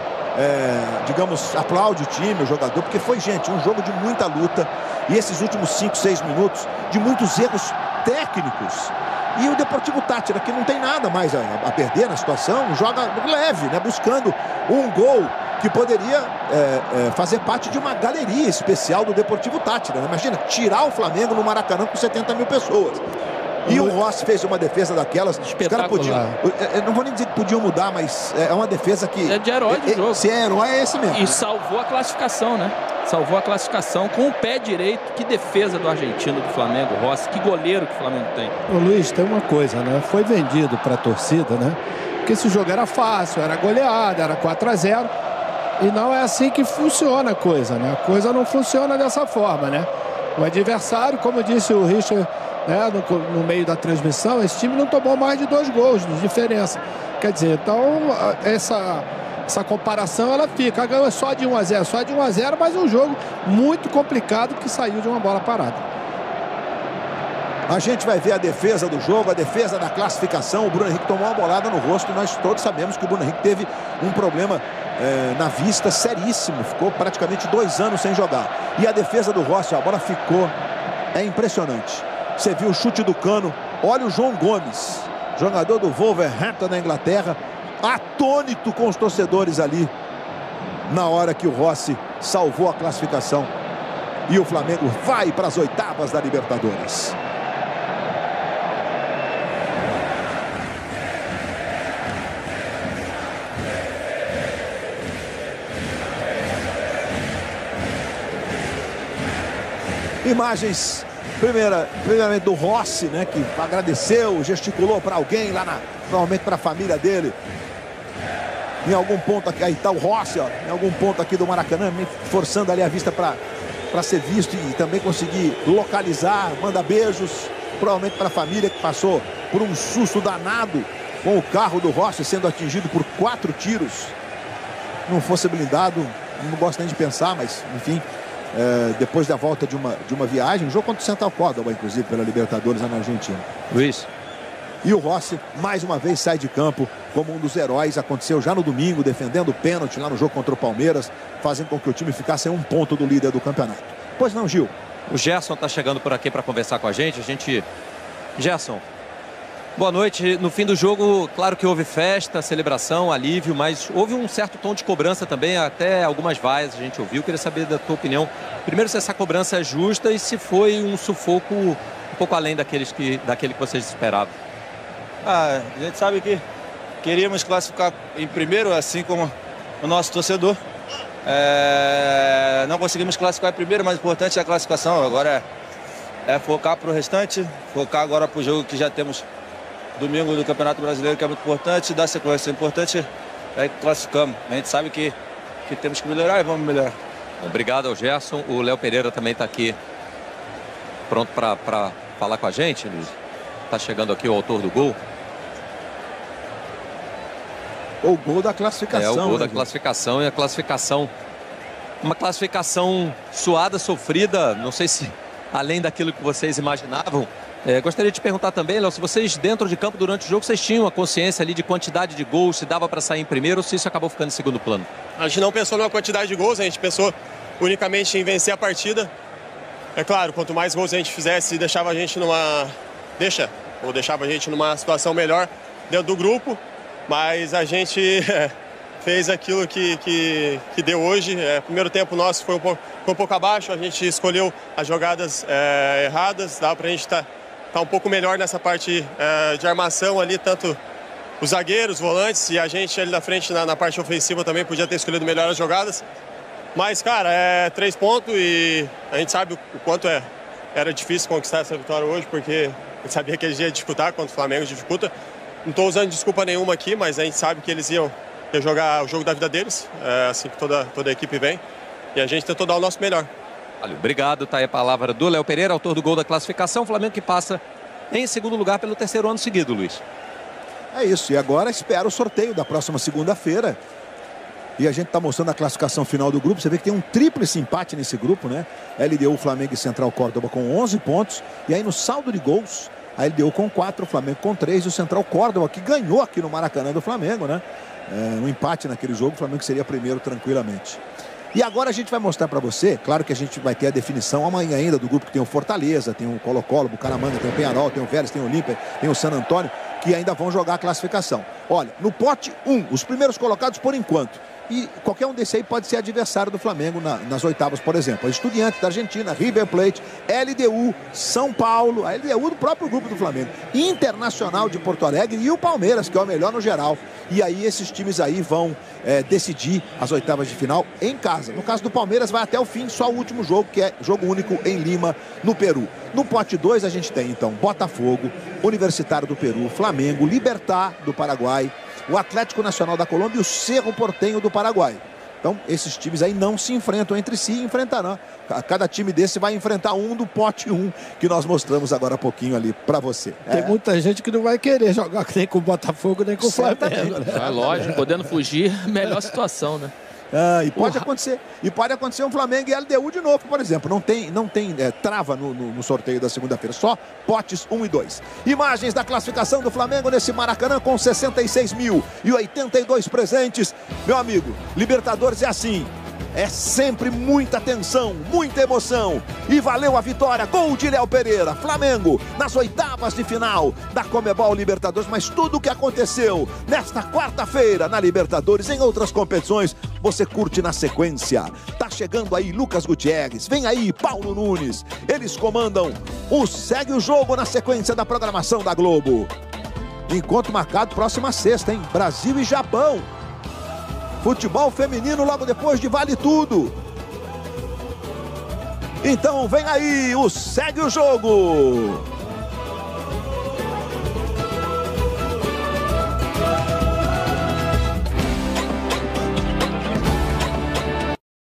digamos, aplaude o time, o jogador, porque foi, gente, um jogo de muita luta. E esses últimos 5, 6 minutos de muitos erros técnicos. E o Deportivo Tátira, que não tem nada mais a perder na situação, joga leve, né? Buscando um gol que poderia fazer parte de uma galeria especial do Deportivo Tátira. Né? Imagina, tirar o Flamengo no Maracanã com 70 mil pessoas. E o Rossi fez uma defesa daquelas. Os caras podiam, eu não vou nem dizer que podiam mudar, mas é uma defesa que... É de herói do jogo. Se é herói, é esse mesmo. E salvou a classificação, né? Salvou a classificação com o pé direito. Que defesa do argentino, do Flamengo, Rossi. Que goleiro que o Flamengo tem. Ô, Luiz, tem uma coisa, né? Foi vendido para a torcida, né? Porque esse jogo era fácil, era goleada, era 4-0. E não é assim que funciona a coisa, né? A coisa não funciona dessa forma, né? O adversário, como disse o Richard, né, no meio da transmissão, esse time não tomou mais de 2 gols de diferença. Quer dizer, então, essa comparação, ela fica. Ganhou só de 1-0, só de 1-0, mas um jogo muito complicado que saiu de uma bola parada. A gente vai ver a defesa do jogo, a defesa da classificação. O Bruno Henrique tomou uma bolada no rosto. Nós todos sabemos que o Bruno Henrique teve um problema na vista seríssimo. Ficou praticamente 2 anos sem jogar. E a defesa do Rossi, a bola ficou... É impressionante. Você viu o chute do Cano. Olha o João Gomes, jogador do Wolverhampton na Inglaterra, atônito com os torcedores ali na hora que o Rossi salvou a classificação. E o Flamengo vai para as oitavas da Libertadores. Imagens, primeiramente do Rossi, né, que agradeceu, gesticulou para alguém lá, provavelmente para a família dele. Em algum ponto aqui, aí está o Rossi, ó, em algum ponto aqui do Maracanã, forçando ali a vista para ser visto e também conseguir localizar, manda beijos, provavelmente para a família que passou por um susto danado com o carro do Rossi sendo atingido por 4 tiros. Não fosse blindado, não gosto nem de pensar, mas enfim... depois da volta de uma viagem, um jogo contra o Central Córdoba, inclusive, pela Libertadores na Argentina. Luiz. E o Rossi, mais uma vez, sai de campo como um dos heróis. Aconteceu já no domingo, defendendo o pênalti lá no jogo contra o Palmeiras, fazendo com que o time ficasse em 1 ponto do líder do campeonato. Pois não, Gil? O Gerson está chegando por aqui para conversar com a gente. Gerson, Boa noite. No fim do jogo, claro que houve festa, celebração, alívio, mas houve um certo tom de cobrança também, até algumas vaias a gente ouviu. Queria saber da tua opinião. Primeiro, se essa cobrança é justa e se foi um sufoco um pouco além daquele que vocês esperavam. A gente sabe que queríamos classificar em primeiro, assim como o nosso torcedor. Não conseguimos classificar em primeiro, mas o importante é a classificação. Agora é focar para o restante, focar agora para o jogo que já temos domingo do Campeonato Brasileiro, que é muito importante, dar sequência. O importante é que classificamos. A gente sabe que temos que melhorar e vamos melhorar. Obrigado ao Gerson. O Léo Pereira também está aqui pronto para falar com a gente. Ele está chegando aqui o autor do gol. O gol da classificação. O gol da classificação, e a classificação, uma classificação suada, sofrida, não sei se além daquilo que vocês imaginavam. Gostaria de te perguntar também, Léo, se vocês dentro de campo durante o jogo, vocês tinham a consciência ali de quantidade de gols, se dava para sair em primeiro ou se isso acabou ficando em segundo plano? A gente não pensou numa quantidade de gols, a gente pensou unicamente em vencer a partida. É claro, quanto mais gols a gente fizesse, deixava a gente numa situação melhor dentro do grupo, mas a gente fez aquilo que deu hoje. Primeiro tempo nosso foi um pouco abaixo, a gente escolheu as jogadas erradas, dava para a gente estar um pouco melhor nessa parte de armação ali, tanto os zagueiros, os volantes e a gente ali na frente na parte ofensiva também podia ter escolhido melhor as jogadas. Mas, cara, 3 pontos e a gente sabe o quanto era difícil conquistar essa vitória hoje, porque a gente sabia que eles iam disputar quanto o Flamengo dificulta. Não estou usando desculpa nenhuma aqui, mas a gente sabe que eles iam jogar o jogo da vida deles, assim que toda a equipe vem, e a gente tentou dar o nosso melhor. Valeu, obrigado. Tá aí a palavra do Léo Pereira, autor do gol da classificação. O Flamengo que passa em segundo lugar pelo 3º ano seguido, Luiz. É isso, e agora espera o sorteio da próxima segunda-feira. E a gente está mostrando a classificação final do grupo. Você vê que tem um tríplice empate nesse grupo, né? LDU, Flamengo e Central Córdoba com 11 pontos. E aí no saldo de gols, a LDU com 4, o Flamengo com 3 e o Central Córdoba, que ganhou aqui no Maracanã do Flamengo, né? Um empate naquele jogo, o Flamengo seria primeiro tranquilamente. E agora a gente vai mostrar para você, claro que a gente vai ter a definição amanhã ainda do grupo que tem o Fortaleza, tem o Colo-Colo, o Bucaramanga, tem o Peñarol, tem o Vélez, tem o Olímpia, tem o San Antônio, que ainda vão jogar a classificação. Olha, no pote 1, os primeiros colocados por enquanto. E qualquer um desse aí pode ser adversário do Flamengo nas oitavas, por exemplo. A Estudiantes da Argentina, River Plate, LDU, São Paulo, a LDU do próprio grupo do Flamengo, Internacional de Porto Alegre e o Palmeiras, que é o melhor no geral. E aí esses times aí vão decidir as oitavas de final em casa. No caso do Palmeiras vai até o fim, só o último jogo, que é jogo único em Lima, no Peru. No pote 2 a gente tem então Botafogo, Universitário do Peru, Flamengo, Libertad do Paraguai, o Atlético Nacional da Colômbia e o Cerro Porteño do Paraguai. Então, esses times aí não se enfrentam entre si, enfrentarão. Cada time desse vai enfrentar um do pote 1, que nós mostramos agora há pouquinho ali para você. Tem muita gente que não vai querer jogar nem com o Botafogo, nem com o Flamengo. Né? É lógico, podendo fugir, melhor situação, né? E pode acontecer um Flamengo e LDU de novo, por exemplo. Não tem trava no sorteio da segunda-feira, só potes 1 e 2. Imagens da classificação do Flamengo nesse Maracanã com 66.082 presentes. Meu amigo, Libertadores é assim. É sempre muita tensão, muita emoção. E valeu a vitória, gol de Léo Pereira. Flamengo nas oitavas de final da Conmebol Libertadores. Mas tudo o que aconteceu nesta quarta-feira na Libertadores, em outras competições, você curte na sequência. Tá chegando aí Lucas Gutierrez, vem aí Paulo Nunes. Eles comandam o Segue o Jogo na sequência da programação da Globo. Encontro marcado próxima sexta, hein? Brasil e Japão. Futebol feminino logo depois de Vale Tudo. Então vem aí o Segue o Jogo.